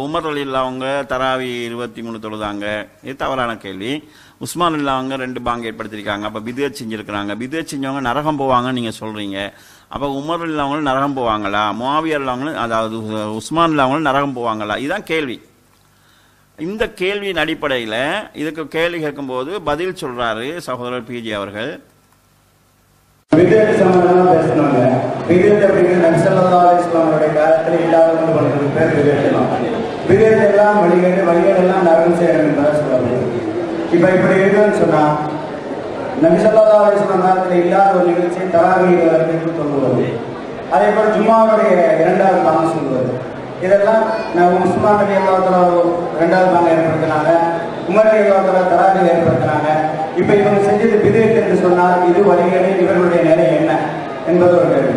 உமர் ரலியல்லாஹு அவங்க தராவி 23 தொழுதாங்க, இது தவறான கேள்வி. உஸ்மான் ரலியல்லாஹு அவங்க 2 பாங்கு ஏற்படுத்தியிருக்காங்க, அப்போ பித்அத் செஞ்சுருக்கிறாங்க. பித்அத் செஞ்சவங்க நரகம் போவாங்கன்னு நீங்கள் சொல்கிறீங்க, அப்போ உமர் ரலியல்லாஹு அவங்களும் நரகம் போவாங்களா, முஆவியா ரலியல்லாஹு அவங்களும் அதாவது உஸ்மான் ரலியல்லாஹு அவங்களும் நரகம் போவாங்களா, இதுதான் கேள்வி. இந்த கேள்வியின் அடிப்படையில் இதுக்கு கேள்வி கேட்கும்போது பதில் சொல்கிறாரு சகோதரர் பிஜி அவர்கள். விதேத் சம்பந்தமா பேசினாங்க. விதேத் அப்படிங்கிற நபி ஸல்லல்லாஹு அலைஹி வஸல்லம் அவருடைய காலத்தில் இல்லாத ஒன்று பண்ணுறது பேர் விதேத்தலாம். விதேத் எல்லாம் வழிகளெல்லாம் நரகம் செய்யணும் என்பதாக சொல்லப்படுது. இப்போ இப்படி இருக்குன்னு சொன்னால், நபி ஸல்லல்லாஹு அலைஹி வஸல்லம் காலத்தில் இல்லாத ஒரு நிகழ்ச்சி தராவீஹ் வரைக்கும் சொல்லுவது, அதே போல் ஜும்மாவுடைய 2வது பாங்கு சொல்லுவது, இதெல்லாம் உஸ்மான் ரலியல்லாஹு தஆலா 2வது பாங்கு ஏற்படுத்தினாங்க, உமர் ரலியல்லாஹு தஆலா தராவீஹ் ஏற்படுத்தினாங்க. இப்ப இவங்க செஞ்சது பிதஅத் என்று சொன்னால் இது வழிகளில் இவர்களுடைய நிலை என்ன என்பது ஒரு கேள்வி.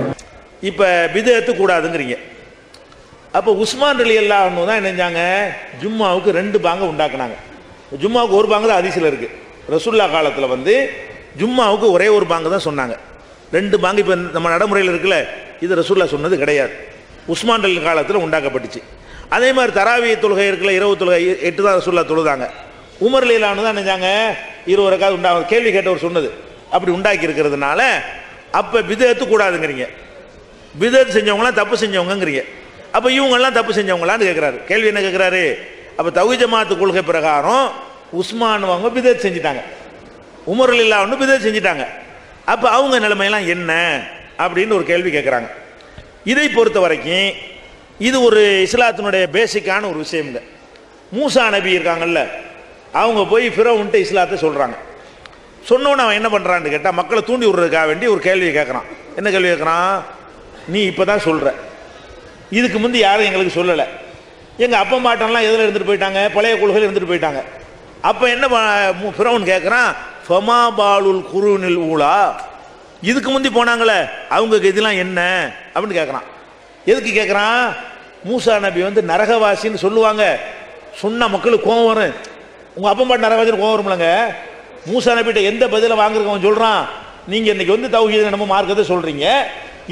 இப்ப பிதஅத் கூடாதுங்கிறீங்க. அப்போ உஸ்மான் ரலியல்லாஹு அன்ஹு தான் என்ன செஞ்சாங்க, ஜும்மாவுக்கு 2 பாங்க உண்டாக்குனாங்க. ஜும்மாவுக்கு ஒரு பாங்கு தான் ஹதீஸ்ல இருக்கு. ரசூலுல்லாஹ் காலத்தில் ஜும்மாவுக்கு ஒரே ஒரு பாங்கு தான் சொன்னாங்க. 2 பாங்கு இப்போ நம்ம நடைமுறையில் இருக்குல்ல, இது ரசூலுல்லாஹ் சொன்னது கிடையாது, உஸ்மான் ரலி காலத்தில் உண்டாக்கப்பட்டுச்சு. அதே மாதிரி தராவிய தொழுகை இருக்குல்ல, இரவு தொழுகை 8 தான் ரசூலுல்லாஹ் தொழுதாங்க. உமர் ரலியல்லாஹு அன்ஹு தான் நினைச்சாங்க 20 ரக்காத் உண்டாக கேள்வி கேட்டவர் சொன்னது அப்படி உண்டாக்கி இருக்கிறதுனால அப்போ பிதஅத் கூடாதுங்கிறீங்க. பிதஅத் செஞ்சவங்களாம் தப்பு செஞ்சவங்கிறீங்க. அப்போ இவங்கெல்லாம் தப்பு செஞ்சவங்களான்னு கேட்குறாரு. கேள்வி என்ன கேட்குறாரு, அப்போ தௌஹீத் ஜமாஅத் கொள்கை பிரகாரம் உஸ்மான் அவங்க பிதஅத் செஞ்சுட்டாங்க, உமர் ரலியல்லாஹு அன்ஹு பிதஅத் செஞ்சுட்டாங்க, அப்போ அவங்க நிலைமையெல்லாம் என்ன அப்படின்னு ஒரு கேள்வி கேட்குறாங்க. இதை பொறுத்த வரைக்கும் இது ஒரு இஸ்லாத்தினுடைய பேசிக்கான ஒரு விஷயம்ங்க. மூசா நபி இருக்காங்கல்ல, அவங்க போய் ஃபிரௌன்ட்ட இஸ்லாத்தை சொல்கிறாங்க. சொன்னோன்னு அவன் என்ன பண்ணுறான்னு கேட்டால், மக்களை தூண்டி விடுறதுக்காக வேண்டி ஒரு கேள்வியை கேட்குறான். என்ன கேள்வி கேட்குறான், நீ இப்போ தான் சொல்கிற, இதுக்கு முந்தி யாரும் எங்களுக்கு சொல்லலை, எங்கள் அப்பா மாட்டெல்லாம் எதில் இருந்துட்டு போயிட்டாங்க, பழைய கொள்கையில் இருந்துட்டு போயிட்டாங்க. அப்போ என்ன ஃபிரௌன் கேட்குறான், ஃபமா பாலுல் குருனில் ஊலா, இதுக்கு முந்தி போனாங்களே அவங்க கதிலாம் என்ன அப்படின்னு கேட்குறான். எதுக்கு கேட்குறான்? மூசா நபி வந்து நரகவாசின்னு சொல்லுவாங்க, சொன்ன மக்களுக்கு கோவம் வரும். உங்க அப்பா பாட்டு நரகவாசின்னு கோவம் வரும்லங்க. மூசா நபிட்ட எந்த பதில வாங்குறவன் சொல்றான், நீங்க இன்னைக்கு வந்து தௌஹீத் நம்ம மார்க்கத்தை சொல்றீங்க,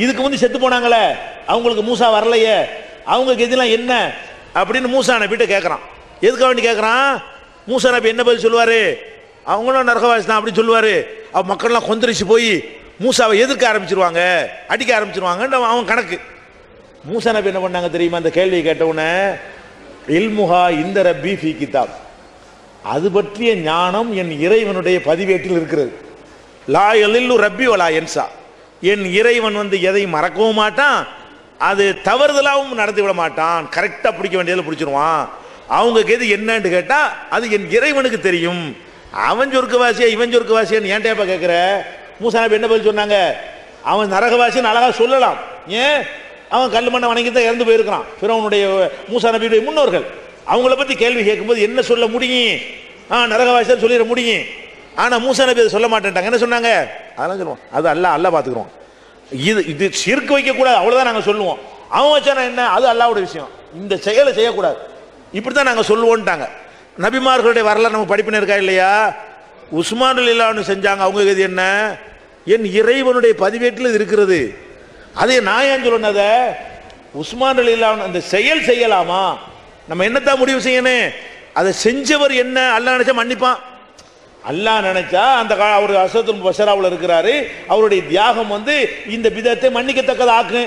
இதுக்கு முந்தி செத்து போனாங்களே அவங்களுக்கு மூசா வரலையே, அவங்க கதிலாம் என்ன அப்படின்னு மூசா நபிட்ட கேட்குறான். எதுக்காக வேண்டி கேட்குறான்? மூசா நபி என்ன பதில் சொல்லுவாரு? அவங்களும் நரகவாசி தான் அப்படின்னு சொல்லுவாரு. அவ மக்கள்லாம் கொந்தரிச்சு போய் மூசாவை எதிர்க்க ஆரம்பிச்சிருவாங்க, அடிக்க ஆரம்பிச்சிருவாங்க அவன் கணக்கு. மூசா நபி என்ன பண்ணாங்க தெரியுமா? அந்த கேள்வியை கேட்டவுடனே இல்முஹா இந்த ரப்பி ஃபீ கிதாப், அது பற்றிய ஞானம் என் இறைவனுடைய பதிவேட்டில் இருக்கிறது. லா யலில்லு ரப்பி வலா யன்சா, என் இறைவன் வந்து எதை மறக்கவும் மாட்டான், அது தவறுதலாகவும் நடத்தி விட மாட்டான், கரெக்டாக பிடிக்க வேண்டியதில் பிடிச்சிருவான். அவங்க எது என்னன்னு கேட்டா அது என் இறைவனுக்கு தெரியும். அவன் சொர்க்கவாசியா இவன் சொர்க்கவாசியான்னு ஏன் டேப்பா கேட்குற? மூசா நபி என்ன பதில் சொன்னாங்க? அவன் நரகவாசின்னு அழகா சொல்லலாம். ஏன்? அவன் கல் மண்ணை வணங்கி தான் இறந்து போயிருக்கிறான். ஃபிரௌனுடைய மூசா நபியுடைய முன்னோர்கள். அவங்கள பத்தி கேள்வி கேட்கும்போது என்ன சொல்ல முடியும்? நரகவாசின்னு சொல்லிட முடியும். ஆனா மூசா நபி அதை சொல்ல மாட்டேன்ட்டாங்க. என்ன சொன்னாங்க? அதெல்லாம் சொல்லுவோம், அது அல்லாஹ் பார்த்துக்கிறோம், இது ஷிர்க் வைக்க கூடாது, அவ்வளவுதான் நாங்க சொல்லுவோம். அவன் வச்சானா என்ன, அது அல்லாஹ்வுடைய விஷயம், இந்த செயலை செய்யக்கூடாது, இப்படித்தான் நாங்க சொல்லுவோம்ட்டாங்க. நபிமார்களுடைய வரலாறு நமக்கு படிப்பின இருக்கா இல்லையா? உஸ்மான் ரலியல்லாஹு செஞ்சாங்க, அவங்க கதி என்ன? என் இறைவனுடைய பதிவேட்டில் இருக்கிறது. அதே நான் ஏன் சொல்லணும்? அதை உஸ்மான் ரலியல்லாஹு அந்த செயல் செய்யலாமா? நம்ம என்னத்தான் முடிவு செய்யணும்? அதை செஞ்சவர் என்ன? அல்லாஹ் நினைச்சா மன்னிப்பான். அல்லாஹ் நினைச்சா அந்த அவர் அசத்துல் பஷராவில் இருக்கிறாரு, அவருடைய தியாகம் வந்து இந்த பிதத்தை மன்னிக்கத்தக்கது ஆக்கு.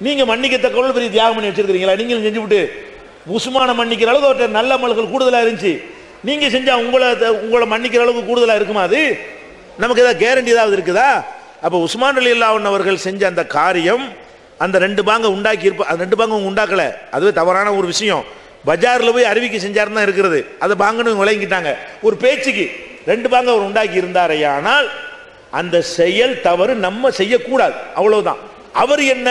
நீங்க மன்னிக்கத்தக்க பெரிய தியாகம் பண்ணி வச்சிருக்கீங்களா? நீங்களும் செஞ்சு விட்டு உஸ்மானை மன்னிக்கிற அளவுக்கு அவர்கிட்ட நல்ல அமல்கள் கூடுதலாக இருந்துச்சு, நீங்க செஞ்சா உங்களை மன்னிக்கிற அளவுக்கு கூடுதலாக இருக்குமா? அது நமக்கு ஏதாவது கேரண்டி ஏதாவது இருக்குதா? அப்போ உஸ்மான் ரலியல்லாஹு அன்ஹு அவர்கள் செஞ்ச அந்த காரியம், அந்த ரெண்டு பாங்க உண்டாக்கி இருப்ப, அந்த ரெண்டு பாங்க உண்டாக்கல, அதுவே தவறான ஒரு விஷயம். பஜாரில் போய் அறிவிக்கை செஞ்சாருன்னு தான் இருக்கிறது, அதை பாங்கன்னு விளங்கிட்டாங்க. ஒரு பேச்சுக்கு ரெண்டு பாங்க அவர் உண்டாக்கி இருந்தாரையானால் அந்த செயல் தவறு, நம்ம செய்யக்கூடாது, அவ்வளவுதான். அவர் என்ன,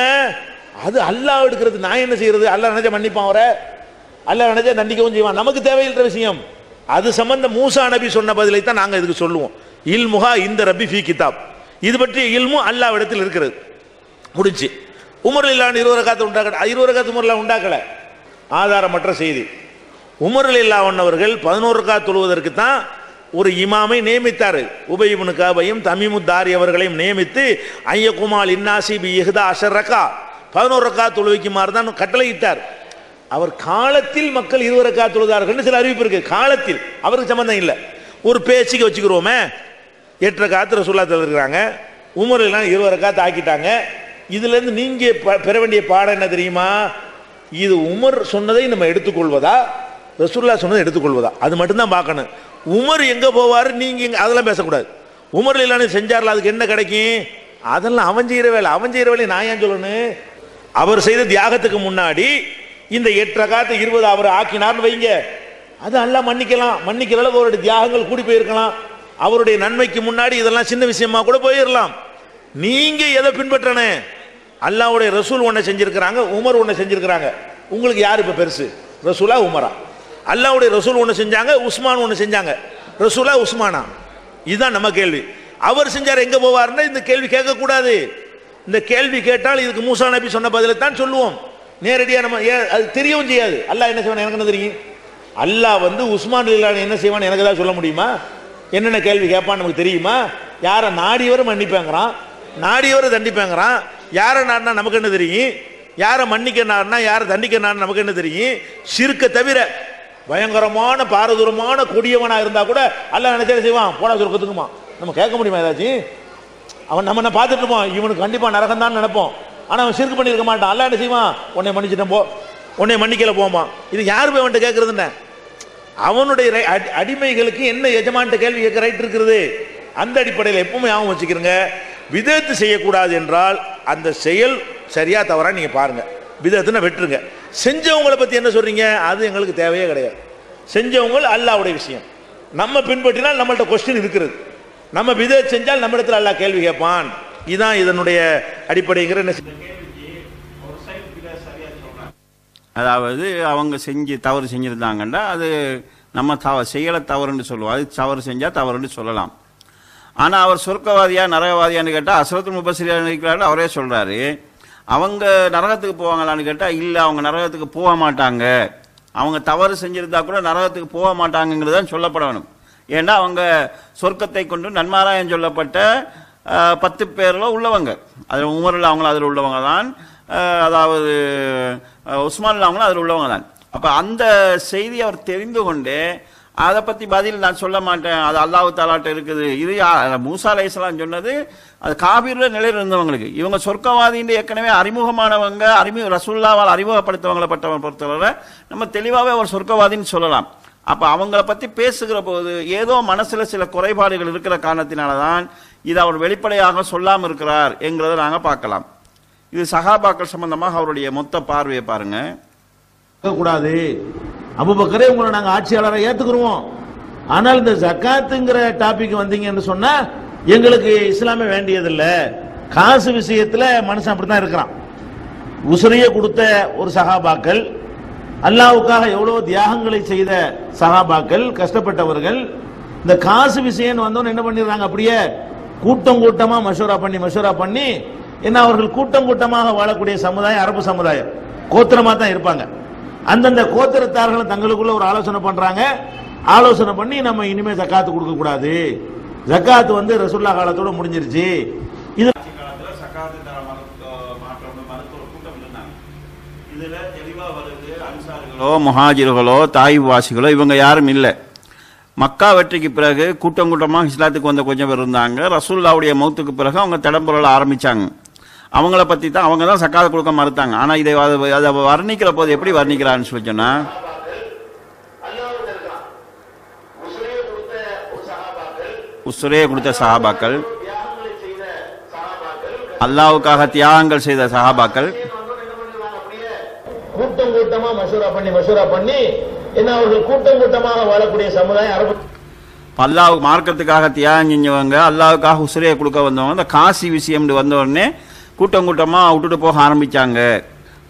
அது அல்லாஹ் எடுக்கிறது, நான் என்ன செய்யறது? அல்லாஹ் நினைச்சா மன்னிப்பான், அவரை அல்லாஹ் நினைச்சா தண்டிக்கவும் செய்வான், நமக்கு தேவையில்லை விஷயம். அது சம்பந்த மூசா நபி சொன்ன பதிலை தான் நாங்கள் இதுக்கு சொல்லுவோம். இல்முஹா இந்த ரப்பி ஃபீ கிதாப், இது பற்றி இல்மு அல்லாஹ் இடத்தில் இருக்கிறது. முடிச்சு. உமர் ரலியல்லாஹு 20 ரக்காத் உண்டாக்கல, 20 ரக்காத் உமர்லாம் உண்டாக்கல, ஆதாரமற்ற செய்தி. உமர் ரலியல்லாஹு அன்ஹு அவர்கள் 11 ரக்காத் தொழுவதற்கு தான் ஒரு இமாமை நியமித்தார். உபய் இப்னு கஅபையும் தமீமுத் தாரி அவர்களையும் நியமித்து ஐயகுமால் இன்னாசி பி இஹ்தா அஷர் ரக்கா, 11 ரக்காத் தொழுவைக்குமாறு தான் கட்டளையிட்டார். அவர் காலத்தில் மக்கள் 20 ரக்காத் தொழுதார்கள் சில அறிவிப்பு இருக்கு. காலத்தில் அவருக்கு சம்பந்தம் இல்லை, ஒரு பேச்சுக்கு வச்சுக்கிறோமே. 8 ரக்காத் ரசூலுல்லாஹ் தொழுகிறாங்க, உமர் எல்லாம் 20 ரக்காத் ஆக்கிட்டாங்க. இதுல இருந்து நீங்க பெற வேண்டிய பாடம் என்ன தெரியுமா? இது உமர் சொன்னதை நம்ம எடுத்துக்கொள்வதா, ரசூலுல்லாஹ் சொன்னதை எடுத்துக்கொள்வதா, அது மட்டும்தான் பார்க்கணும். உமர் எங்க போவாரு, நீங்க அதெல்லாம் பேசக்கூடாது. உமர் எல்லாம் செஞ்சார்ல, அதுக்கு என்ன கிடைக்கும்? அதெல்லாம் அவன் செய்யற வேலை, அவன் செய்யற வேலை நான் ஏன் சொல்லணும்? அவர் செய்த தியாகத்துக்கு முன்னாடி இந்த 8 ரக்காத் 20 அவர் ஆக்கினார்னு வைங்க, அது அல்லாஹ் மன்னிக்கலாம், மன்னிக்கிற அளவுக்கு அவருடைய தியாகங்கள் கூடி போயிருக்கலாம். அவருடைய நன்மைக்கு முன்னாடி இதெல்லாம் சின்ன விஷயமா கூட போயிடலாம். நீங்க எதை பின்பற்றனே? அல்லாஹ்வுடைய ரசூல் ஒன்றை செஞ்சிருக்கிறாங்க, உமர் ஒன்றை செஞ்சிருக்கிறாங்க, உங்களுக்கு யார் இப்ப பெருசு, ரசூலா உமரா? அல்லாஹ்வுடைய ரசூல் ஒன்று செஞ்சாங்க, உஸ்மான் ஒன்று செஞ்சாங்க, ரசூலா உஸ்மானா? இதுதான் நம்ம கேள்வி. அவர் செஞ்சார், எங்க போவார்னா இந்த கேள்வி கேட்கக்கூடாது. இந்த கேள்வி கேட்டால் இதுக்கு மூசா நபி சொன்ன பதிலை தான் சொல்லுவோம். நேரடியாக நம்ம அது தெரியவும் செய்யாது. அல்லாஹ் என்ன செய்வான் எனக்கு என்ன தெரியும்? அல்லாஹ் வந்து உஸ்மான் ரலியல்லாஹு என்ன செய்வான்னு எனக்கு ஏதாவது சொல்ல முடியுமா? என்னென்ன கேள்வி கேட்பான்னு நமக்கு தெரியுமா? யாரை நாடியவரை மன்னிப்பாங்கிறான், நாடியவரை தண்டிப்பாங்கிறான். யாரை நாடினா நமக்கு என்ன தெரியும்? யாரை மன்னிக்க நாடினா யாரை தண்டிக்க நாடினா நமக்கு என்ன தெரியும்? ஷிர்க்க தவிர பயங்கரமான பாரதூரமான கொடியவனா இருந்தா கூட அல்லாஹ் நினைச்சா செய்வான், போடா சொர்க்கத்துக்குமா? நம்ம கேட்க முடியுமா ஏதாச்சும்? அவன் நம்ம என்ன பார்த்துட்டு இருப்போம், இவனுக்கு கண்டிப்பா நரகம் தான் நினைப்போம். ஆனா அவன் ஷிர்க் பண்ணியிருக்க மாட்டான். அல்லாஹ் என்ன செய்வான்? உன்னை மன்னிச்சிட்டேன் போ, உன்னை மன்னிக்கல போமா. இது யாரு போய் அவன்கிட்ட கேட்கறதுன்னு? அவனுடைய அடிமைகளுக்கு என்ன எஜமான்ட்ட கேள்வி கேட்க ரைட் இருக்கிறது? அந்த அடிப்படையில் எப்பவுமே ஞாபகம் வச்சுக்கிறங்க, விதத்து செய்யக்கூடாது என்றால் அந்த செயல் சரியா தவறா நீங்க பாருங்க, விதத்துன்னு வெட்டுருங்க. செஞ்சவங்களை பத்தி என்ன சொல்றீங்க? அது எங்களுக்கு தேவையே கிடையாது. செஞ்சவங்க அல்லாஹ்வுடைய விஷயம், நம்ம பின்பற்றினால் நம்மள்ட்ட கொஸ்டின் இருக்கிறது. நம்ம விதத் செஞ்சால் நம்ம இடத்துல அல்லாஹ் கேள்வி கேட்பான். இதுதான் இதனுடைய அடிப்படைங்கிற. அதாவது அவங்க தவறு செஞ்சிருந்தாங்கன்னா அது நம்ம செய்யலை தவறுன்னு சொல்லுவோம், அது தவறு செஞ்சால் தவறுன்னு சொல்லலாம். ஆனால் அவர் சொர்க்கவாதியா நரகவாதியான்னு கேட்டால் அஸ்ரத்துல் முபஸ்ஸிரீன் இருக்கிறாரு, அவரே சொல்கிறாரு. அவங்க நரகத்துக்கு போவாங்களான்னு கேட்டால் இல்லை, அவங்க நரகத்துக்கு போக மாட்டாங்க. அவங்க தவறு செஞ்சிருந்தா கூட நரகத்துக்கு போக மாட்டாங்கிறது தான் சொல்லப்படணும். ஏன்னா அவங்க சொர்க்கத்தை கொண்டு நன்மாராயம் சொல்லப்பட்ட 10 பேரில் உள்ளவங்க. அதில் உமரில் அவங்களும் அதில் உள்ளவங்க தான், அதாவது உஸ்மானில் அவங்களும் அதில் உள்ளவங்க தான். அப்போ அந்த செய்தி அவர் தெரிந்து கொண்டு அதை பற்றி பதில் நான் சொல்ல மாட்டேன், அது அல்லாஹ் தஆலாட்ட இருக்குது. இது மூசா அலைஹிஸ்ஸலாம் சொன்னது அது காபீரில் நிலையில் இருந்தவங்களுக்கு. இவங்க சொர்க்கவாதின்னு ஏற்கனவே அறிமுகமானவங்க, ரசூலுல்லாவால் அறிமுகப்படுத்தவங்களை பொறுத்தவரை நம்ம தெளிவாகவே ஒரு சொர்க்கவாதின்னு சொல்லலாம். அப்போ அவங்கள பற்றி பேசுகிற போது ஏதோ மனசில் சில குறைபாடுகள் இருக்கிற காரணத்தினால தான் இதை அவர் வெளிப்படையாக சொல்லாமல் இருக்கிறார் என்கிறத நாங்கள் பார்க்கலாம். இது சஹாபாக்கள் சம்பந்தமாக அவருடைய மொத்த பார்வையை பாருங்க. கூடாது, அபூபக்கரே உங்களை நாங்கள் ஆட்சியாளரை ஏற்றுக்குருவோம், ஆனால் இந்த ஜக்காத்துங்கிற டாபிக் வந்தீங்கன்னு சொன்னா எங்களுக்கு இஸ்லாமே வேண்டியதில்லை. காசு விஷயத்துல மனுஷன் அப்படித்தான் இருக்கிறான். உசுரையே கொடுத்த ஒரு சஹாபாக்கள், அல்லாஹ்வுக்காக எவ்வளவு தியாகங்களை செய்த சஹாபாக்கள், கஷ்டப்பட்டவர்கள், இந்த காசு விஷயம் வந்தோன்னு என்ன பண்ணிடுறாங்க, அப்படியே கூட்டம் கூட்டமா மஷூரா பண்ணி என்ன, அவர்கள் கூட்டம் கூட்டமாக வாழக்கூடிய சமுதாயம் அரபு சமுதாயம், கோத்திரமா தான் இருப்பாங்க. அந்தந்த கோத்திரத்தார்கள் தங்களுக்குள்ள ஒரு ஆலோசனை பண்றாங்க. ஆலோசனை பண்ணி நம்ம இனிமே ஜக்காத்து கொடுக்க கூடாது, ஜக்காத்து வந்து ரசூலுல்லாஹ் காலத்தோட முடிஞ்சிருச்சு. இது இதுல தெளிவா வருது, அன்சாரிகளோ முஹாஜிர்களோ தாயிப் வாசிகளோ இவங்க யாரும் இல்லை. மக்கா வெற்றிக்கு பிறகு கூட்டம் கூட்டமாக இஸ்லாத்துக்கு வந்த கொஞ்சம் பேர் இருந்தாங்க. ரசூலுல்லாஹ்வுடைய மௌத்துக்கு பிறகு அவங்க தடம்புரல ஆரம்பிச்சாங்க. அவங்கள பத்தி தான் அவங்க தான் சக்காத் கொடுக்க மறுத்தாங்க. ஆனா இதை அதை வர்ணிக்கிற போது எப்படி வர்ணிக்கிறான்னு சொல்லி சொன்னா, உசுரே கொடுத்த சஹாபாக்கள், அல்லாஹ்வுக்காக தியாகங்கள் செய்த சஹாபாக்கள், கூட்டம் கூட்டமா மஷூரா பண்ணி என்ன, அவர்கள் கூட்டம் கூட்டமாக வாழக்கூடிய சமுதாயம் அரபு. அல்லாஹ் மார்க்கத்துக்காக தியாகம் செஞ்சவங்க, அல்லாஹ்வுக்காக உசுரையை கொடுக்க வந்தவங்க, இந்த காசி விஷயம் வந்த உடனே கூட்டம் கூட்டமா விட்டுட்டு போக ஆரம்பிச்சாங்க.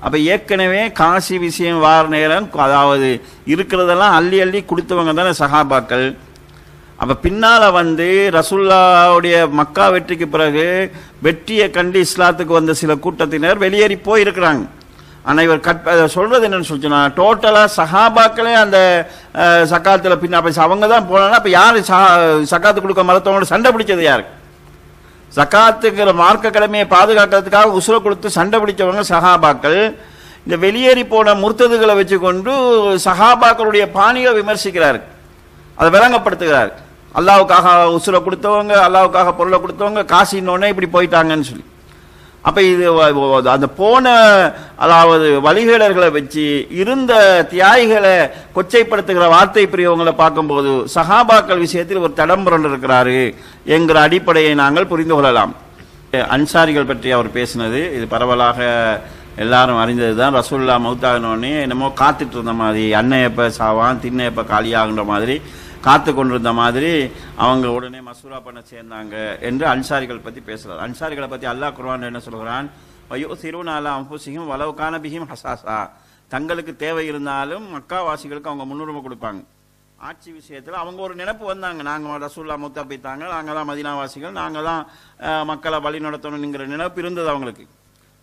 அப்ப ஏற்கனவே காசி விஷயம் வார நேரம், அதாவது இருக்கிறதெல்லாம் அள்ளி அள்ளி கொடுத்தவங்க தானே சஹாபாக்கள். அப்ப பின்னால வந்து ரசூலுல்லாஹ்வுடைய மக்கா வெற்றிக்கு பிறகு வெற்றியை கண்டு இஸ்லாத்துக்கு வந்த சில கூட்டத்தினர் வெளியேறி போயிருக்கிறாங்க. ஆனா இவர் சொல்றது என்னன்னு சொல்லிச்சுன்னா, டோட்டலா சஹாபாக்களே அந்த சக்காத்துல பின்ன, அப்ப அவங்க தான் போனா, அப்ப யாரு சக்காத்து கொடுக்க மறுத்தவங்களோட சண்டை பிடிச்சது யாரு? சக்காத்துங்கிற மார்க்க கடமையை பாதுகாக்கிறதுக்காக உசுர கொடுத்து சண்டை பிடிச்சவங்க சஹாபாக்கள். இந்த வெளியேறி போன முர்த்ததுகளை வச்சுக்கொண்டு சஹாபாக்களுடைய பாணியை விமர்சிக்கிறார், அதை விளங்கப்படுத்துகிறார். அல்லாஹ்வுக்காக உசுர கொடுத்தவங்க, அல்லாஹ்வுக்காக பொருளை கொடுத்தவங்க காசின்னொன்னே இப்படி போயிட்டாங்கன்னு சொல்லி. அப்ப இது அந்த போன, அதாவது வழிகேடர்களை வச்சு இருந்த தியாகிகளை கொச்சைப்படுத்துகிற வார்த்தை பிரியவங்களை பார்க்கும்போது சஹாபாக்கள் விஷயத்தில் ஒரு தடம்புரல் இருக்கிறாரு என்கிற அடிப்படையை நாங்கள் புரிந்து கொள்ளலாம். அன்சாரிகள் பற்றி அவர் பேசினது இது பரவலாக எல்லாரும் அறிந்தது தான். ரசூலுல்லாஹ் மௌத்தாகினோடனே என்னமோ காத்துட்டு இருந்த மாதிரி, அண்ணன் எப்ப சாவான் திண்ணை எப்ப காலியாகுன்ற மாதிரி காத்து கொண்டிருந்த மாதிரி அவங்க உடனே மசூரா பண்ண சேர்ந்தாங்க என்று அன்சாரிகள் பற்றி பேசுறார். அன்சாரிகளை பற்றி அல்லாஹ் குர்ஆன்ல என்ன சொல்கிறான், வயுசிரூன அலா அன்ஃபுஸிஹிம் வலவ் கான பிஹிம் ஹஸாஸா, தங்களுக்கு தேவை இருந்தாலும் மக்காவாசிகளுக்கு அவங்க முன்னுரிமை கொடுப்பாங்க. ஆட்சி விஷயத்தில் அவங்க ஒரு நினைப்பு வந்தாங்க, நாங்கள் ரசூலுல்லாஹ் மௌத்தா போய்த்தாங்க, நாங்கள் தான் மதீனாவாசிகள், நாங்கள் தான் மக்களை வழி நடத்தணுங்கிற நினைப்பு இருந்தது அவங்களுக்கு.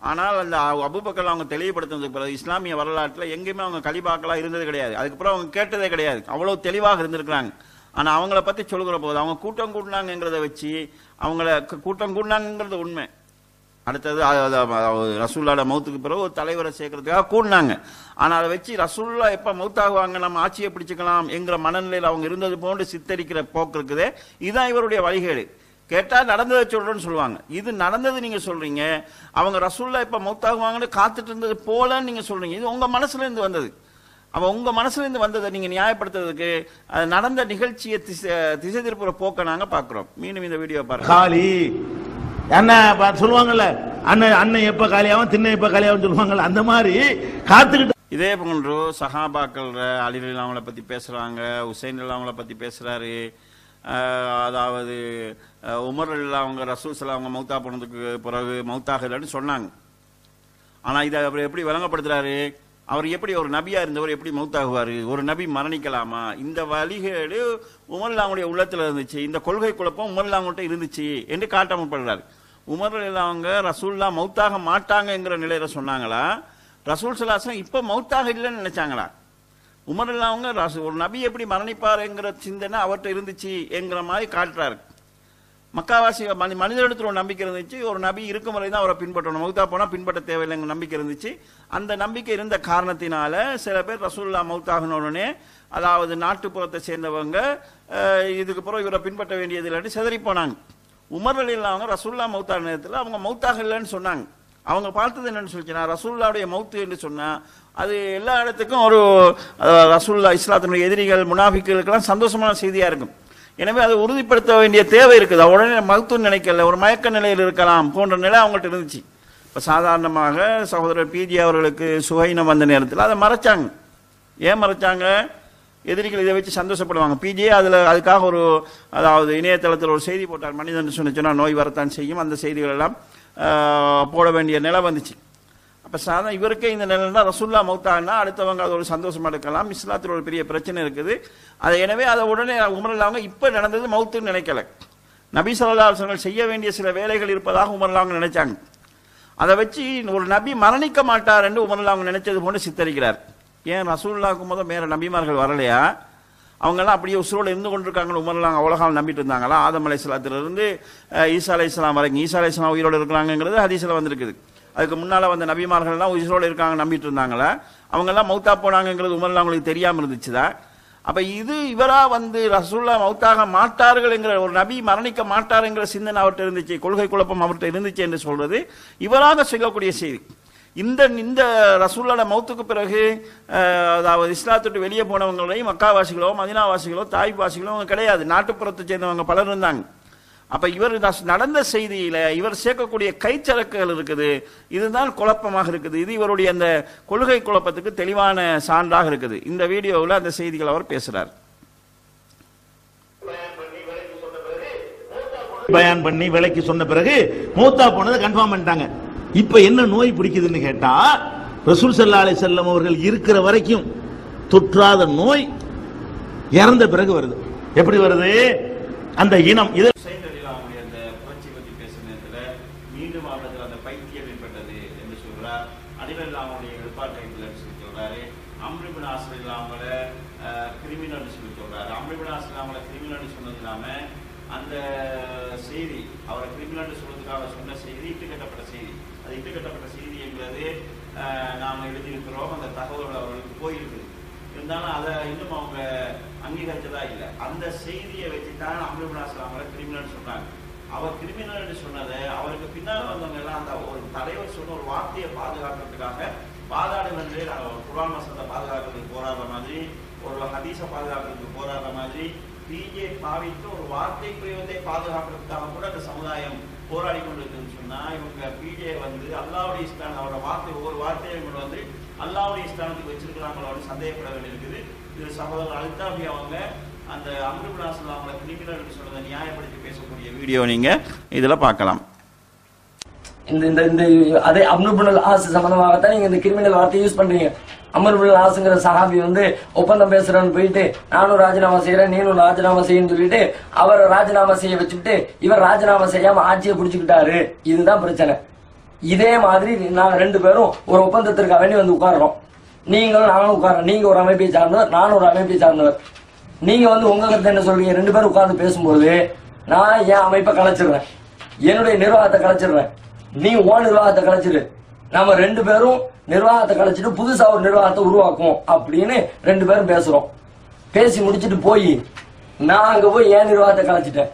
ஆனால் அந்த அபூபக்கர் அவங்க தெளிவுபடுத்தினதுக்கு பிறகு இஸ்லாமிய வரலாற்றில் எங்கேயுமே அவங்க கலிபாக்களாக இருந்தது கிடையாது. அதுக்கப்புறம் அவங்க கேட்டதே கிடையாது, அவ்வளவு தெளிவாக இருந்திருக்கிறாங்க. ஆனால் அவங்கள பற்றி சொல்கிற போது அவங்க கூட்டம் கூட்டினாங்கிறத வச்சு அவங்கள கூட்டம் கூட்டினாங்கிறது உண்மை. அடுத்தது ரசூலுல்லாஹ் மௌத்துக்கு பிறகு ஒரு தலைவரை சேர்க்கறதுக்காக கூடினாங்க. ஆனால் அதை வச்சு ரசூலுல்லாஹ் எப்போ மௌத்தாகுவாங்க நம்ம ஆட்சியை பிடிச்சிக்கலாம் என்கிற மனநிலையில் அவங்க இருந்தது போன்று சித்தரிக்கிற போக்கு இருக்குதே, இதுதான் இவருடைய வழிகேடு. கேட்டா நடந்ததை சொல்றேன்னு சொல்லுவாங்க. இது நடந்தது நீங்க சொல்றீங்க, அவங்க ரசூலுல்லாஹ் இப்ப மௌத்தாகுவாங்கன்னு காத்துட்டு இருந்தது போலன்னு நீங்க சொல்றீங்க. இது உங்க மனசுல இருந்து வந்தது. அப்ப உங்க மனசுல இருந்து வந்ததை நீங்க நியாயப்படுத்துறதுக்கு அது நடந்த நிகழ்ச்சியை திசை திருப்புற போக்க நாங்க பாக்குறோம். மீண்டும் இந்த வீடியோ பாருங்க. காலி என்ன சொல்லுவாங்கல்ல, அண்ணன் எப்ப காலியாவும் திண்ணை எப்ப காலியாவும் சொல்லுவாங்கல்ல, அந்த மாதிரி காத்துக்கிட்டு. இதே போன்று சஹாபாக்கள் அலி ரலியல்லாஹு அவங்கள பத்தி பேசுறாங்க, ஹுசைன் ரலியல்லாஹு அவங்கள பத்தி பேசுறாரு. அதாவது உமர் ரலியல்லாஹு அவங்க ரசூல் ஸல்லல்லாஹு அவங்க மௌத்தா போனதுக்கு பிறகு மௌத்தாகலன்னு சொன்னாங்க. ஆனால் இதை அவர் எப்படி விளங்கப்படுத்துறாரு, அவர் எப்படி ஒரு நபியா இருந்தவர் எப்படி மௌத்தாகுவார், ஒரு நபி மரணிக்கலாமா, இந்த வழிகேடு உமர்லாவுடைய உள்ளத்தில் இருந்துச்சு, இந்த கொள்கை குழப்பம் உமர்லாங்கிட்ட இருந்துச்சு என்று காட்டப்படுறாரு. உமர் அவங்க ரசூல்லா மௌத்தாக மாட்டாங்கங்கிற நிலையில சொன்னாங்களா, ரசூல் ஸல்லல்லாஹு இப்ப மௌத்தாக இல்லைன்னு நினைச்சாங்களா? உமர் அவங்க ஒரு நபி எப்படி மரணிப்பாருங்கிற சிந்தனை அவர்கிட்ட இருந்துச்சு என்கிற மாதிரி காட்டுறாரு. மக்காவாசி மனிதனிடத்தில் ஒரு நம்பிக்கை இருந்துச்சு, ஒரு நபி இருக்கும் வரை தான் அவரை பின்பற்றணும், மௌத்தா போனா பின்பற்ற தேவையில்லைங்கிற நம்பிக்கை இருந்துச்சு. அந்த நம்பிக்கை இருந்த காரணத்தினால சில பேர் ரசூலுல்லாஹ் மௌத்தாகின உடனே, அதாவது நாட்டுப்புறத்தை சேர்ந்தவங்க இதுக்கு பிறகு இவரை பின்பற்ற வேண்டியது இல்லைன்னு செதறி போனாங்க. உமர் ரலியல்லாஹு அன்ஹு ரசூலுல்லாஹ் மௌத்தான நேரத்தில் அவங்க மௌத்தாக இல்லைன்னு சொன்னாங்க. அவங்க பார்த்தது என்னன்னு சொல்லிச்சுன்னா, ரசூலுல்லாஹ்வுடைய மௌத்து என்று சொன்னா அது எல்லா இடத்துக்கும் ஒரு ரசூலுல்லாஹ் இஸ்லாத்தினுடைய எதிரிகள் முனாஃபிக்குகளுக்கெல்லாம் சந்தோஷமான செய்தியா இருக்கும். எனவே அதை உறுதிப்படுத்த வேண்டிய தேவை இருக்குது. உடனே மௌத்துன்னு நினைக்கல, ஒரு மயக்க நிலையில் இருக்கலாம் போன்ற நிலை அவங்கள்ட்ட இருந்துச்சு. இப்போ சாதாரணமாக சகோதரர் பிஜி அவர்களுக்கு சுகைனம் வந்த நேரத்தில் அதை மறைச்சாங்க. ஏன் மறைச்சாங்க? எதிரிகள் இதை வச்சு சந்தோஷப்படுவாங்க. பிஜே அதுக்காக ஒரு, அதாவது இணையதளத்தில் ஒரு செய்தி போட்டார், மனிதன் சொன்னா நோய் வரத்தான் செய்யும், அந்த செய்திகள் எல்லாம் போட வேண்டிய நிலை வந்துச்சு. அப்போ சாதாரண இவருக்கே இந்த நிலைன்னா ரசூலுல்லாஹ் மௌத்தானா அடுத்தவங்க அது ஒரு சந்தோஷமா எடுக்கலாம். இஸ்லாத்தில் ஒரு பெரிய பிரச்சனை இருக்குது. அதை எனவே அதை உடனே உமர்லாங்க இப்போ நடந்தது மௌத்துன்னு நினைக்கல. நபி ஸல்லல்லாஹு அலைஹி வஸல்லம் செய்ய வேண்டிய சில வேலைகள் இருப்பதாக உமர்லாங்க நினைச்சாங்க. அதை வச்சு ஒரு நபி மரணிக்க மாட்டார் என்று உமர்லாங்க நினைச்சது போன்று சித்தரிக்கிறார். ஏன் ரசூலுல்லாஹ்க்கு முதல் வேற நபிமார்கள் வரலையா? அவங்கெல்லாம் அப்படியே உசுரோடு இருந்து கொண்டிருக்காங்கன்னு உமர்லாங்க அவ்வளோ காலம் நம்பிட்டு இருந்தாங்களா? ஆதம் அலைஹிஸ்ஸலாத்திலிருந்து ஈசா அலைஹிஸ்ஸலாம் வரைக்கும். ஈசா அலைஹிஸ்ஸலாம் உயிரோடு இருக்கிறாங்கிறது ஹதீஸில் வந்திருக்குது. அதுக்கு முன்னால் வந்த நபிமார்கள்லாம் உயிரோடு இருக்காங்க நம்பிட்டு இருந்தாங்களா? அவங்கெல்லாம் மௌத்தா போனாங்கிறது உமர்லாம் அவங்களுக்கு தெரியாமல் இருந்துச்சுதான். அப்போ இது இவரா வந்து ரசூலுல்லாஹ் மௌத்தாக மாட்டார்கள் என்கிற, ஒரு நபி மரணிக்க மாட்டார் என்கிற சிந்தனை அவர்கிட்ட இருந்துச்சு, கொள்கை குழப்பம் அவர்கிட்ட இருந்துச்சு என்று சொல்றது இவராக சொல்லக்கூடிய செய்தி. இந்த ரசூலுல்லாஹ் மௌத்துக்கு பிறகு அதாவது இஸ்லாத்துட்டு வெளியே போனவங்களையும் மக்காவாசிகளோ மதீனாவாசிகளோ தாய்வாசிகளோ அவங்க கிடையாது, நாட்டுப்புறத்தை சேர்ந்தவங்க பலர் இருந்தாங்க. அப்ப இவர் நடந்த செய்தியில இவர் சேர்க்கக்கூடிய கைச்சரக்குகள் இருக்குது, இதுதான் குழப்பமாக இருக்குது. இது இவருடைய அந்த கொள்கை குழப்பத்துக்கு தெளிவான சான்றாக இருக்குது. இந்த வீடியோவில் அந்த செய்திகள் அவர் பேசுறார். பயான் பண்ணி விலைக்கு சொன்ன பிறகு மூத்தா போனதை கன்ஃபார்ம் பண்ணிட்டாங்க. இப்ப என்ன நோய் பிடிக்குதுன்னு கேட்டா, ரசூல் ஸல்லல்லாஹு அலைஹி வஸல்லம் அவர்கள் இருக்கிற வரைக்கும் தொற்றாத நோய் இறந்த பிறகு வருது. எப்படி வருது? அந்த இனம் இது அந்த செய்தி அவரை கிரிமினல் சொல்றதுக்காக சொன்ன செய்தி இட்டுக்கட்டப்பட்ட செய்தி. அது இட்டுக்கட்டப்பட்ட செய்தி என்பது நாம் எழுதியிருக்கிறோம், அந்த தகவல் அவர்களுக்கு போயிருக்கு. இருந்தாலும் அதை இன்னும் அவங்க அங்கீகரிச்சதா இல்லை. அந்த செய்தியை வச்சுதான் அம்ர் இப்னு ஆஸ் அவரை கிரிமினல் சொன்னாங்க. அவர் கிரிமினல் சொன்னதை அவருக்கு பின்னால் வந்தவங்க எல்லாம் அந்த ஒரு தலைவர் சொன்ன ஒரு வார்த்தையை பாதுகாக்கிறதுக்காக வாதாடுகின்ற குர்ஆன் வசனத்தை பாதுகாக்கிறதுக்கு போராடுற மாதிரி, ஒரு ஹதீஸை பாதுகாக்கிறதுக்கு போராடுற மாதிரி பிஜே பாவித்து ஒரு வார்த்தை பிரயோகத்தை பாதுகாக்கிறதுக்காக கூட அந்த சமுதாயம் போராடி கொண்டிருக்குன்னு சொன்னா, இவங்க பிஜே வந்து அல்லாஹ்வுடைய இஸ்லாம் அவரோட வார்த்தை ஒவ்வொரு வார்த்தையும் கொண்டு வந்து அல்லாஹ்வுடைய இஸ்லாமுக்கு வச்சிருக்கிறாங்களோட சந்தேகப்பட வேண்டியிருக்குது. இது சகோதரர் அல்தாபி அவங்க அந்த அம்ர் இப்னு ஆஸ் அவங்களை கிரிமினல் சொன்னதை நியாயப்படுத்தி பேசக்கூடிய வீடியோ நீங்க இதுல பார்க்கலாம். இந்த அதே அம்ர் இப்னு ஆஸ் சம்பந்தமாகத்தான் நீங்க இந்த கிரிமினல் வார்த்தையை யூஸ் பண்றீங்க. அம்ர் இப்னு ஆஸ்ங்கிற சஹாபி வந்து ஒப்பந்தம் பேசுறேன்னு போயிட்டு நானும் ராஜினாமா செய்யறேன் நீனும் ராஜினாமா செய்யன்னு சொல்லிட்டு அவரை ராஜினாமா செய்ய வச்சுட்டு இவர் ராஜினாமா செய்யாம ஆட்சியை பிடிச்சுக்கிட்டாரு. இதுதான் பிரச்சனை. இதே மாதிரி நாங்க ரெண்டு பேரும் ஒரு ஒப்பந்தத்திற்காக வேண்டி வந்து உட்கார்றோம். நீங்களும் நானும் உட்கார்றோம். நீங்க ஒரு அமைப்பை சார்ந்தவர், நானும் ஒரு அமைப்பை சார்ந்தவர். நீங்க வந்து உங்க கருத்து என்ன சொல்றீங்க? ரெண்டு பேரும் உட்கார்ந்து பேசும்போது நான் என் அமைப்பை கலைச்சிடுறேன், என்னுடைய நிர்வாகத்தை கலைச்சிடுறேன், நீ உன் நிர்வாகத்தை கலைச்சிடு, நாம ரெண்டு பேரும் நிர்வாகத்தை கலைச்சிட்டு புதுசா ஒரு நிர்வாகத்தை உருவாக்கும் அப்படின்னு ரெண்டு பேரும் பேசுறோம். பேசி முடிச்சுட்டு போய் நான் அங்க போய் என் நிர்வாகத்தை கலைச்சிட்டேன்,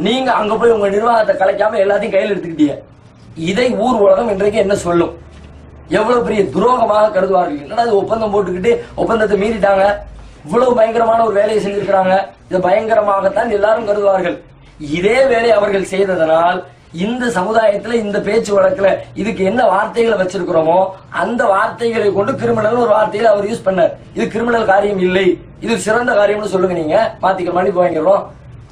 நீங்க அங்க போய் உங்க நிர்வாகத்தை கலைக்காம எல்லாத்தையும் கையில் எடுத்துக்கிட்டீங்க. இதை ஊர் உலகம் இன்றைக்கு என்ன சொல்லும்? எவ்வளவு பெரிய துரோகமாக கருதுவார்கள். என்னடா ஒப்பந்தம் போட்டுக்கிட்டு ஒப்பந்தத்தை மீறிட்டாங்க, இவ்வளவு பயங்கரமான ஒரு வேலையை செஞ்சிருக்கிறாங்க, இது பயங்கரமாகத்தான் எல்லாரும் கருதுவார்கள். இதே வேலை அவர்கள் செய்ததனால் இந்த சமுதாயத்துல இந்த பேச்சு வழக்குல இதுக்கு என்ன வார்த்தைகளை வச்சிருக்கிறோமோ அந்த வார்த்தைகளை கொண்டு கிரிமினல் ஒரு வார்த்தையில அவர் யூஸ் பண்ணார். இது கிரிமினல் காரியம் இல்லை, இது சிறந்த காரியம்னு சொல்லுங்க. நீங்க மாத்திக்க மன்னிப்பு வாங்கிடுறோம்.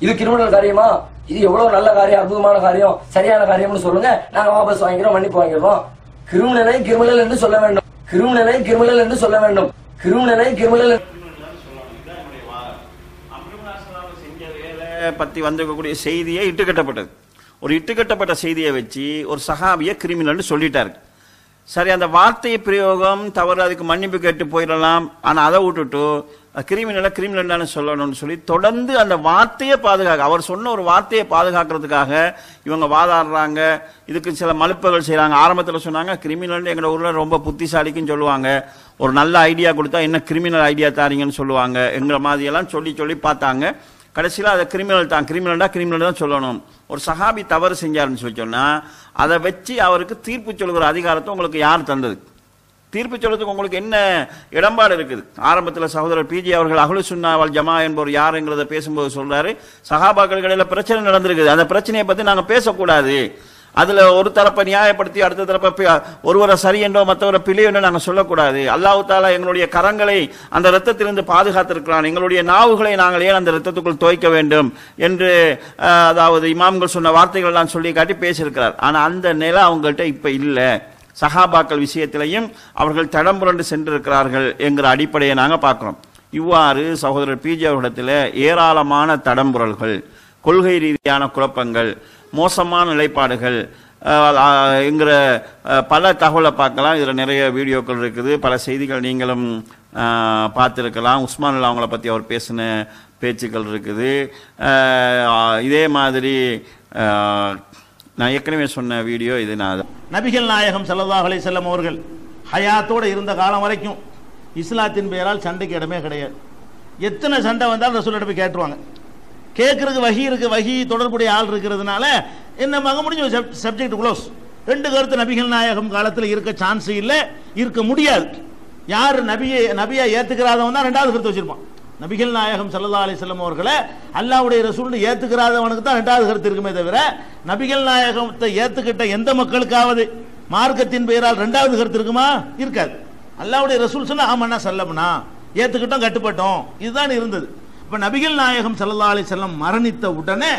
இது கிரிமினல் காரியமா? இது எவ்வளவு நல்ல காரியம், அற்புதமான காரியம், சரியான காரியம்னு சொல்லுங்க. நாங்க வாபஸ் வாங்கிறோம், மன்னிப்பு வாங்கிடுறோம். கிரிமினலை கிரிமினல் என்று சொல்ல வேண்டும். கிரிமினலை கிரிமினல் என்று சொல்ல வேண்டும். கிரிமினலை கிரிமினல் பத்தி வந்திருக்கக்கூடிய செய்தியை இட்டுக்கட்டப்பட்டது. ஒரு இட்டுக்கட்டப்பட்ட செய்தியை வச்சு ஒரு சஹாபியை கிரிமினல் சொல்லிட்டாரு. சரி, அந்த வார்த்தை பிரயோகம் தவறு, அதுக்கு மன்னிப்பு கேட்டு போயிடலாம். ஆனா அதை விட்டுட்டு கிரிமினல் சொல்லணும்னு சொல்லி தொடர்ந்து அந்த வார்த்தையை பாதுகாக்க, அவர் சொன்ன ஒரு வார்த்தையை பாதுகாக்கிறதுக்காக இவங்க வாதாடுறாங்க. இதுக்கு சில மலுப்புகள் செய்யறாங்க. ஆரம்பத்தில் சொன்னாங்க கிரிமினல் எங்களோட ஊர்ல ரொம்ப புத்திசாலிக்குன்னு சொல்லுவாங்க, ஒரு நல்ல ஐடியா கொடுத்தா என்ன கிரிமினல் ஐடியா தாரீங்கன்னு சொல்லுவாங்க எங்கிற மாதிரி எல்லாம் சொல்லி பார்த்தாங்க. கடைசியில் அதை கிரிமினல் தான் சொல்லணும். ஒரு சஹாபி தவறு செஞ்சாருன்னு சொல்லி சொன்னா அதை வச்சு அவருக்கு தீர்ப்பு சொல்லுகிற அதிகாரத்தை உங்களுக்கு யார் தந்தது? தீர்ப்பு சொல்றதுக்கு உங்களுக்கு என்ன இடம்பாடு இருக்குது? ஆரம்பத்தில் சகோதரர் பிஜி அவர்கள் அஹ்லு சுன்னா வல் ஜமா என்பவர் யாருங்கிறத பேசும்போது சொல்றாரு, சஹாபாக்கள் இடையில பிரச்சனை நடந்திருக்குது, அந்த பிரச்சனையை பத்தி நாங்க பேசக்கூடாது, அதுல ஒரு தரப்பை நியாயப்படுத்தி அடுத்த தரப்பை ஒருவரை சரி என்றோ மற்றவரை பிழை என்றோ நாங்க சொல்லக்கூடாது. அல்லாஹ் தாலா எங்களுடைய கரங்களை அந்த ரத்தத்திலிருந்து பாதுகாத்திருக்கிறான், எங்களுடைய நாவுகளை நாங்கள் ஏன் அந்த ரத்தத்துக்குள் துவைக்க வேண்டும் என்று அதாவது இமாம்கள் சொன்ன வார்த்தைகள் எல்லாம் சொல்லி காட்டி பேசியிருக்கிறார். ஆனா அந்த நிலை அவங்கள்ட்ட இப்ப இல்ல. சஹாபாக்கள் விஷயத்திலையும் அவர்கள் தடம்புரண்டு சென்றிருக்கிறார்கள் என்கிற அடிப்படையை நாங்க பார்க்கிறோம். இவ்வாறு சகோதரர் பிஜி அவர்களிடத்தில் ஏராளமான தடம்புரல்கள், கொள்கை ரீதியான குழப்பங்கள், மோசமான நிலைப்பாடுகள் என்கிற பல தகவலை பார்க்கலாம். இதில் நிறைய வீடியோக்கள் இருக்குது, பல செய்திகள் நீங்களும் பார்த்துருக்கலாம். உஸ்மான் அவங்கள பற்றி அவர் பேசின பேச்சுக்கள் இருக்குது. இதே மாதிரி நான் ஏற்கனவே சொன்ன வீடியோ இது. நான் நபிகள் நாயகம் ஸல்லல்லாஹு அலைஹி வஸல்லம் அவர்கள் ஹயாத்தோடு இருந்த காலம் வரைக்கும் இஸ்லாத்தின் பெயரால் சண்டைக்கு இடமே கிடையாது. எத்தனை சண்டை வந்தாலும் ரசூலுல்லாஹ் போய் கேட்டுருவாங்க. கேட்கறதுக்கு வஹி இருக்கு, வஹி தொடர்புடைய ஆள் இருக்கிறதுனால என்ன மக முடிஞ்ச சப்ஜெக்ட் க்ளோஸ். ரெண்டு கருத்து நபிகள் நாயகம் காலத்தில் இருக்க சான்ஸ் இல்லை, இருக்க முடியாது. யார் நபியை ஏத்துக்கிறாதவன் தான் ரெண்டாவது கருத்து வச்சிருப்பான். நபிகள் நாயகம் ஸல்லல்லாஹு அலைஹி வஸல்லம் அவர்களை அல்லாஹ்வுடைய ரசூல் ஏத்துக்கிறாதவனுக்கு தான் ரெண்டாவது கருத்து இருக்குமே தவிர நபிகள் நாயகத்தை ஏத்துக்கிட்ட எந்த மக்களுக்காவது மார்க்கத்தின் பெயரால் ரெண்டாவது கருத்து இருக்குமா? இருக்காது. அல்லாஹ்வுடைய ரசூல் சொன்னா ஆமன்னா சல்லம்னா, ஏத்துக்கிட்டோம் கட்டுப்பட்டோம், இதுதான் இருந்தது. இப்ப நபிகள் நாயகம் ஸல்லல்லாஹு அலைஹி வஸல்லம் மரணித்த உடனே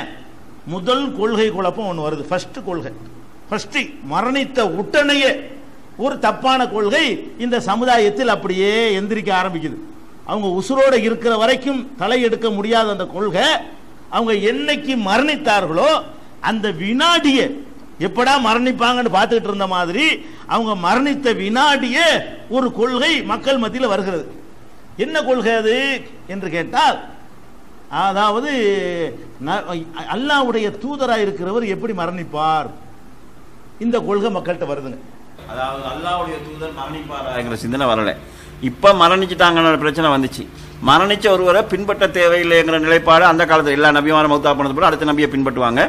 முதல் கொள்கை குழப்பம் ஒன்று வருது. ஃபர்ஸ்ட் கொள்கை, ஃபர்ஸ்ட் மரணித்த உடனேயே ஒரு தப்பான கொள்கை இந்த சமுதாயத்தில் அப்படியே எந்திரிக்க ஆரம்பிக்குது. அவங்க உசுரோட இருக்கிற வரைக்கும் தலையெடுக்க முடியாத அந்த கொள்கை, அவங்க என்னைக்கு மரணித்தார்களோ அந்த வினாடியே எப்படா மரணிப்பாங்கன்னு பார்த்துக்கிட்டு இருந்த மாதிரி அவங்க மரணித்த வினாடியே ஒரு கொள்கை மக்கள் மத்தியில் வருகிறது. என்ன கொள்கை அது என்று கேட்டால், அதாவது அல்லாஹ்வுடைய தூதராக இருக்கிறவர் எப்படி மரணிப்பார், இந்த கொள்கை மக்கள்கிட்ட வருதுங்க. அதாவது அல்லாஹ்வுடைய தூதர் மரணிப்பார் சிந்தனை வரல. இப்ப மரணிச்சுட்டாங்கன்ற பிரச்சனை வந்துச்சு. மரணிச்ச ஒருவரை பின்பற்ற தேவையில்லைங்கிற நிலைப்பாடு அந்த காலத்தில் எல்லா நபிமாரும் மௌத்தா போனது போல அடுத்த நபியை பின்பற்றுவாங்க.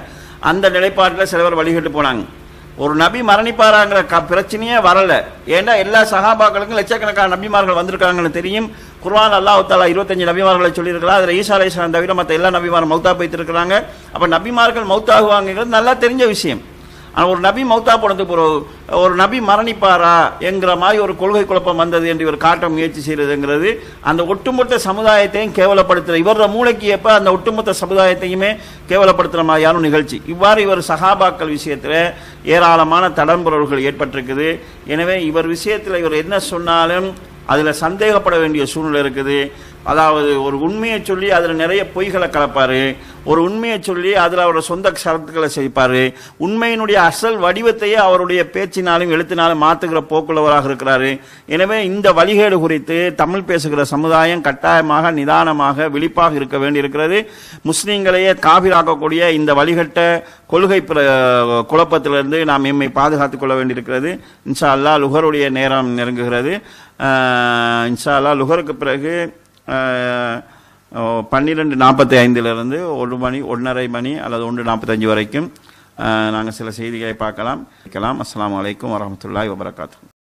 அந்த நிலைப்பாட்டில் சிலவர் வழிகட்டு போனாங்க. ஒரு நபி மரணிப்பாராங்கிற பிரச்சனையே வரல. ஏன்னா எல்லா சஹாபாக்களுக்கும் லட்சக்கணக்கான நபிமார்கள் வந்திருக்காங்கன்னு தெரியும். குர்ஆன் அல்லாஹ் தஆலா 25 நபிமார்களை சொல்லியிருக்கிறார். அதில் ஈசா அலைஹிஸ்ஸலாம் தவிர மற்ற எல்லா நபிமாரும் மௌத்தா போய்த்திருக்கிறாங்க. அப்ப நபிமார்கள் மௌத்தாகுவாங்கிறது நல்லா தெரிஞ்ச விஷயம். ஆனால் ஒரு நபி மௌத்தா போனது ஒரு நபி மரணிப்பாரா என்கிற மாதிரி ஒரு கொள்கை குழப்பம் வந்தது என்று இவர் காட்ட முயற்சி செய்யறதுங்கிறது அந்த ஒட்டுமொத்த சமுதாயத்தையும் கேவலப்படுத்துற, இவர மூளைக்கு ஏற்ப அந்த ஒட்டுமொத்த சமுதாயத்தையுமே கேவலப்படுத்துற மாதிரியான நிகழ்ச்சி. இவ்வாறு இவர் சஹாபாக்கள் விஷயத்தில் ஏராளமான தடம்புறல்கள் ஏற்பட்டிருக்குது. எனவே இவர் விஷயத்தில் இவர் என்ன சொன்னாலும் அதில் சந்தேகப்பட வேண்டிய சூழ்நிலை இருக்குது. அதாவது ஒரு உண்மையை சொல்லி அதில் நிறைய பொய்களை கலப்பார், ஒரு உண்மையை சொல்லி அதில் அவரோட சொந்த சரத்துக்களை செய்ப்பார், உண்மையினுடைய அசல் வடிவத்தையே அவருடைய பேச்சினாலும் எழுத்தினாலும் மாற்றுகிற போக்குள்ளவராக இருக்கிறாரு. எனவே இந்த வழிகேடு குறித்து தமிழ் பேசுகிற சமுதாயம் கட்டாயமாக நிதானமாக விழிப்பாக இருக்க வேண்டியிருக்கிறது. முஸ்லீம்களையே காபிராக்கக்கூடிய இந்த வழிகட்ட கொள்கை குழப்பத்திலிருந்து நாம் எம்மை பாதுகாத்துக் கொள்ள வேண்டியிருக்கிறது. இன்ஷா அல்லாஹ் லுஹருடைய நேரம் நெருங்குகிறது. இன்ஷா அல்லாஹ் லுஹருக்கு பிறகு 12:45 1 மணி 1:30 மணி அல்லது 1:45 வரைக்கும் நாங்கள் சில செய்திகளை பார்க்கலாம். அஸ்ஸலாமு அலைக்கும் வரஹ்மத்துல்லாஹி வபரகாத்துஹு.